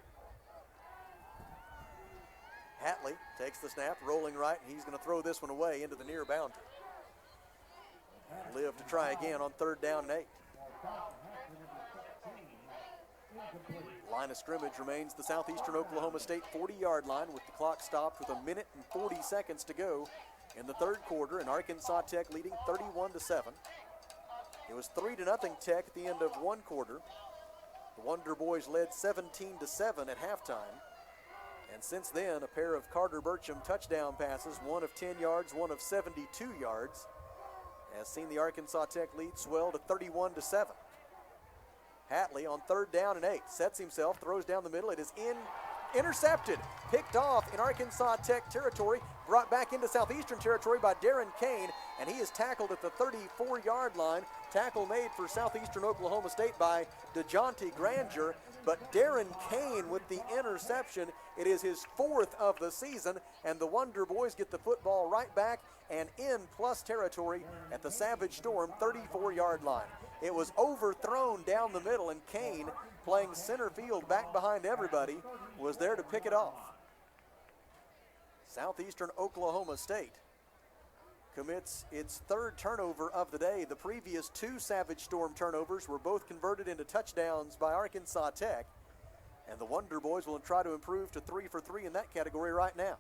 Hatley takes the snap, rolling right, and he's going to throw this one away into the near boundary. Live to try again on third down and 8. Line of scrimmage remains the Southeastern Oklahoma State 40-yard line with the clock stopped with 1 minute and 40 seconds to go in the third quarter, and Arkansas Tech leading 31-7. It was 3-0 Tech at the end of one quarter. The Wonder Boys led 17-7 at halftime. And since then, a pair of Carter Burcham touchdown passes, one of 10 yards, one of 72 yards, has seen the Arkansas Tech lead swell to 31-7. Hatley on third down and 8, sets himself, throws down the middle. It is intercepted, picked off in Arkansas Tech territory, brought back into Southeastern territory by Darren Kane, and he is tackled at the 34-yard line. Tackle made for Southeastern Oklahoma State by DeJounte Granger, but Darren Kane with the interception. It is his 4th of the season, and the Wonder Boys get the football right back and in plus territory at the Savage Storm 34-yard line. It was overthrown down the middle, and Kane, playing center field back behind everybody, was there to pick it off. Southeastern Oklahoma State commits its 3rd turnover of the day. The previous 2 Savage Storm turnovers were both converted into touchdowns by Arkansas Tech, and the Wonder Boys will try to improve to 3 for 3 in that category right now.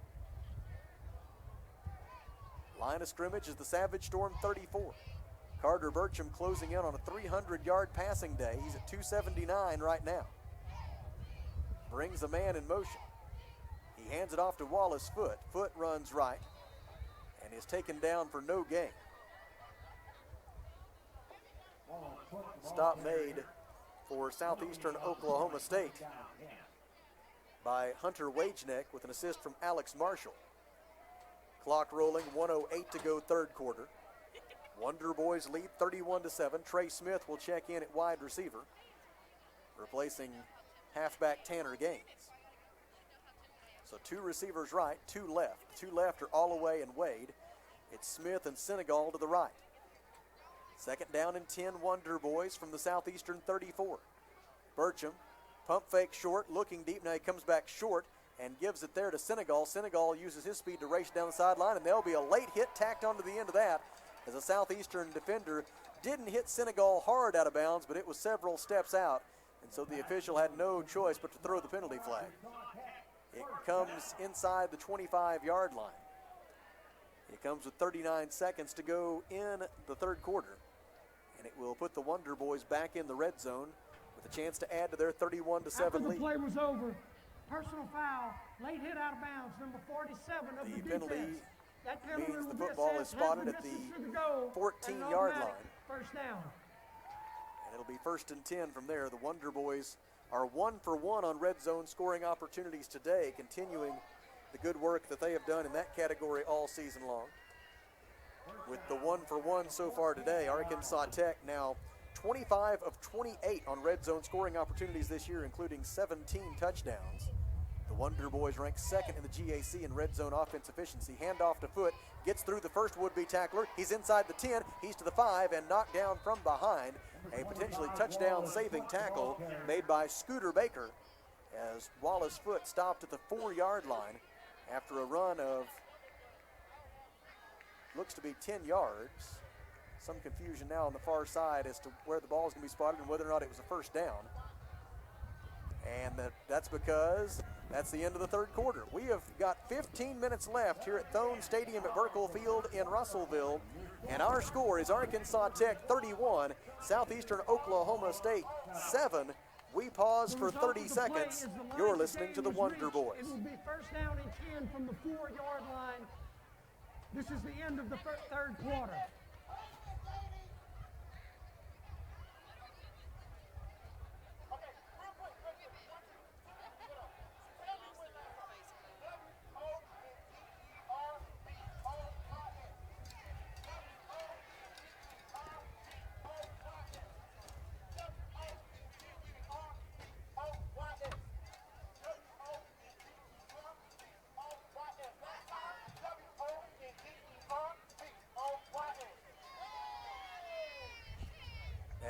Line of scrimmage is the Savage Storm 34. Carter Burcham closing in on a 300-yard passing day. He's at 279 right now. Brings a man in motion. He hands it off to Wallace Foote. Foote runs right and is taken down for no gain. Stop made for Southeastern Oklahoma State by Hunter Wageneck with an assist from Alex Marshall. Clock rolling, 1:08 to go, third quarter. Wonder Boys lead 31-7. Trey Smith will check in at wide receiver, replacing halfback Tanner Gaines. So 2 receivers right, 2 left. 2 left are Allaway and Wade. It's Smith and Senegal to the right. Second down and 10, Wonder Boys from the Southeastern 34. Burcham, pump fake short, looking deep. Now he comes back short and gives it there to Senegal. Senegal uses his speed to race down the sideline, and there'll be a late hit tacked onto the end of that as a Southeastern defender didn't hit Senegal hard out of bounds, but it was several steps out, and so the official had no choice but to throw the penalty flag. It comes inside the 25-yard line. It comes with 39 seconds to go in the third quarter, and it will put the Wonder Boys back in the red zone with a chance to add to their 31-7 After the lead. play was over, personal foul, late hit out of bounds, number 47 of the penalty defense. That penalty means will the be football assessed is spotted as at the the misses to the goal, 14-yard and line. First down. And it'll be 1st and 10 from there. The Wonder Boys are 1 for 1 on red zone scoring opportunities today, continuing the good work that they have done in that category all season long. With the 1 for 1 so far today, Arkansas Tech now 25 of 28 on red zone scoring opportunities this year, including 17 touchdowns. The Wonder Boys rank 2nd in the GAC in red zone offense efficiency. Handoff to Foote, gets through the first would-be tackler. He's inside the 10, he's to the 5, and knocked down from behind. A potentially touchdown-saving tackle made by Scooter Baker as Wallace Foote stopped at the 4-yard line after a run of looks to be 10 yards. Some confusion now on the far side as to where the ball is going to be spotted and whether or not it was a first down. And that's because that's the end of the third quarter. We have got 15 minutes left here at Thone Stadium at Burkle Field in Russellville. And our score is Arkansas Tech 31, Southeastern Oklahoma State 7. We pause for 30 seconds. You're listening to the Wonder Boys. It will be first down and 10 from the 4-yard line. This is the end of the third quarter.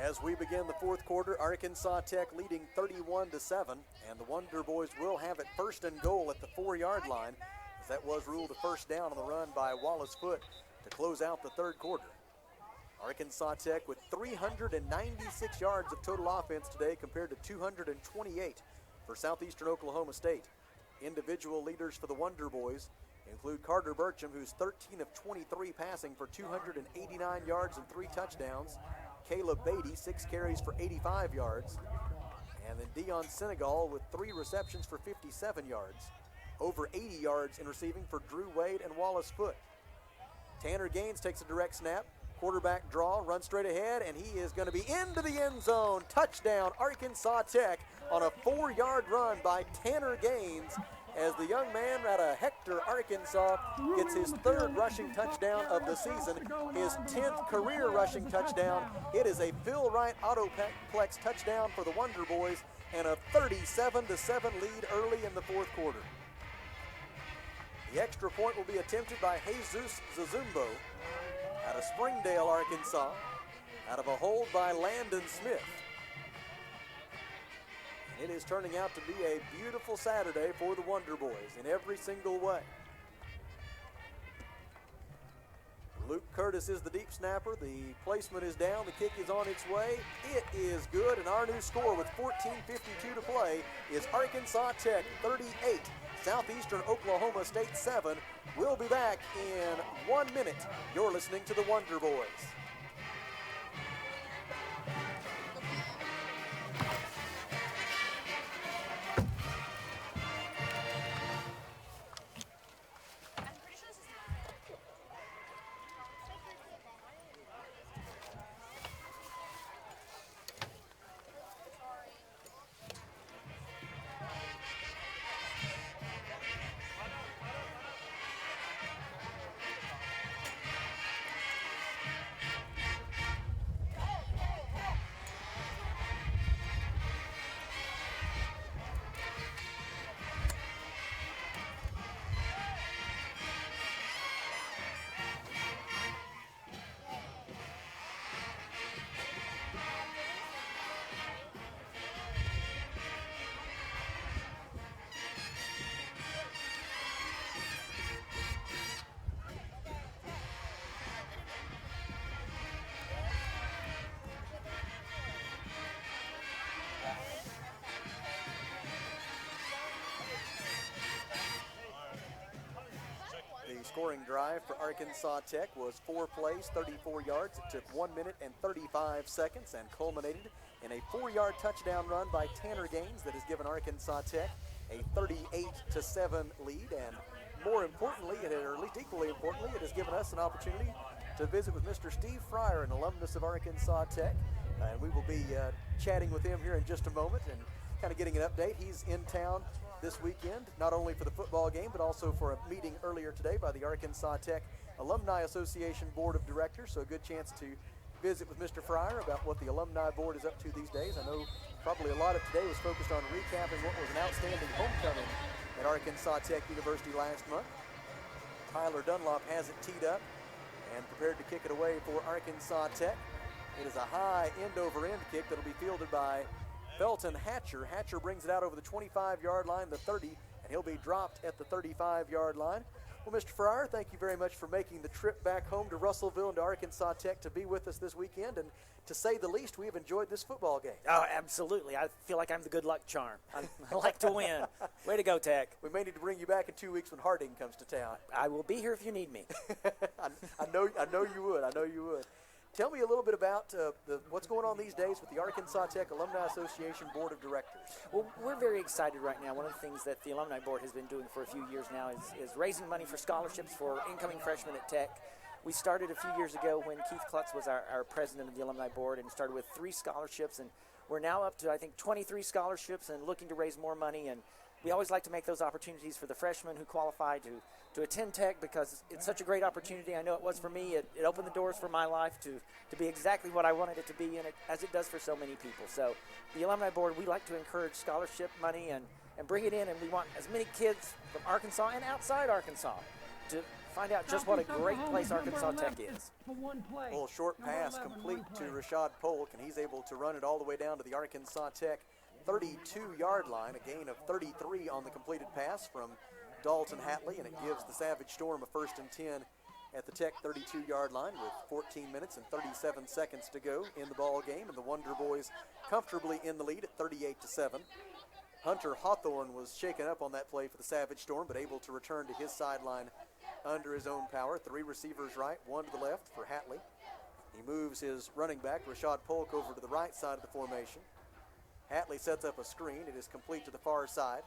As we begin the fourth quarter, Arkansas Tech leading 31-7, and the Wonder Boys will have it 1st and goal at the 4-yard line, as that was ruled a first down on the run by Wallace Foote to close out the third quarter. Arkansas Tech with 396 yards of total offense today compared to 228 for Southeastern Oklahoma State. Individual leaders for the Wonder Boys include Carter Burcham, who's 13 of 23 passing for 289 yards and 3 touchdowns. Caleb Beatty, 6 carries for 85 yards. And then Dion Senegal with 3 receptions for 57 yards. Over 80 yards in receiving for Drew Wade and Wallace Foote. Tanner Gaines takes a direct snap. Quarterback draw, runs straight ahead, and he is going to be into the end zone. Touchdown, Arkansas Tech on a 4-yard run by Tanner Gaines as the young man out of Hector, Arkansas, gets his 3rd rushing touchdown of the season, his 10th career rushing touchdown. It is a Phil Wright Autoplex touchdown for the Wonder Boys and a 37-7 lead early in the fourth quarter. The extra point will be attempted by Jesus Zazumbo out of Springdale, Arkansas, out of a hold by Landon Smith. It is turning out to be a beautiful Saturday for the Wonder Boys in every single way. Luke Curtis is the deep snapper. The placement is down. The kick is on its way. It is good, and our new score with 14:52 to play is Arkansas Tech 38, Southeastern Oklahoma State 7. We'll be back in 1 minute. You're listening to the Wonder Boys. scoring drive for Arkansas Tech was 4 plays, 34 yards. It took 1 minute and 35 seconds and culminated in a 4-yard touchdown run by Tanner Gaines that has given Arkansas Tech a 38-7 lead. And more importantly, or at least equally importantly, it has given us an opportunity to visit with Mr. Steve Fryer, an alumnus of Arkansas Tech. And we will be chatting with him here in just a moment and kind of getting an update. He's in town this weekend, not only for the football game, but also for a meeting earlier today by the Arkansas Tech Alumni Association Board of Directors. So a good chance to visit with Mr. Fryer about what the Alumni Board is up to these days. I know probably a lot of today was focused on recapping what was an outstanding homecoming at Arkansas Tech University last month. Tyler Dunlop has it teed up and prepared to kick it away for Arkansas Tech. It is a high end-over-end kick that will be fielded by Felton Hatcher. Hatcher brings it out over the 25-yard line, the 30, and he'll be dropped at the 35-yard line. Well, Mr. Fryer, thank you very much for making the trip back home to Russellville and to Arkansas Tech to be with us this weekend. And to say the least, we have enjoyed this football game. Oh, absolutely. I feel like I'm the good luck charm. I like to win. Way to go, Tech. We may need to bring you back in 2 weeks when Harding comes to town. I will be here if you need me. I know you would. I know you would. Tell me a little bit about what's going on these days with the Arkansas Tech Alumni Association Board of Directors. Well, we're very excited right now. One of the things that the Alumni Board has been doing for a few years now is raising money for scholarships for incoming freshmen at Tech. We started a few years ago when Keith Klutz was our president of the Alumni Board, and started with 3 scholarships, and we're now up to, I think, 23 scholarships and looking to raise more money. And we always like to make those opportunities for the freshmen who qualify to attend Tech, because it's such a great opportunity. I know it was for me. It opened the doors for my life to be exactly what I wanted it to be, and as it does for so many people. So the Alumni Board, we like to encourage scholarship money and bring it in, and we want as many kids from Arkansas and outside Arkansas to find out just what a great place Arkansas Tech is. A little short pass complete to Rashad Polk, and he's able to run it all the way down to the Arkansas Tech 32-yard line, a gain of 33 on the completed pass from Dalton Hatley, and it gives the Savage Storm a 1st and 10 at the Tech 32-yard line with 14 minutes and 37 seconds to go in the ball game, and the Wonder Boys comfortably in the lead at 38-7. Hunter Hawthorne was shaken up on that play for the Savage Storm, but able to return to his sideline under his own power. 3 receivers right, 1 to the left for Hatley. He moves his running back, Rashad Polk, over to the right side of the formation. Hatley sets up a screen. It is complete to the far side.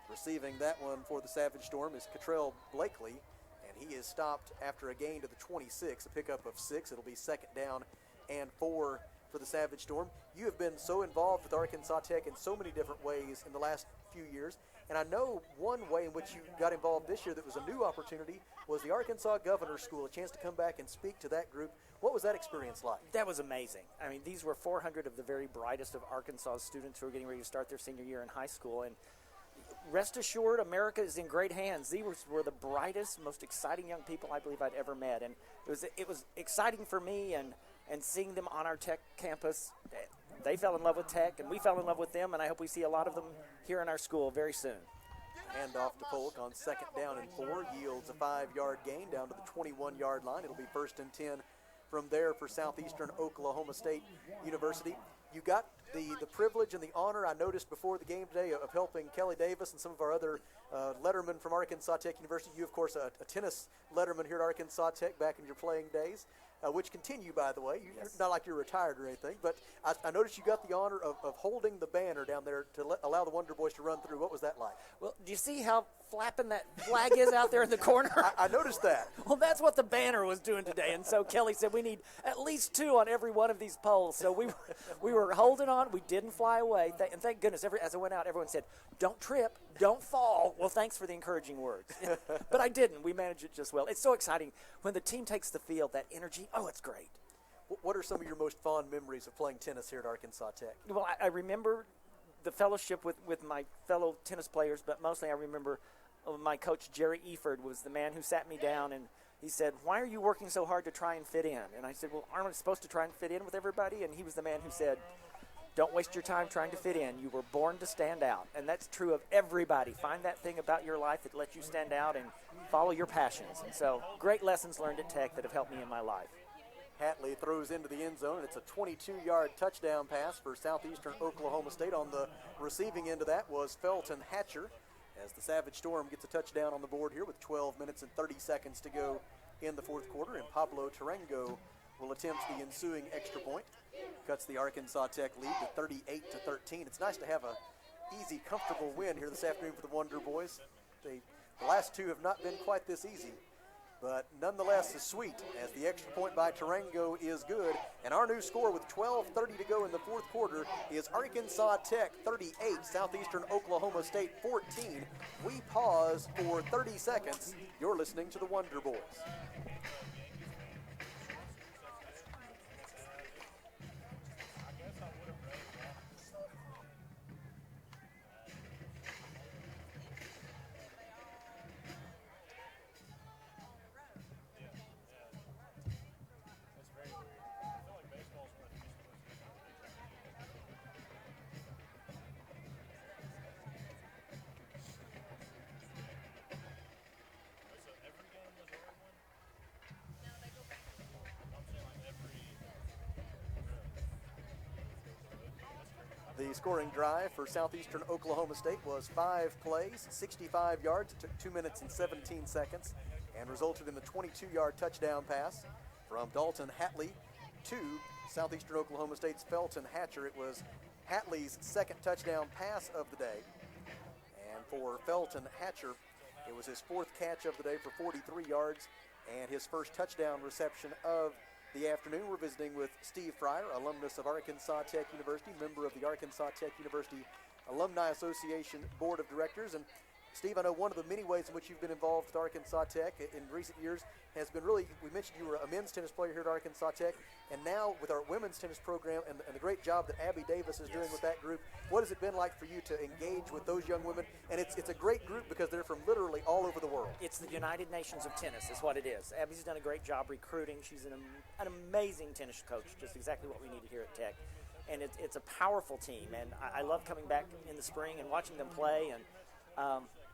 Receiving that one for the Savage Storm is Catrell Blakely, and he is stopped after a gain to the 26, a pickup of 6. It'll be 2nd down and 4 for the Savage Storm. You have been so involved with Arkansas Tech in so many different ways in the last few years, and I know one way in which you got involved this year that was a new opportunity was the Arkansas Governor's School, a chance to come back and speak to that group. What was that experience like? That was amazing. I mean, these were 400 of the very brightest of Arkansas students who are getting ready to start their senior year in high school, and rest assured, America is in great hands. These were the brightest, most exciting young people I believe I'd ever met, and it was exciting for me, and seeing them on our Tech campus. They fell in love with Tech, and we fell in love with them, and I hope we see a lot of them here in our school very soon. Hand off to Polk on 2nd down and 4, yields a 5-yard gain down to the 21-yard line. It'll be 1st and 10 from there for Southeastern Oklahoma State University. You got the privilege and the honor, I noticed before the game today, of helping Kelly Davis and some of our other lettermen from Arkansas Tech University. You, of course, a tennis letterman here at Arkansas Tech back in your playing days, which continue, by the way. It's not like you're retired or anything, but I noticed you got the honor of holding the banner down there to allow the Wonder Boys to run through. What was that like? Well, do you see how flapping that flag is out there in the corner? I noticed that. Well, that's what the banner was doing today, and so Kelly said we need at least 2 on every one of these poles. So we were holding on. We didn't fly away, and thank goodness. As I went out, everyone said, "Don't trip, don't fall." Well, thanks for the encouraging words. But I didn't. We managed it just well. It's so exciting when the team takes the field. That energy. Oh, it's great. What are some of your most fond memories of playing tennis here at Arkansas Tech? Well, I remember the fellowship with my fellow tennis players, but mostly I remember my coach, Jerry Eford, was the man who sat me down, and he said, "Why are you working so hard to try and fit in?" And I said, "Well, aren't I supposed to try and fit in with everybody?" And he was the man who said, "Don't waste your time trying to fit in. You were born to stand out." And that's true of everybody. Find that thing about your life that lets you stand out and follow your passions. And so great lessons learned at Tech that have helped me in my life. Hatley throws into the end zone, and it's a 22-yard touchdown pass for Southeastern Oklahoma State. On the receiving end of that was Felton Hatcher, as the Savage Storm gets a touchdown on the board here with 12 minutes and 30 seconds to go in the fourth quarter, and Pablo Tarango will attempt the ensuing extra point. Cuts the Arkansas Tech lead to 38-13. It's nice to have a easy, comfortable win here this afternoon for the Wonder Boys. The last two have not been quite this easy, but nonetheless is sweet as the extra point by Tarango is good. And our new score with 12:30 to go in the fourth quarter is Arkansas Tech 38, Southeastern Oklahoma State 14. We pause for 30 seconds. You're listening to the Wonder Boys. The scoring drive for Southeastern Oklahoma State was 5 plays, 65 yards. It took 2 minutes and 17 seconds and resulted in the 22-yard touchdown pass from Dalton Hatley to Southeastern Oklahoma State's Felton Hatcher. It was Hatley's second touchdown pass of the day. And for Felton Hatcher, it was his fourth catch of the day for 43 yards and his first touchdown reception of the afternoon. We're visiting with Steve Fryer, alumnus of Arkansas Tech University, member of the Arkansas Tech University Alumni Association Board of Directors. And Steve, I know one of the many ways in which you've been involved with Arkansas Tech in recent years has been really, we mentioned you were a men's tennis player here at Arkansas Tech, and now with our women's tennis program and the great job that Abby Davis is doing with that group, what has it been like for you to engage with those young women? And it's a great group because they're from literally all over the world. It's the United Nations of tennis is what it is. Abby's done a great job recruiting. She's an amazing tennis coach, just exactly what we needed here at Tech. And it's a powerful team, and I love coming back in the spring and watching them play, and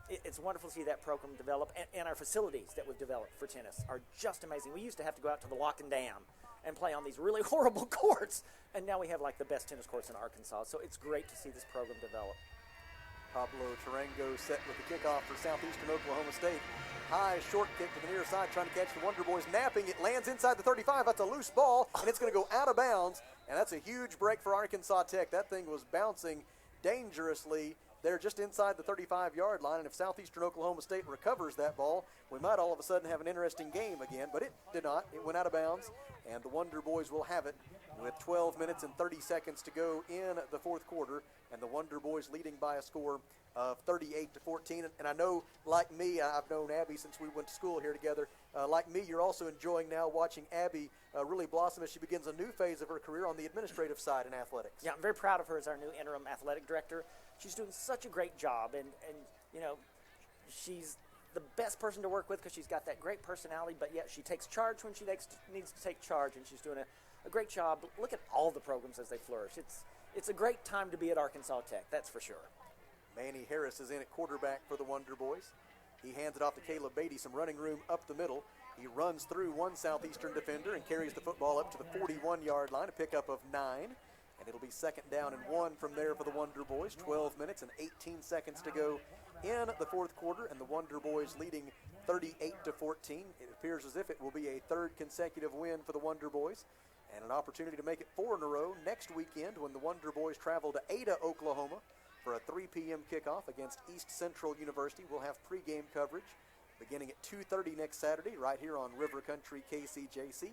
it's wonderful to see that program develop, and our facilities that we've developed for tennis are just amazing. We used to have to go out to the Lock and Dam and play on these really horrible courts, and now we have like the best tennis courts in Arkansas, so it's great to see this program develop. Pablo Tarango set with the kickoff for Southeastern Oklahoma State. High short kick to the near side, trying to catch the Wonder Boys napping. It lands inside the 35. That's a loose ball, and it's going to go out of bounds, and that's a huge break for Arkansas Tech. That thing was bouncing dangerously there just inside the 35-yard line, and if Southeastern Oklahoma State recovers that ball, we might all of a sudden have an interesting game again, but it did not. It went out of bounds, and the Wonder Boys will have it with 12 minutes and 30 seconds to go in the fourth quarter, and the Wonder Boys leading by a score of 38-14. And I know, like me, I've known Abby since we went to school here together. Like me, you're also enjoying now watching Abby really blossom as she begins a new phase of her career on the administrative side in athletics. Yeah, I'm very proud of her as our new interim athletic director. She's doing such a great job, and you know, she's the best person to work with because she's got that great personality, but yet she takes charge when she needs to take charge, and she's doing a great job. Look at all the programs as they flourish. It's a great time to be at Arkansas Tech, that's for sure. Manny Harris is in at quarterback for the Wonder Boys. He hands it off to Caleb Beatty, some running room up the middle. He runs through one Southeastern defender and carries the football up to the 41-yard line, a pickup of 9. And it'll be second down and 1 from there for the Wonder Boys. 12 minutes and 18 seconds to go in the fourth quarter, and the Wonder Boys leading 38-14. It appears as if it will be a third consecutive win for the Wonder Boys, and an opportunity to make it 4 in a row next weekend when the Wonder Boys travel to Ada, Oklahoma for a 3 p.m. kickoff against East Central University. We'll have pregame coverage beginning at 2:30 next Saturday right here on River Country KCJC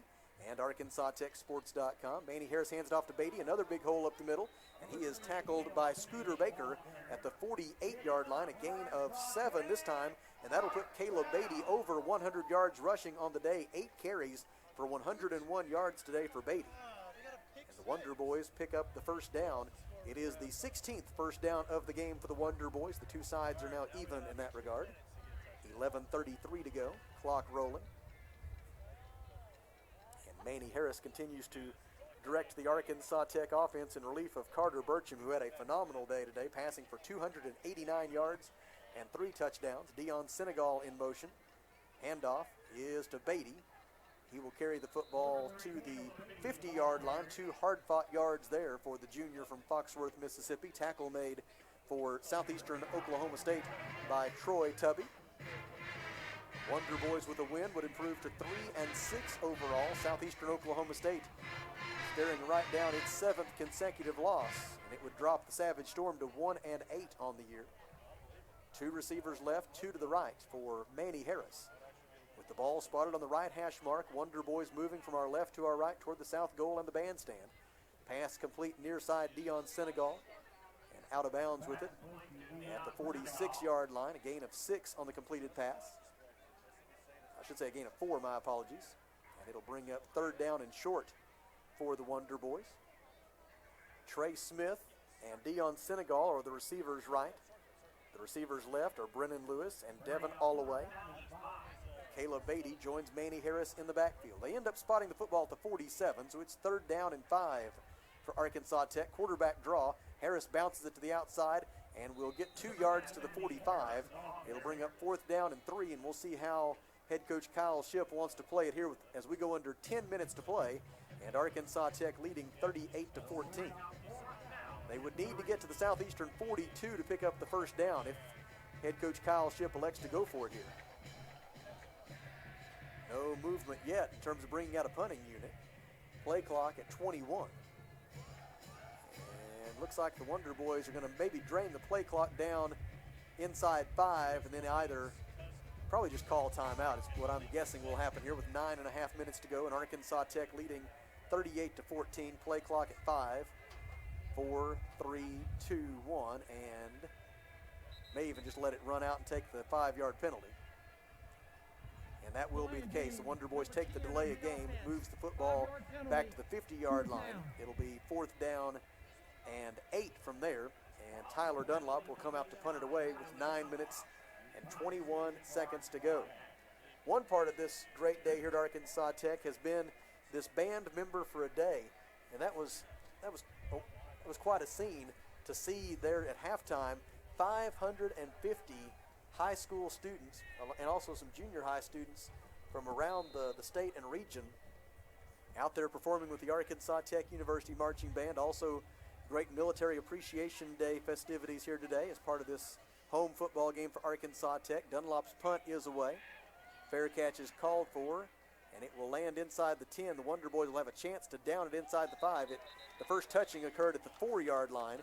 and ArkansasTechSports.com. Manny Harris hands it off to Beatty, another big hole up the middle, and he is tackled by Scooter Baker at the 48-yard line, a gain of 7 this time, and that'll put Caleb Beatty over 100 yards rushing on the day, 8 carries for 101 yards today for Beatty. And the Wonder Boys pick up the first down. It is the 16th first down of the game for the Wonder Boys. The two sides are now even in that regard. 11:33 to go, clock rolling. Manny Harris continues to direct the Arkansas Tech offense in relief of Carter Burcham, who had a phenomenal day today, passing for 289 yards and 3 touchdowns. Dion Senegal in motion. Handoff is to Beatty. He will carry the football to the 50-yard line. 2 hard-fought yards there for the junior from Foxworth, Mississippi. Tackle made for Southeastern Oklahoma State by Troy Tubby. Wonder Boys with a win would improve to 3-6 overall. Southeastern Oklahoma State staring right down its 7th consecutive loss, and it would drop the Savage Storm to 1-8 on the year. 2 receivers left, 2 to the right for Manny Harris. With the ball spotted on the right hash mark, Wonder Boys moving from our left to our right toward the south goal and the bandstand. Pass complete near side Dion Senegal, and out of bounds with it at the 46-yard line, a gain of 6 on the completed pass. I should say a gain of 4, my apologies. And it'll bring up 3rd down and short for the Wonder Boys. Trey Smith and Dion Senegal are the receivers right. The receivers left are Brennan Lewis and Devin Allaway. Caleb Beatty joins Manny Harris in the backfield. They end up spotting the football at the 47, so it's 3rd down and 5 for Arkansas Tech. Quarterback draw. Harris bounces it to the outside and will get 2 yards to the 45. It'll bring up 4th down and 3, and we'll see how head coach Kyle Shipp wants to play it here as we go under 10 minutes to play, and Arkansas Tech leading 38-14. They would need to get to the Southeastern 42 to pick up the 1st down if head coach Kyle Shipp elects to go for it here. No movement yet in terms of bringing out a punting unit. Play clock at 21. And looks like the Wonder Boys are going to maybe drain the play clock down inside 5 and then either probably just call timeout is what I'm guessing will happen here with 9.5 minutes to go, and Arkansas Tech leading 38-14. Play clock at 5. 4, 3, 2, 1, and may even just let it run out and take the 5-yard penalty. And that will be the case. The Wonder Boys take the delay of game, moves the football back to the 50-yard line. It'll be 4th down and 8 from there, and Tyler Dunlop will come out to punt it away with 9 minutes and 21 seconds to go. One part of this great day here at Arkansas Tech has been this band member for a day, and that was quite a scene to see there at halftime. 550 high school students and also some junior high students from around the state and region out there performing with the Arkansas Tech University Marching Band. Also, great Military Appreciation Day festivities here today as part of this home football game for Arkansas Tech. Dunlop's punt is away. Fair catch is called for, and it will land inside the 10. The Wonder Boys will have a chance to down it inside the 5. The first touching occurred at the 4-yard line,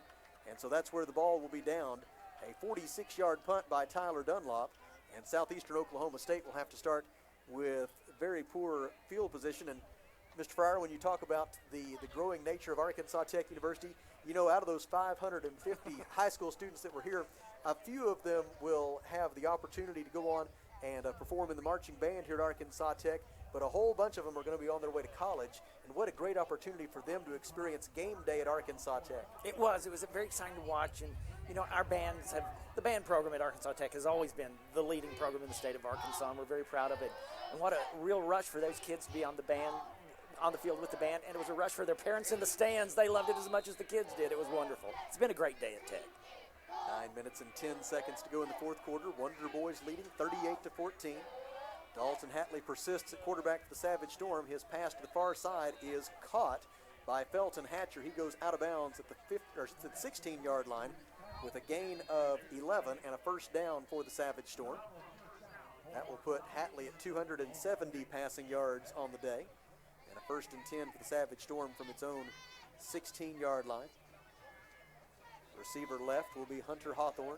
and so that's where the ball will be downed. A 46-yard punt by Tyler Dunlop, and Southeastern Oklahoma State will have to start with very poor field position. And Mr. Fryer, when you talk about the growing nature of Arkansas Tech University, you know, out of those 550 high school students that were here, a few of them will have the opportunity to go on and perform in the marching band here at Arkansas Tech, but a whole bunch of them are going to be on their way to college, and what a great opportunity for them to experience game day at Arkansas Tech. It was very exciting to watch, and you know, the band program at Arkansas Tech has always been the leading program in the state of Arkansas, and we're very proud of it. And what a real rush for those kids to be on the field with the band, and it was a rush for their parents in the stands. They loved it as much as the kids did. It was wonderful. It's been a great day at Tech. 9 minutes and 10 seconds to go in the 4th quarter. Wonder Boys leading 38-14. Dalton Hatley persists at quarterback for the Savage Storm. His pass to the far side is caught by Felton Hatcher. He goes out of bounds at the 16-yard line with a gain of 11 and a 1st down for the Savage Storm. That will put Hatley at 270 passing yards on the day, and a 1st and 10 for the Savage Storm from its own 16-yard line. Receiver left will be Hunter Hawthorne.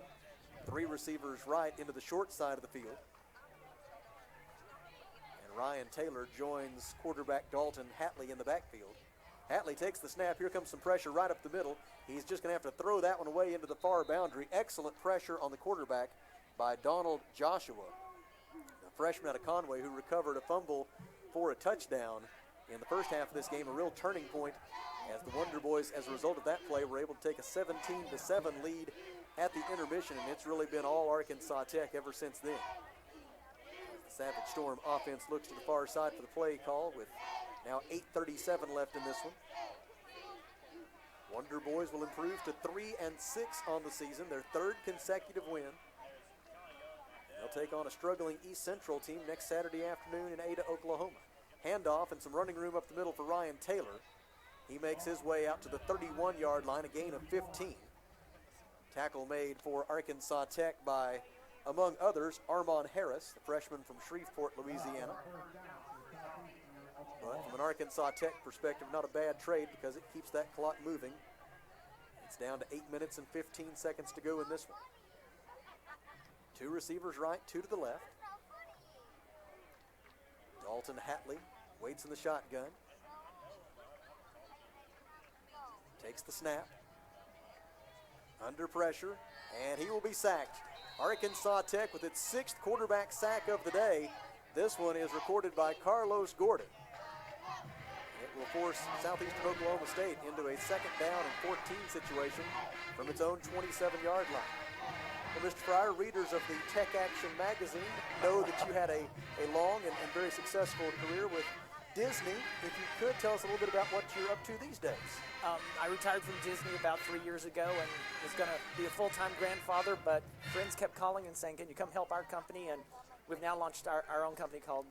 3 receivers right into the short side of the field. And Ryan Taylor joins quarterback Dalton Hatley in the backfield. Hatley takes the snap. Here comes some pressure right up the middle. He's just going to have to throw that one away into the far boundary. Excellent pressure on the quarterback by Donald Joshua, the freshman out of Conway who recovered a fumble for a touchdown in the first half of this game. A real turning point as the Wonder Boys, as a result of that play, were able to take a 17-7 lead at the intermission, and it's really been all Arkansas Tech ever since then. The Savage Storm offense looks to the far side for the play call with now 8:37 left in this one. Wonder Boys will improve to 3-6 on the season, their 3rd consecutive win. They'll take on a struggling East Central team next Saturday afternoon in Ada, Oklahoma. Handoff and some running room up the middle for Ryan Taylor. He makes his way out to the 31-yard line, a gain of 15. Tackle made for Arkansas Tech by, among others, Armon Harris, the freshman from Shreveport, Louisiana. But from an Arkansas Tech perspective, not a bad trade because it keeps that clock moving. It's down to 8 minutes and 15 seconds to go in this one. 2 receivers right, 2 to the left. Dalton Hatley waits in the shotgun. Takes the snap. Under pressure, and he will be sacked. Arkansas Tech with its 6th quarterback sack of the day. This one is recorded by Carlos Gordon. It will force Southeastern Oklahoma State into a 2nd down and 14 situation from its own 27-yard line. Well, Mr. Fryer, readers of the Tech Action magazine know that you had a long and very successful career with Disney. If you could tell us a little bit about what you're up to these days. I retired from Disney about 3 years ago and was going to be a full-time grandfather, but friends kept calling and saying, can you come help our company? And we've now launched our own company called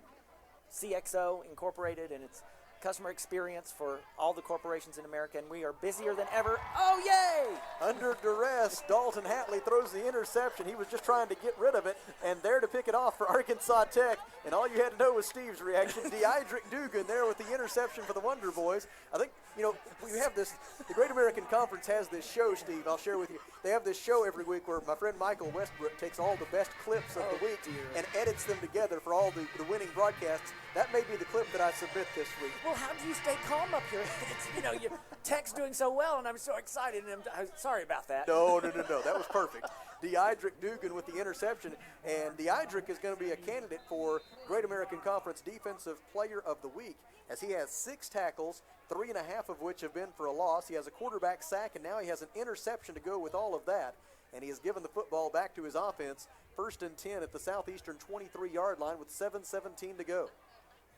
CXO Incorporated, and it's customer experience for all the corporations in America, and we are busier than ever. Oh, yay! Under duress, Dalton Hatley throws the interception. He was just trying to get rid of it, and there to pick it off for Arkansas Tech. And all you had to know was Steve's reaction. Deidrick Dugan there with the interception for the Wonder Boys. I think, you know, we have this, the Great American Conference has this show, Steve, I'll share with you. They have this show every week where my friend Michael Westbrook takes all the best clips of the week and edits them together for all the winning broadcasts. That may be the clip that I submit this week. Well, how do you stay calm up here? It's, you know, your Tech's doing so well, and I'm so excited, and I'm sorry about that. No. That was perfect. Deidrick Dugan with the interception, and Deidrick is going to be a candidate for Great American Conference Defensive Player of the Week, as he has 6 tackles, 3.5 of which have been for a loss. He has a quarterback sack, and now he has an interception to go with all of that, and he has given the football back to his offense. 1st and 10 at the Southeastern 23-yard line with 7:17 to go.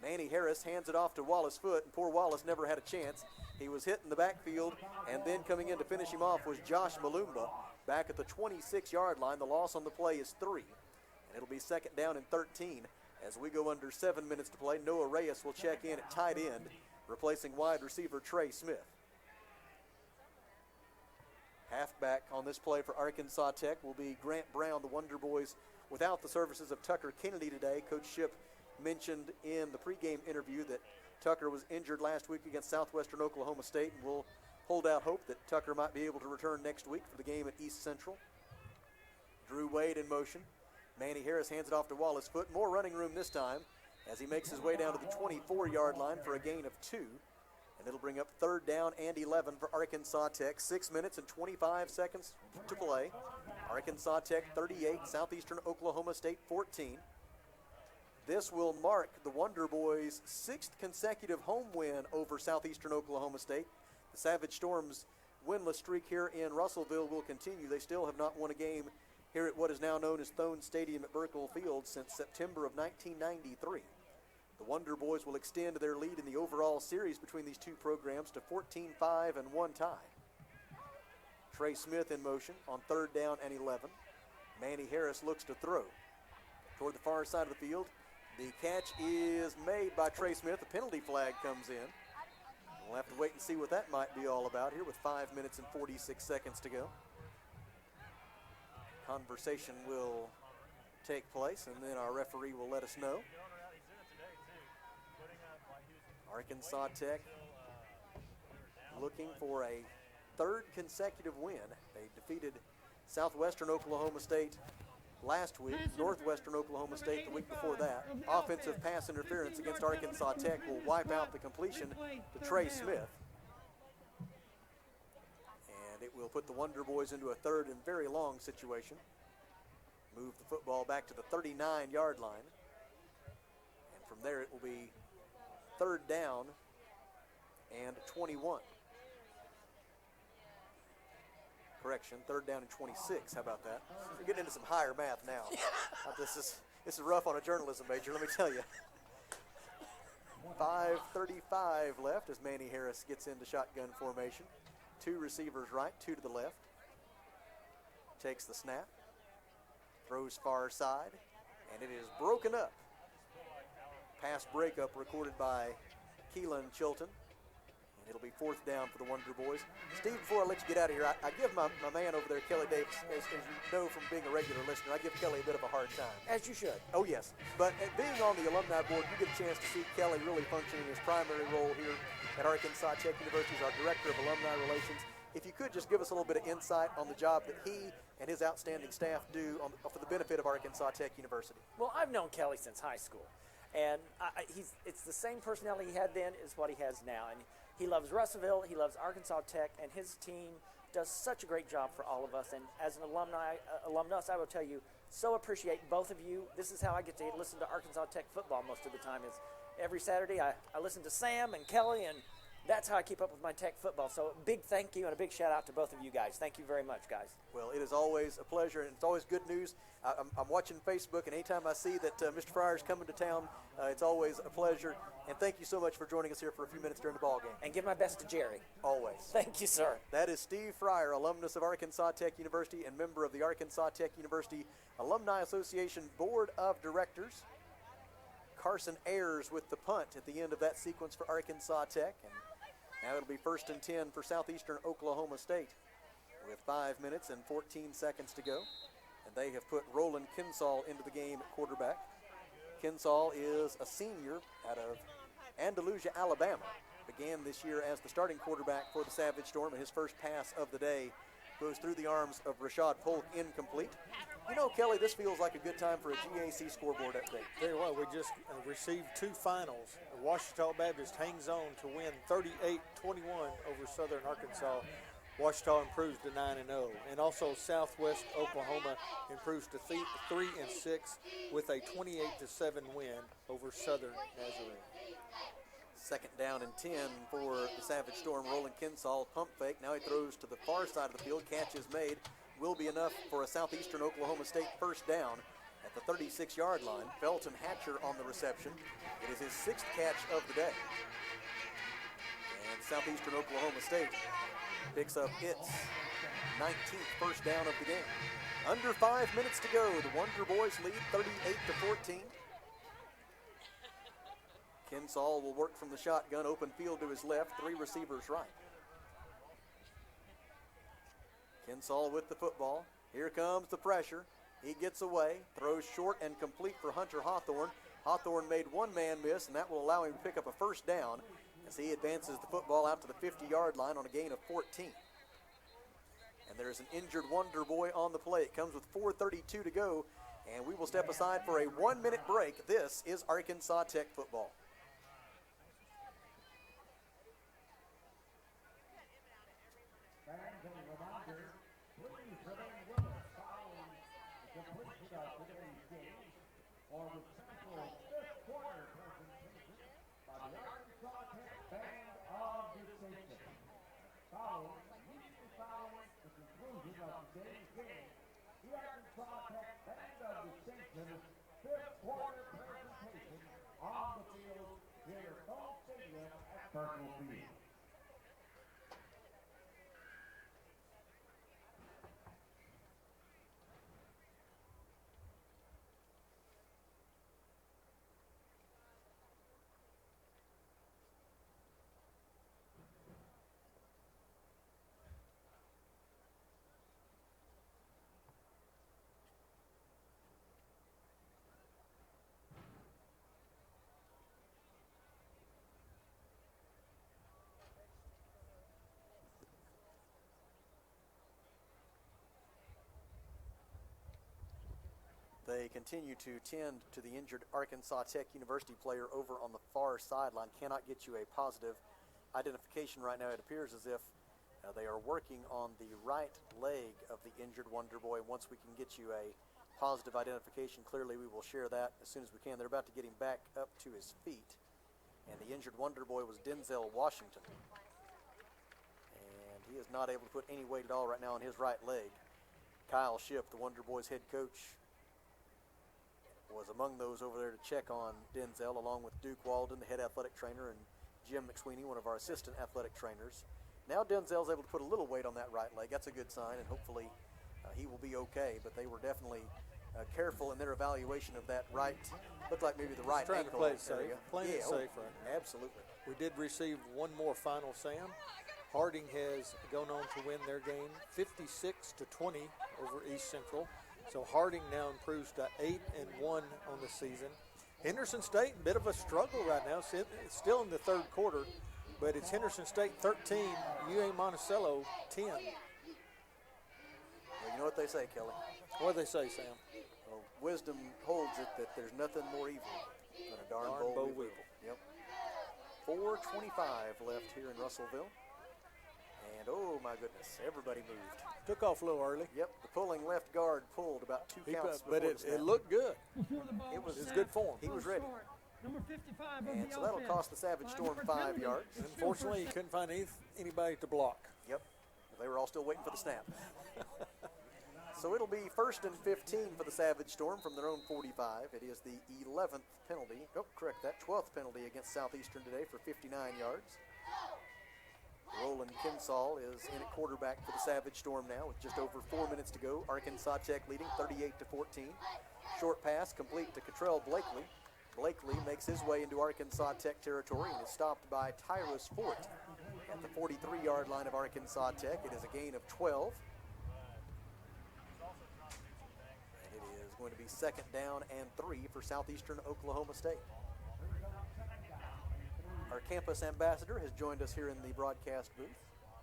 Manny Harris hands it off to Wallace Foote, and poor Wallace never had a chance. He was hit in the backfield, and then coming in to finish him off was Josh Malumba back at the 26-yard line. The loss on the play is 3, and it'll be 2nd down and 13 as we go under 7 minutes to play. Noah Reyes will check in at tight end, replacing wide receiver Trey Smith. Halfback on this play for Arkansas Tech will be Grant Brown. The Wonder Boys without the services of Tucker Kennedy today. Coach Shipp mentioned in the pregame interview that Tucker was injured last week against Southwestern Oklahoma State, and we'll hold out hope that Tucker might be able to return next week for the game at East Central. Drew Wade in motion. Manny Harris hands it off to Wallace Foote. More running room this time as he makes his way down to the 24-yard line for a gain of 2. And it'll bring up 3rd down and 11 for Arkansas Tech. 6 minutes and 25 seconds to play. Arkansas Tech 38, Southeastern Oklahoma State 14. This will mark the Wonder Boys' 6th consecutive home win over Southeastern Oklahoma State. The Savage Storm's winless streak here in Russellville will continue. They still have not won a game here at what is now known as Thone Stadium at Burkle Field since September of 1993. The Wonder Boys will extend their lead in the overall series between these two programs to 14-5 and 1 tie. Trey Smith in motion on 3rd down and 11. Manny Harris looks to throw toward the far side of the field. The catch is made by Trey Smith. The penalty flag comes in. We'll have to wait and see what that might be all about here with 5 minutes and 46 seconds to go. Conversation will take place, and then our referee will let us know. Arkansas Tech looking for a 3rd consecutive win. They defeated Southwestern Oklahoma State last week, Northwestern Oklahoma State the week before that. Offensive pass interference against Arkansas Tech will wipe out the completion to Trey Smith. And it will put the Wonder Boys into a 3rd and very long situation. Move the football back to the 39-yard line. And from there it will be 3rd down and 21. Correction, 3rd down and 26. How about that? We're getting into some higher math now. This is rough on a journalism major, let me tell you. 5:35 left as Manny Harris gets into shotgun formation. 2 receivers right, 2 to the left. Takes the snap. Throws far side, and it is broken up. Pass breakup recorded by Keelan Chilton. And it'll be 4th down for the Wonder Boys. Steve, before I let you get out of here, I give my man over there, Kelly Davis, as you know from being a regular listener, I give Kelly a bit of a hard time. As you should. Oh, yes. But being on the alumni board, you get a chance to see Kelly really functioning his primary role here at Arkansas Tech University as our Director of Alumni Relations. If you could just give us a little bit of insight on the job that he and his outstanding staff do for the benefit of Arkansas Tech University. Well, I've known Kelly since high school, and it's the same personality he had then is what he has now. And he loves Russellville, he loves Arkansas Tech, and his team does such a great job for all of us. And as an alumnus, I will tell you, so appreciate both of you. This is how I get to listen to Arkansas Tech football most of the time. Is every Saturday I listen to Sam and Kelly, and that's how I keep up with my Tech football. So big thank you and a big shout out to both of you guys. Thank you very much, guys. Well, it is always a pleasure, and it's always good news. I'm watching Facebook, and anytime I see that Mr. Fryer's coming to town, it's always a pleasure. And thank you so much for joining us here for a few minutes during the ball game. And give my best to Jerry. Always. Thank you, sir. That is Steve Fryer, alumnus of Arkansas Tech University and member of the Arkansas Tech University Alumni Association Board of Directors. Carson Ayers with the punt at the end of that sequence for Arkansas Tech. And now it'll be 1st and 10 for Southeastern Oklahoma State with 5 minutes and 14 seconds to go. And they have put Roland Kinsall into the game at quarterback. Kinsall is a senior out of Andalusia, Alabama. Began this year as the starting quarterback for the Savage Storm, and his first pass of the day goes through the arms of Rashad Polk, incomplete. You know, Kelly, this feels like a good time for a GAC scoreboard update. Tell you what, we just received 2 finals. Ouachita Baptist hangs on to win 38-21 over Southern Arkansas. Ouachita improves to 9-0, and also Southwest Oklahoma improves to 3-6 with a 28-7 win over Southern Nazarene. 2nd down and 10 for the Savage Storm. Roland Kinsall, pump fake. Now he throws to the far side of the field. Catch is made. Will be enough for a Southeastern Oklahoma State 1st down at the 36-yard line. Felton Hatcher on the reception. It is his 6th catch of the day. And Southeastern Oklahoma State picks up its 19th 1st down of the game. Under 5 minutes to go. The Wonder Boys lead 38-14. Kinsall will work from the shotgun, open field to his left, 3 receivers right. Kinsall with the football. Here comes the pressure. He gets away, throws short and complete for Hunter Hawthorne. Hawthorne made one man miss, and that will allow him to pick up a 1st down as he advances the football out to the 50-yard line on a gain of 14. And there's an injured Wonder Boy on the play. It comes with 4:32 to go, and we will step aside for a 1-minute break. This is Arkansas Tech football. Fans and reminder, please remain with us following the completion of today's game or the central 5th quarter presentation by the Arkansas Tech Band of Distinction. Immediately following the conclusion of today's game, the Arkansas Tech Band of Distinction 5th quarter presentation on the field here at Ball Stadium at Circle Field. They continue to tend to the injured Arkansas Tech University player over on the far sideline. Cannot get you a positive identification right now. It appears as if they are working on the right leg of the injured Wonder Boy. Once we can get you a positive identification, clearly we will share that as soon as we can. They're about to get him back up to his feet. And the injured Wonder Boy was Denzel Washington. And he is not able to put any weight at all right now on his right leg. Kyle Shipp, the Wonder Boys head coach, was among those over there to check on Denzel, along with Duke Walden, the head athletic trainer, and Jim McSweeney, one of our assistant athletic trainers. Now Denzel's able to put a little weight on that right leg. That's a good sign, and hopefully he will be okay. But they were definitely careful in their evaluation of that right, looked like maybe the right ankle area. Playing it safe, right? Absolutely. We did receive one more final, Sam. Harding has gone on to win their game 56-20 over East Central. So Harding now improves to 8-1 on the season. Henderson State, a bit of a struggle right now. It's still in the third quarter, but it's Henderson State 13, UA Monticello 10. Well, you know what they say, Kelly. What do they say, Sam? Well, wisdom holds it that there's nothing more evil than a darn boll weevil. Yep. 4:25 left here in Russellville. And, oh, my goodness, everybody moved. Took off a little early. Yep, the pulling left guard pulled about two counts before but the snap. it looked good. Before the ball It was good form. He was ready. Number 55 of And the so that'll offense. cost the Savage Storm 5 yards. Unfortunately, he couldn't find anybody to block. Yep, they were all still waiting for the snap. So it'll be 1st and 15 for the Savage Storm from their own 45. It is the 11th penalty, 12th penalty against Southeastern today for 59 yards. Roland Kinsall is in at quarterback for the Savage Storm now with just over 4 minutes to go. Arkansas Tech leading 38-14. Short pass complete to Cottrell Blakely. Blakely makes his way into Arkansas Tech territory and is stopped by Tyrus Fort at the 43-yard line of Arkansas Tech. It is a gain of 12. And it is going to be 2nd down and 3 for Southeastern Oklahoma State. Our campus ambassador has joined us here in the broadcast booth.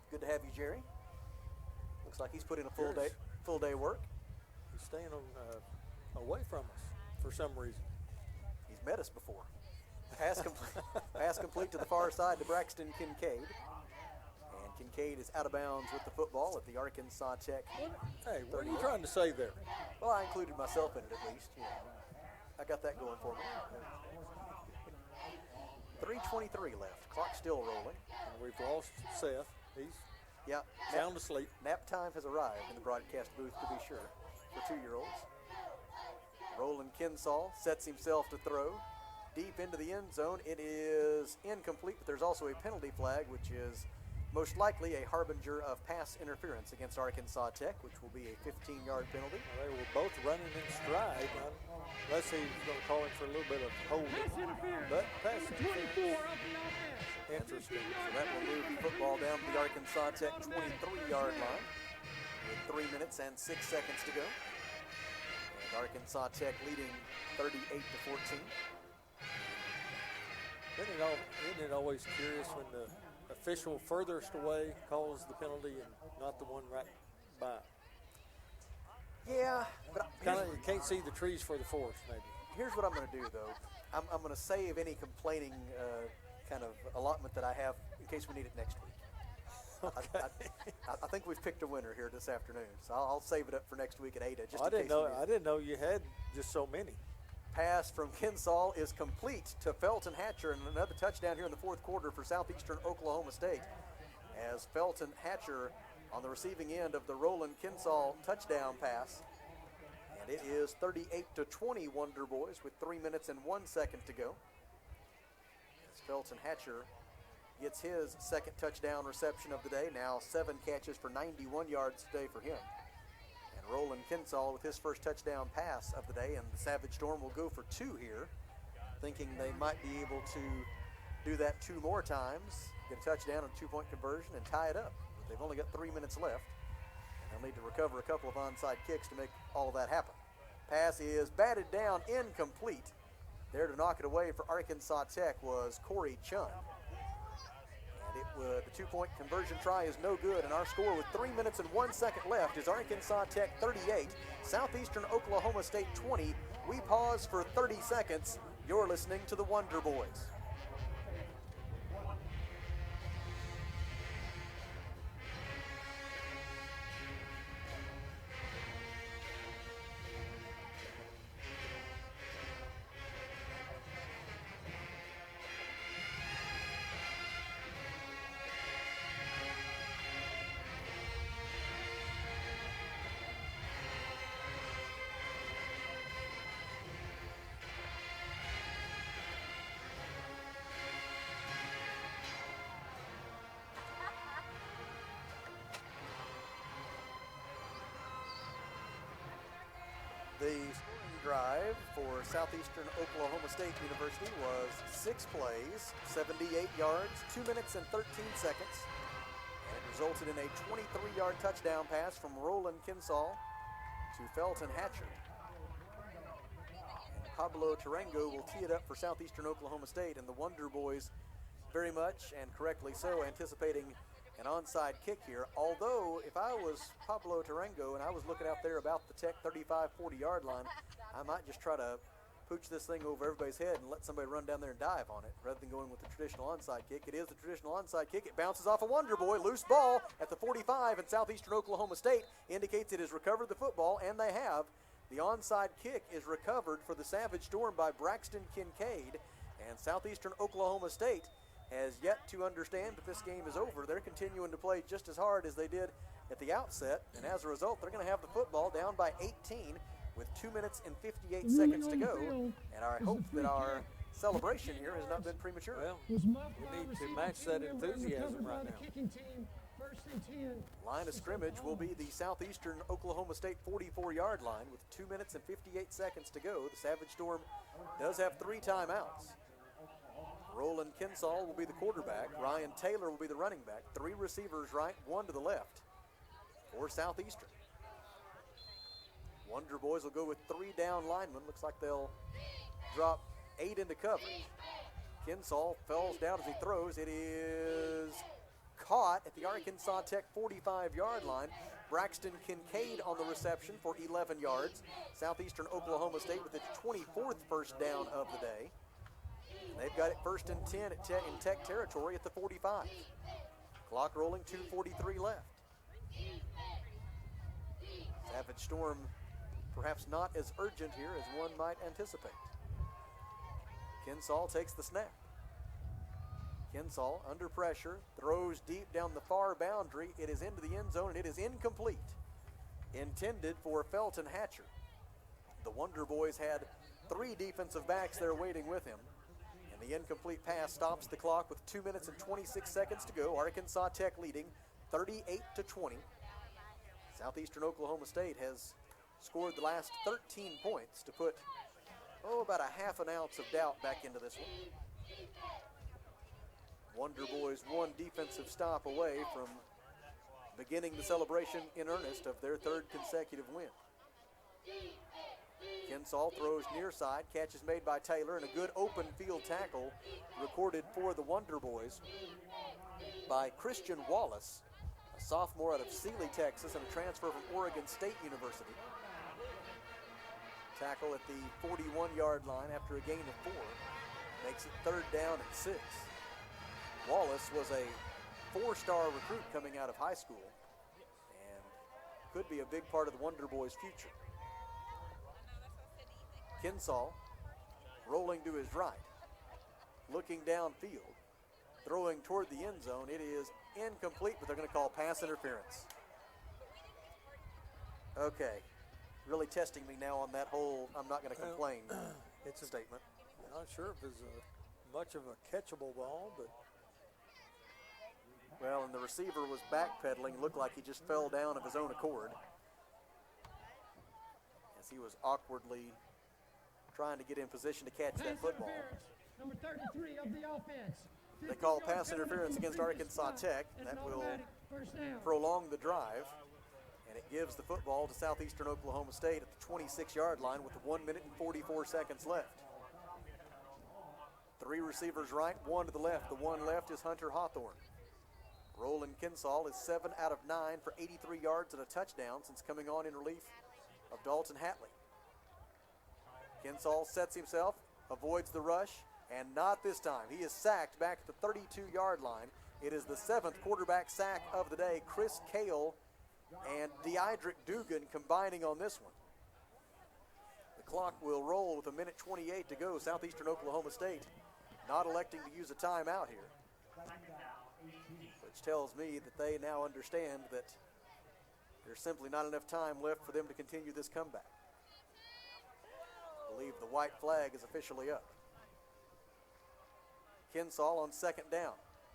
Good to have you, Jerry. Looks like he's put in a full day work. He's staying away from us for some reason. He's met us before. Pass complete to the far side to Braxton Kincaid. And Kincaid is out of bounds with the football at the Arkansas Tech. Hey, what are you trying to say there? Well, I included myself in it at least. You know, I got that going for me. 3:23 left. Clock still rolling. And we've lost Seth. He's sound asleep. Nap time has arrived in the broadcast booth, to be sure, for 2-year-olds. Roland Kinsall sets himself to throw deep into the end zone. It is incomplete, but there's also a penalty flag, which is most likely a harbinger of pass interference against Arkansas Tech, which will be a 15-yard penalty. Well, they were both running in stride, unless he was going to call him for a little bit of holding. Pass interference. But pass Number 24 interference. of the offense. Interesting. So that will move the football down to the Arkansas Tech 23-yard line with 3 minutes and 6 seconds to go. And Arkansas Tech leading 38-14. Isn't it always curious when the official furthest away calls the penalty and not the one right by? Yeah, but You can't see the trees for the forest, maybe. here's what I'm going to do, though. I'm going to save any complaining kind of allotment that I have in case we need it next week. Okay. I think we've picked a winner here this afternoon, so I'll save it up for next week at Ada. Just I in case didn't know. we need it. I didn't know you had just so many. Pass from Kinsall is complete to Felton Hatcher, and another touchdown here in the fourth quarter for Southeastern Oklahoma State. As Felton Hatcher on the receiving end of the Roland Kinsall touchdown pass. And it is 38-20 Wonder Boys with 3 minutes and 1 second to go. As Felton Hatcher gets his second touchdown reception of the day, now 7 catches for 91 yards today for him. And Roland Kinsall with his first touchdown pass of the day, and the Savage Storm will go for 2 here, thinking they might be able to do that 2 more times, get a touchdown and 2-point conversion and tie it up. But they've only got 3 minutes left, and they'll need to recover a couple of onside kicks to make all of that happen. Pass is batted down, incomplete. There to knock it away for Arkansas Tech was Corey Chun. And the 2-point conversion try is no good, and our score with 3 minutes and 1 second left is Arkansas Tech 38, Southeastern Oklahoma State 20. We pause for 30 seconds. You're listening to the Wonder Boys. The scoring drive for Southeastern Oklahoma State University was 6 plays, 78 yards, 2 minutes and 13 seconds. And it resulted in a 23-yard touchdown pass from Roland Kinsall to Felton Hatcher. And Pablo Tarango will tee it up for Southeastern Oklahoma State, and the Wonder Boys very much, and correctly so, anticipating an onside kick here. Although, if I was Pablo Tarango and I was looking out there about the Tech 35, 40-yard line, I might just try to pooch this thing over everybody's head and let somebody run down there and dive on it rather than going with the traditional onside kick. It is the traditional onside kick. It bounces off a Wonder Boy. Loose ball at the 45, and Southeastern Oklahoma State indicates it has recovered the football, and they have. The onside kick is recovered for the Savage Storm by Braxton Kincaid, and Southeastern Oklahoma State has yet to understand that this game is over. They're continuing to play just as hard as they did at the outset, and as a result, they're going to have the football down by 18 with 2 minutes and 58 seconds to go. And I hope that our celebration here has not been premature. Well, we need to match that enthusiasm right now. Line of scrimmage will be the Southeastern Oklahoma State 44-yard line with 2 minutes and 58 seconds to go. The Savage Storm does have 3 timeouts. Roland Kinsall will be the quarterback. Ryan Taylor will be the running back. 3 receivers right, 1 to the left for Southeastern. Wonder Boys will go with 3 down linemen. Looks like they'll drop 8 into coverage. Kinsall falls down as he throws. It is caught at the Arkansas Tech 45-yard line. Braxton Kincaid on the reception for 11 yards. Southeastern Oklahoma State with its 24th first down of the day. They've got it 1st and 10 in Tech territory at the 45. Clock rolling, 2:43 left. Savage Storm perhaps not as urgent here as one might anticipate. Kinsall takes the snap. Kinsall under pressure, throws deep down the far boundary. It is into the end zone, and it is incomplete. Intended for Felton Hatcher. The Wonder Boys had 3 defensive backs there waiting with him. The incomplete pass stops the clock with 2 minutes and 26 seconds to go. Arkansas Tech leading 38-20. Southeastern Oklahoma State has scored the last 13 points to put, about a half an ounce of doubt back into this one. Wonder Boys 1 defensive stop away from beginning the celebration in earnest of their 3rd consecutive win. Kinsall throws near side, catch is made by Taylor, and a good open field tackle recorded for the Wonder Boys by Christian Wallace, a sophomore out of Sealy, Texas, and a transfer from Oregon State University. Tackle at the 41-yard line after a gain of 4. Makes it 3rd down and 6. Wallace was a 4-star recruit coming out of high school and could be a big part of the Wonder Boys' future. Kinsall rolling to his right, looking downfield, throwing toward the end zone. It is incomplete, but they're going to call pass interference. Okay, really testing me now on that whole I'm not going to complain It's a statement. I'm not sure if it's much of a catchable ball, but well, and the receiver was backpedaling, looked like he just fell down of his own accord as he was awkwardly trying to get in position to catch that football. Number 33 of the offense. They call pass interference against Arkansas Tech. That will prolong the drive, and it gives the football to Southeastern Oklahoma State at the 26-yard line with 1 minute and 44 seconds left. 3 receivers right, 1 to the left. The 1 left is Hunter Hawthorne. Roland Kinsall is 7 out of 9 for 83 yards and a touchdown since coming on in relief of Dalton Hatley. Kinsall sets himself, avoids the rush, and not this time. He is sacked back at the 32-yard line. It is the 7th quarterback sack of the day. Chris Cale and Deidrick Dugan combining on this one. The clock will roll with 1 minute 28 to go. Southeastern Oklahoma State not electing to use a timeout here, which tells me that they now understand that there's simply not enough time left for them to continue this comeback. I believe the white flag is officially up. Kinsall on 2nd down.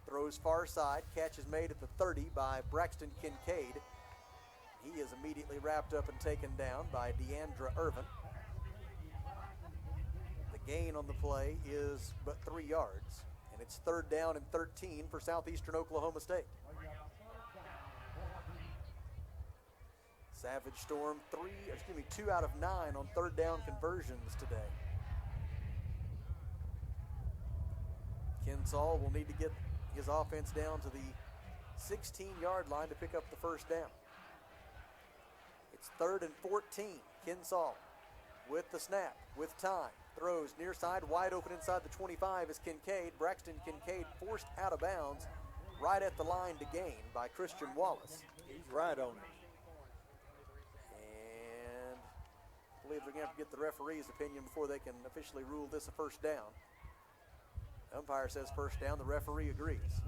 Throws far side. Catch is made at the 30 by Braxton Kincaid. He is immediately wrapped up and taken down by Deandra Irvin. gain on the play is but 3 yards, and it's 3rd down and 13 for Southeastern Oklahoma State. Savage Storm 2 out of 9 on 3rd down conversions today. Kinsall will need to get his offense down to the 16-yard line to pick up the 1st down. It's 3rd and 14. Kinsall with the snap, with time, throws near side, wide open inside the 25 is Kincaid. Braxton Kincaid forced out of bounds right at the line to gain by Christian Wallace. He's right on it. And I believe they're going to have to get the referee's opinion before they can officially rule this a 1st down. Umpire says 1st down. The referee agrees.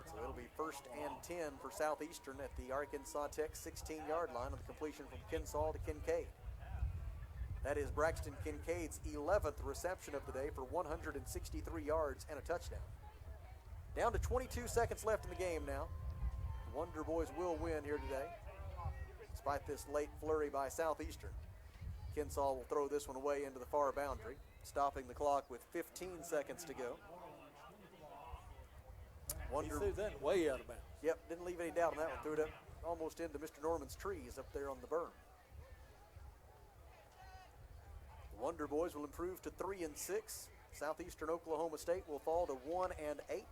So it'll be 1st and 10 for Southeastern at the Arkansas Tech 16-yard line on the completion from Kinsall to Kincaid. That is Braxton Kincaid's 11th reception of the day for 163 yards and a touchdown. Down to 22 seconds left in the game now. The Wonder Boys will win here today, despite this late flurry by Southeastern. Kinsall will throw this one away into the far boundary, stopping the clock with 15 seconds to go. He threw that way out of bounds. Yep, didn't leave any doubt on that one. Threw it up almost into Mr. Norman's trees up there on the berm. The Wonder Boys will improve to 3 and 6. Southeastern Oklahoma State will fall to 1 and 8.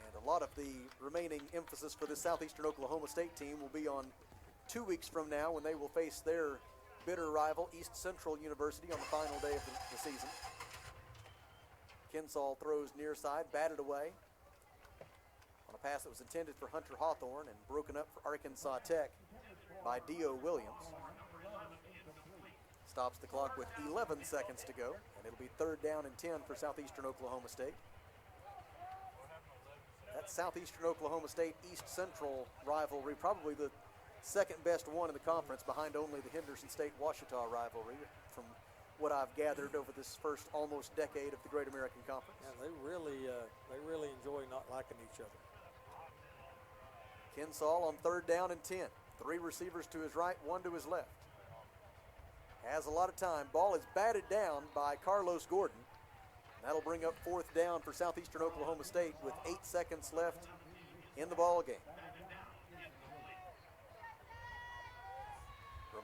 And a lot of the remaining emphasis for this Southeastern Oklahoma State team will be on 2 weeks from now when they will face their bitter rival, East Central University, on the final day of the season. Kinsall throws near side, batted away on a pass that was intended for Hunter Hawthorne and broken up for Arkansas Tech by Dio Williams. Stops the clock with 11 seconds to go, and it'll be 3rd down and 10 for Southeastern Oklahoma State. That Southeastern Oklahoma State East Central rivalry, probably the 2nd best one in the conference, behind only the Henderson State-Ouachita rivalry, from what I've gathered over this first almost decade of the Great American Conference. Yeah, they really enjoy not liking each other. Kinsall on 3rd down and 10. 3 receivers to his right, 1 to his left. Has a lot of time. Ball is batted down by Carlos Gordon. That'll bring up 4th down for Southeastern Oklahoma State with 8 seconds left in the ball game.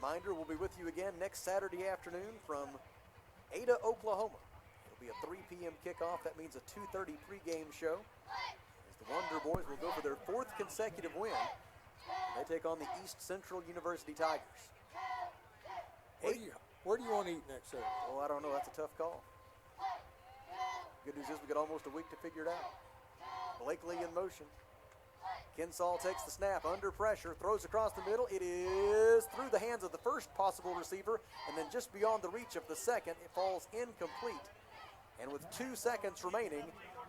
Reminder, we'll be with you again next Saturday afternoon from Ada, Oklahoma. It'll be a 3 p.m. kickoff. That means a 2:30 pregame show, as the Wonder Boys will go for their 4th consecutive win. They take on the East Central University Tigers. Where do you want to eat next Saturday? Oh, I don't know. That's a tough call. Good news is we got almost a week to figure it out. Blakely in motion. Kinsall takes the snap under pressure, throws across the middle. It is through the hands of the first possible receiver, and then just beyond the reach of the second, it falls incomplete. And with 2 seconds remaining,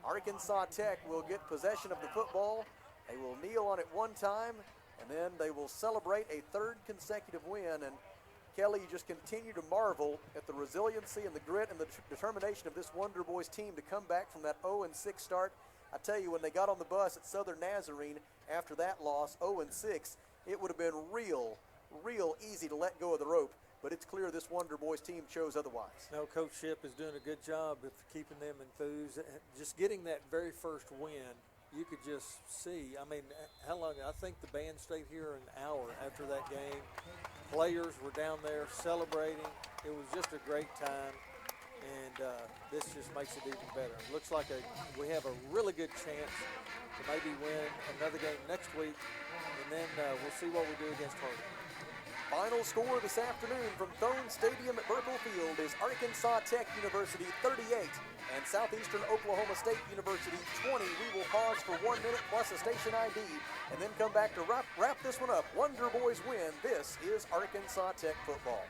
Arkansas Tech will get possession of the football. They will kneel on it 1 time, and then they will celebrate a 3rd consecutive win. And Kelly, you just continue to marvel at the resiliency and the grit and the determination of this Wonder Boys team to come back from that 0-6 start. I tell you, when they got on the bus at Southern Nazarene after that loss, 0-6, it would have been real easy to let go of the rope. But it's clear this Wonder Boys team chose otherwise. No, Coach Shipp is doing a good job of keeping them enthused. Just getting that very first win, you could just see. I mean, how long? I think the band stayed here an hour after that game. Players were down there celebrating. It was just a great time. And this just makes it even better. It looks like we have a really good chance to maybe win another game next week, and then we'll see what we do against Harvard. Final score this afternoon from Thone Stadium at Burkle Field is Arkansas Tech University 38 and Southeastern Oklahoma State University 20. We will pause for 1 minute plus a station ID and then come back to wrap this one up. Wonder Boys win. This is Arkansas Tech football.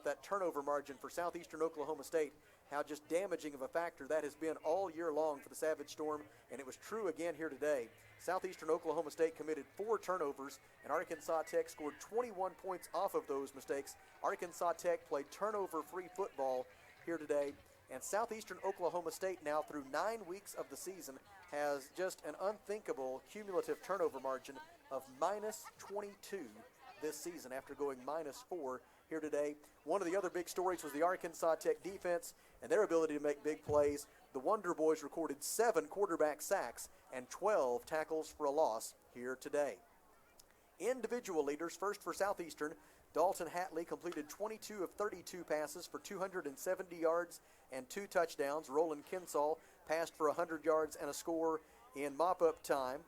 that turnover margin for Southeastern Oklahoma State, how just damaging of a factor that has been all year long for the Savage Storm, and it was true again here today. Southeastern Oklahoma State committed 4 turnovers, and Arkansas Tech scored 21 points off of those mistakes. Arkansas Tech played turnover-free football here today, and Southeastern Oklahoma State now through 9 weeks of the season has just an unthinkable cumulative turnover margin of minus 22 this season after going minus 4 here today. One of the other big stories was the Arkansas Tech defense and their ability to make big plays. The Wonder Boys recorded 7 quarterback sacks and 12 tackles for a loss here today. Individual leaders, first for Southeastern, Dalton Hatley completed 22 of 32 passes for 270 yards and 2 touchdowns. Roland Kinsall passed for 100 yards and a score in mop-up time.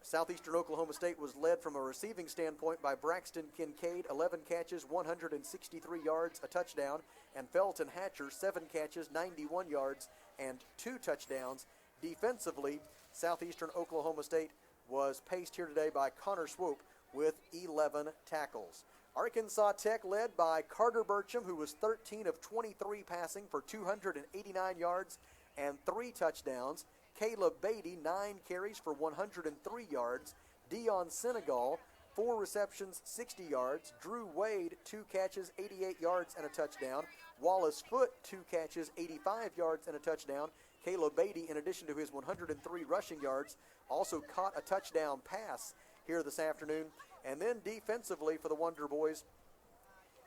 Southeastern Oklahoma State was led from a receiving standpoint by Braxton Kincaid, 11 catches, 163 yards, a touchdown, and Felton Hatcher, 7 catches, 91 yards, and 2 touchdowns. Defensively, Southeastern Oklahoma State was paced here today by Connor Swope with 11 tackles. Arkansas Tech led by Carter Burcham, who was 13 of 23 passing for 289 yards and 3 touchdowns. Caleb Beatty, 9 carries for 103 yards. Dion Senegal, 4 receptions, 60 yards. Drew Wade, 2 catches, 88 yards and a touchdown. Wallace Foote, 2 catches, 85 yards and a touchdown. Caleb Beatty, in addition to his 103 rushing yards, also caught a touchdown pass here this afternoon. And then defensively for the Wonder Boys,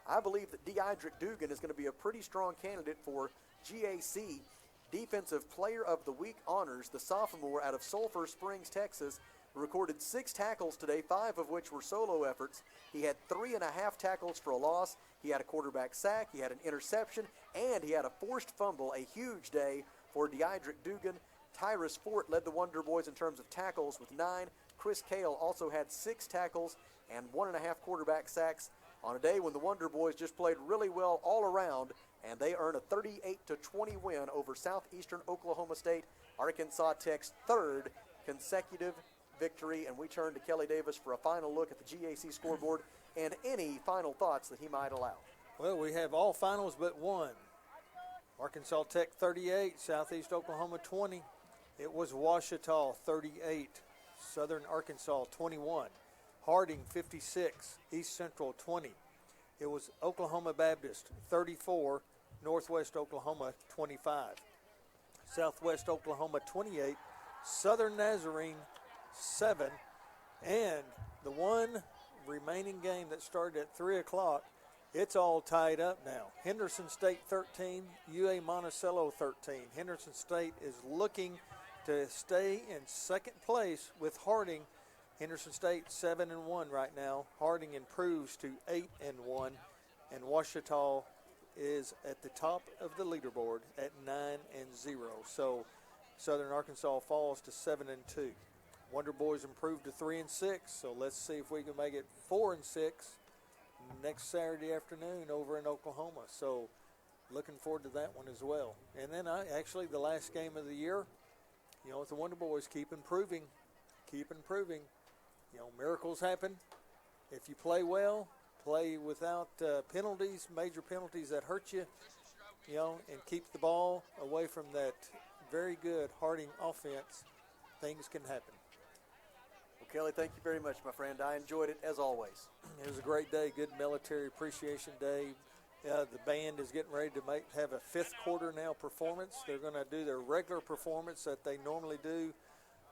I believe that Deidrick Dugan is going to be a pretty strong candidate for GAC Defensive Player of the Week honors. The sophomore out of Sulphur Springs, Texas, recorded 6 tackles today, 5 of which were solo efforts. He had 3.5 tackles for a loss. He had a quarterback sack. He had an interception, and he had a forced fumble. A huge day for Deidrick Dugan. Tyrus Fort led the Wonder Boys in terms of tackles with 9. Chris Cale also had 6 tackles and 1.5 quarterback sacks on a day when the Wonder Boys just played really well all around, and they earn a 38-20 win over Southeastern Oklahoma State, Arkansas Tech's 3rd consecutive victory. And we turn to Kelly Davis for a final look at the GAC scoreboard and any final thoughts that he might allow. Well, we have all finals but one. Arkansas Tech 38, Southeast Oklahoma 20. It was Ouachita 38, Southern Arkansas 21. Harding 56, East Central 20. It was Oklahoma Baptist 34, Northwest Oklahoma 25. Southwest Oklahoma 28, Southern Nazarene 7, and the one remaining game that started at 3 o'clock, it's all tied up now. Henderson State 13, UA Monticello 13. Henderson State is looking to stay in second place with Harding. Henderson State 7-1 right now. Harding improves to 8-1, and Ouachita is at the top of the leaderboard at 9-0. So Southern Arkansas falls to 7-2. Wonder Boys improved to 3-6. So let's see if we can make it 4-6 next Saturday afternoon over in Oklahoma. So looking forward to that one as well. And then actually the last game of the year, you know, the Wonder Boys keep improving. You know, miracles happen. If you play well, play without penalties, major penalties that hurt you, you know, and keep the ball away from that very good Harding offense, things can happen. Well, Kelly, thank you very much, my friend. I enjoyed it as always. It was a great day, good military appreciation day. The band is getting ready to have a 5th quarter now performance. They're going to do their regular performance that they normally do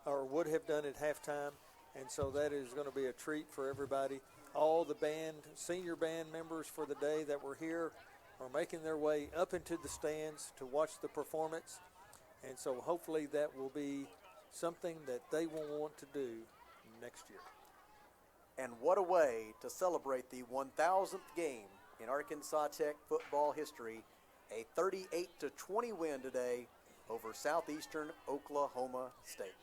or would have done at halftime. And so that is going to be a treat for everybody. All the band, senior band members for the day that were here are making their way up into the stands to watch the performance. And so hopefully that will be something that they will want to do next year. And what a way to celebrate the 1,000th game in Arkansas Tech football history. A 38-20 win today over Southeastern Oklahoma State.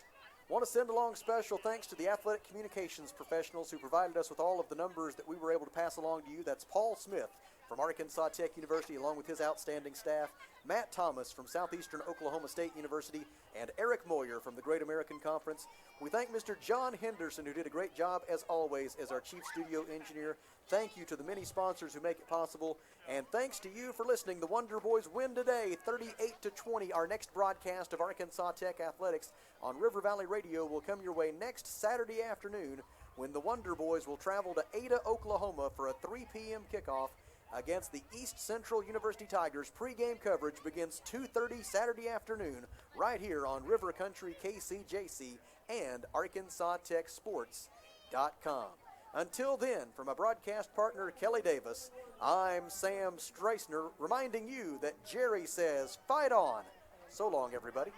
Want to send along special thanks to the athletic communications professionals who provided us with all of the numbers that we were able to pass along to you. That's Paul Smith from Arkansas Tech University, along with his outstanding staff, Matt Thomas from Southeastern Oklahoma State University, and Eric Moyer from the Great American Conference. We thank Mr. John Henderson, who did a great job, as always, as our chief studio engineer. Thank you to the many sponsors who make it possible, and thanks to you for listening. The Wonder Boys win today, 38-20. Our next broadcast of Arkansas Tech Athletics on River Valley Radio will come your way next Saturday afternoon, when the Wonder Boys will travel to Ada, Oklahoma for a 3 p.m. kickoff against the East Central University Tigers. Pre-game coverage begins 2:30 Saturday afternoon right here on River Country KCJC and ArkansasTechSports.com. Until then, from my broadcast partner Kelly Davis, I'm Sam Streisner, reminding you that Jerry says, fight on. So long, everybody.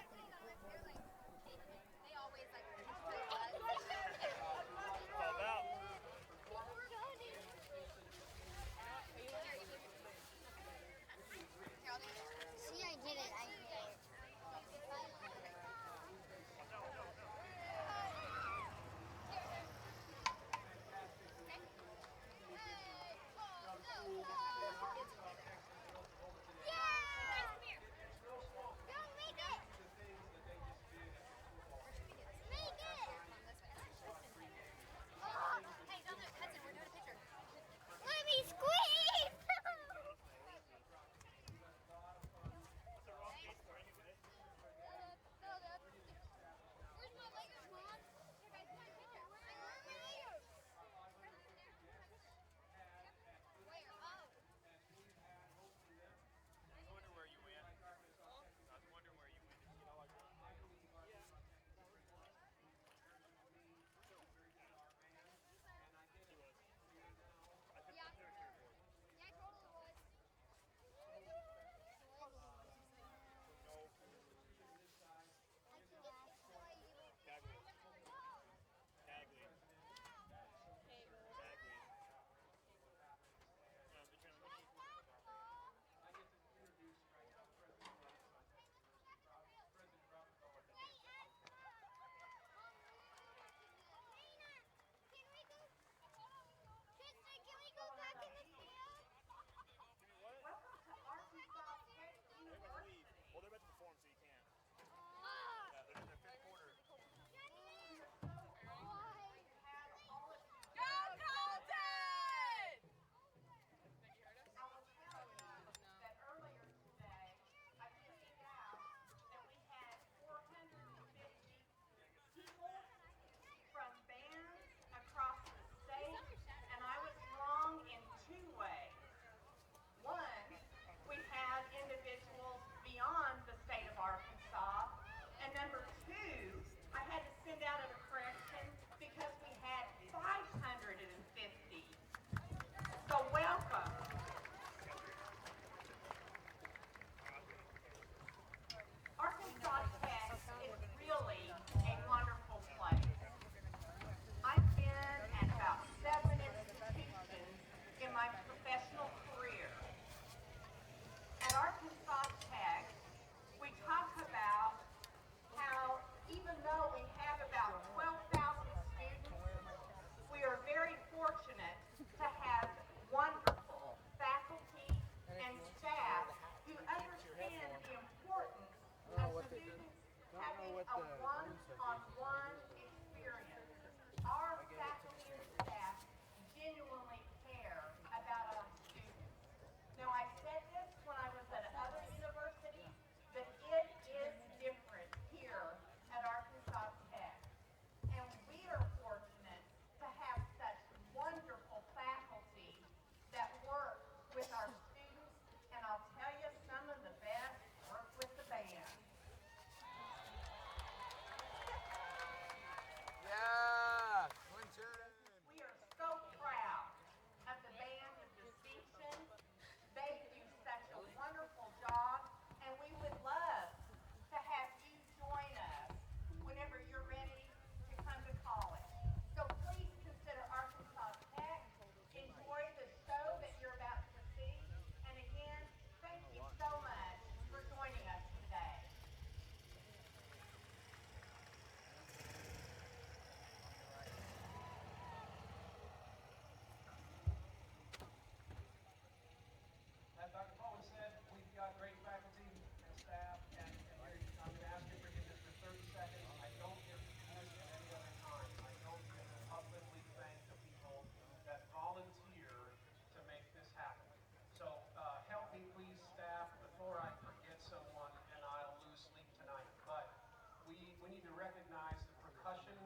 we need to recognize the percussion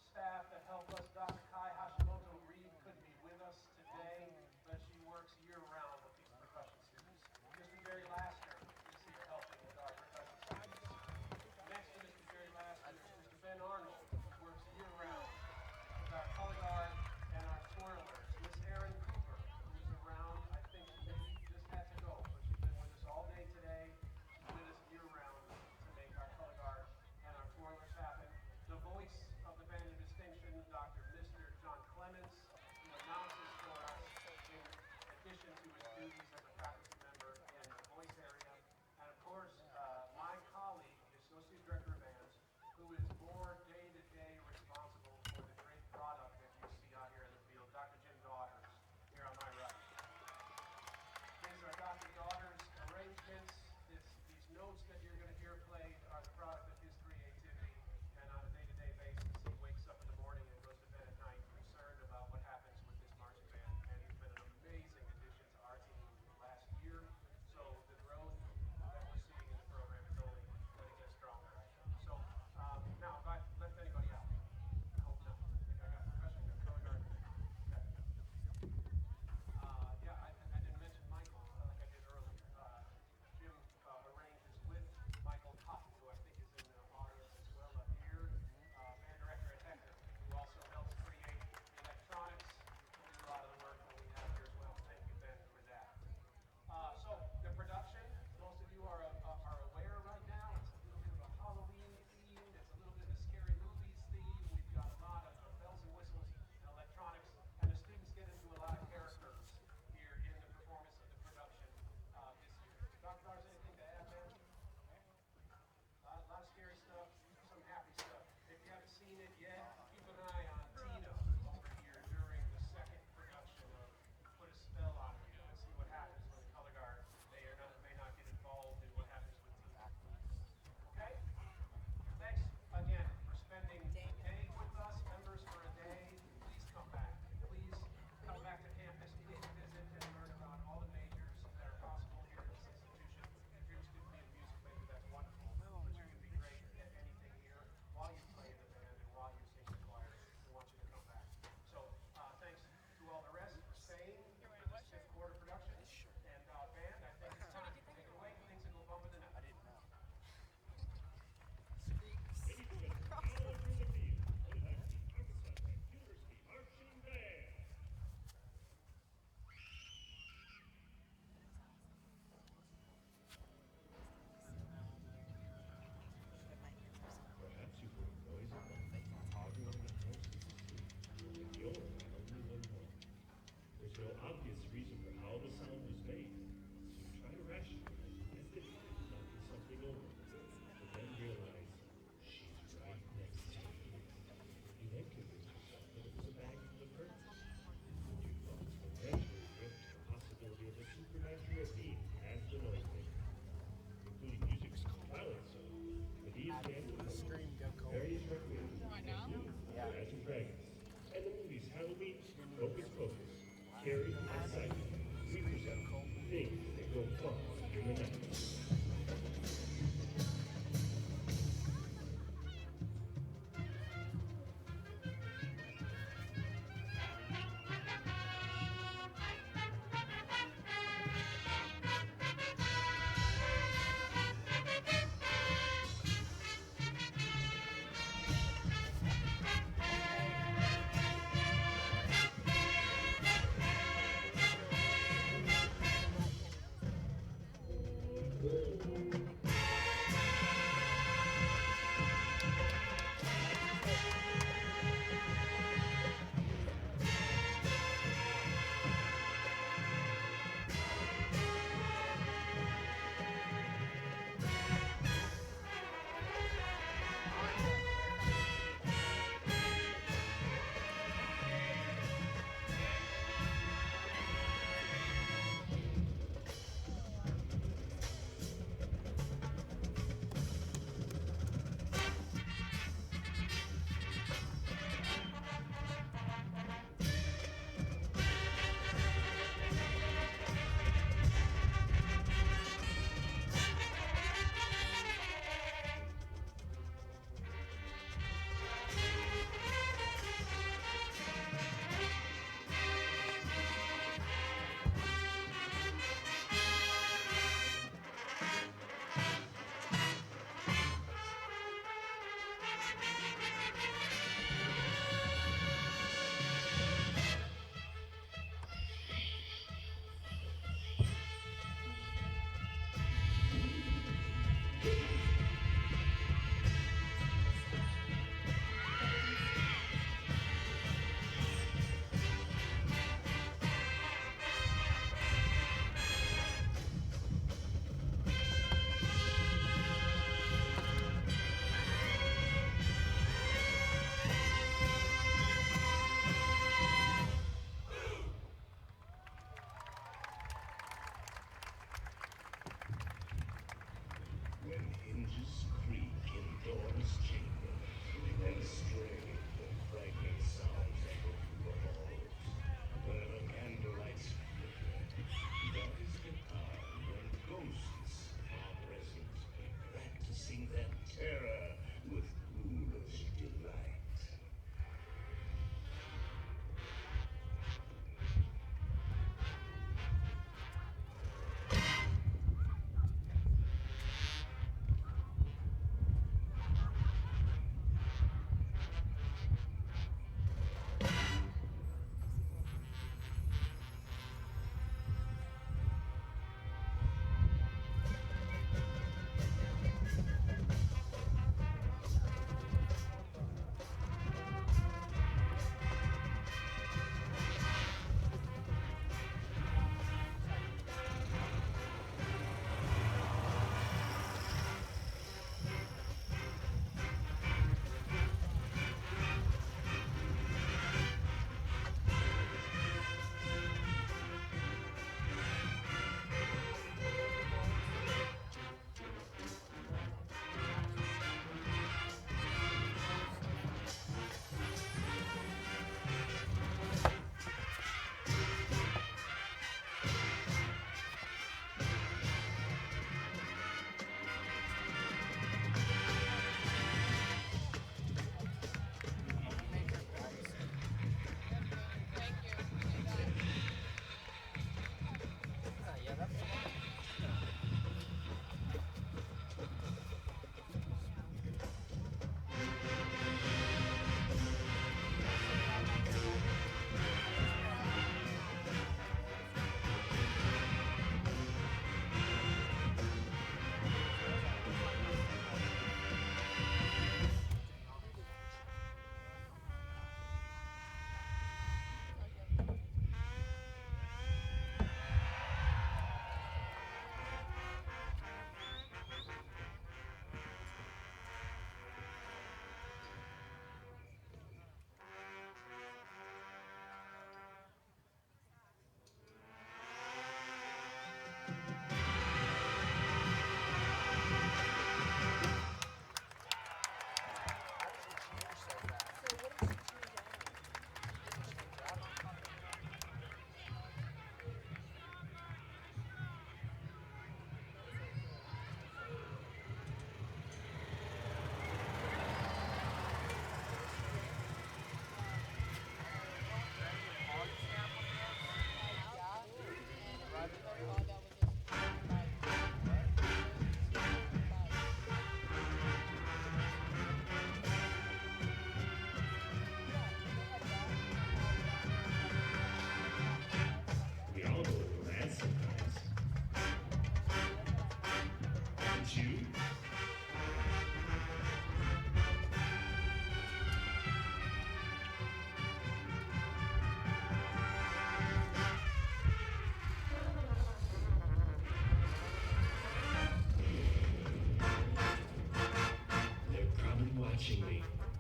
staff that help us. Dr. Kai Hashimoto Reed couldn't be with us today, but she works year-round with these percussion students. Mr. Jerry Lasker is here helping with our percussion students. Next to Mr. Jerry Lasker is Mr. Ben Arnold, who works year-round with our color guard and our twirlers. Miss Erin Cooper, who's around, I think she maybe just had to go, but she's been with us all day today. She's with us year-round to make our color guard and our twirlers happen. The voice of the band of distinction, Dr. Mr. John Clements, who announces for us in addition to his duties as a faculty member in the voice area. And of course, my colleague, the Associate Director of Bands, who is more day-to-day responsible for the great product that you see out here in the field, Dr. Jim Daughters, here on my right. These are Dr. Daughters' arrangements. These notes that you're going to hear played are the product of his creativity, and on a day-to-day basis, he wakes up in the morning and goes to bed at night concerned about what happens with this marching band, and he's been an amazing addition to our team last year, so the growth that we're seeing in the program is only going to get stronger. So now, if I left anybody out, I hope not. I think I got percussion, got color guard. Okay. Yeah, I didn't mention Michael like I did earlier. Jim arranges with Michael Cotton, who I think is in the audience as well up here, band director at Hector, who also helps create electronics and do a lot of the work that we have here as well. Thank you, Ben, for that. So the production, most of you are aware right now, it's a little bit of a Halloween theme, it's a little bit of a scary movies theme. We've got a lot of bells and whistles and electronics, and the students get into a lot of characters here in the performance of the production this year. Dr. Lars, anything to add, man? A lot of scary stuff, some happy stuff. If you haven't seen it yet, keep an eye on Tina over here during the second production of Put a Spell on You and see what happens when the color guard may not get involved in what happens with Tina. Okay? Thanks again for spending the day with us, members for a day. Please come back. Please come back to campus, please visit and learn about all the majors that are possible here at this institution. If you're a student in music major, that's wonderful. But you can be great at anything here while you play in the band and while you sing the choir. We want you to come back. So thanks to all the rest for staying for this fifth quarter production. And band, I think it's time to take it away. Things that go bump in the night. I didn't know. Perhaps you've heard noise of them arguing in the houses. If you're only one home, there's no obvious reason for how the sound was made, so you try to rationalize as if knocking something over, but then realize she's right next to you. You then convince yourself that it was a bag from the curtains. You thoughts will eventually drift to the possibility of a supernatural being as the noise maker, including music's twilight zone. These games various recreations, Imagine Dragons, and the movies Halloween, Hocus Pocus, Carrie, and Psycho. We present things that go bump in the night.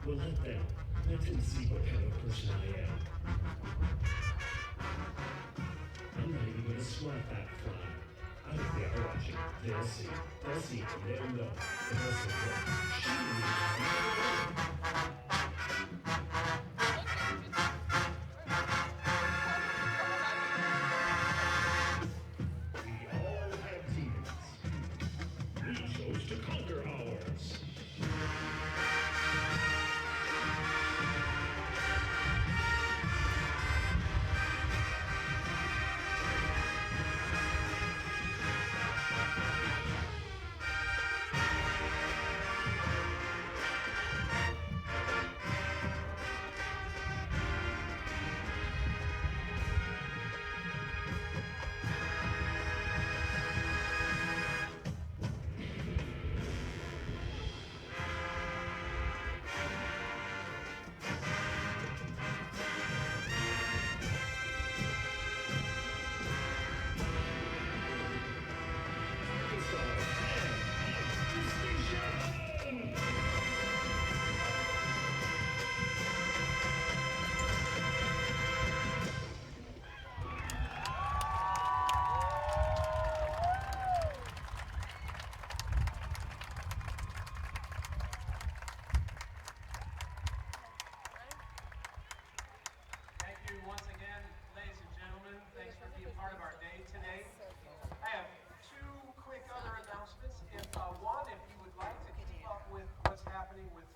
Well, let them see what kind of person I am. I'm not even gonna swat that fly. I hope they are watching. They'll see it, and they'll know. And they'll say, well, she really We all have demons. We chose to conquer ours. Thank you once again, ladies and gentlemen. Thanks for being part of our day today. I have two quick other announcements. If you would like to keep up with what's happening with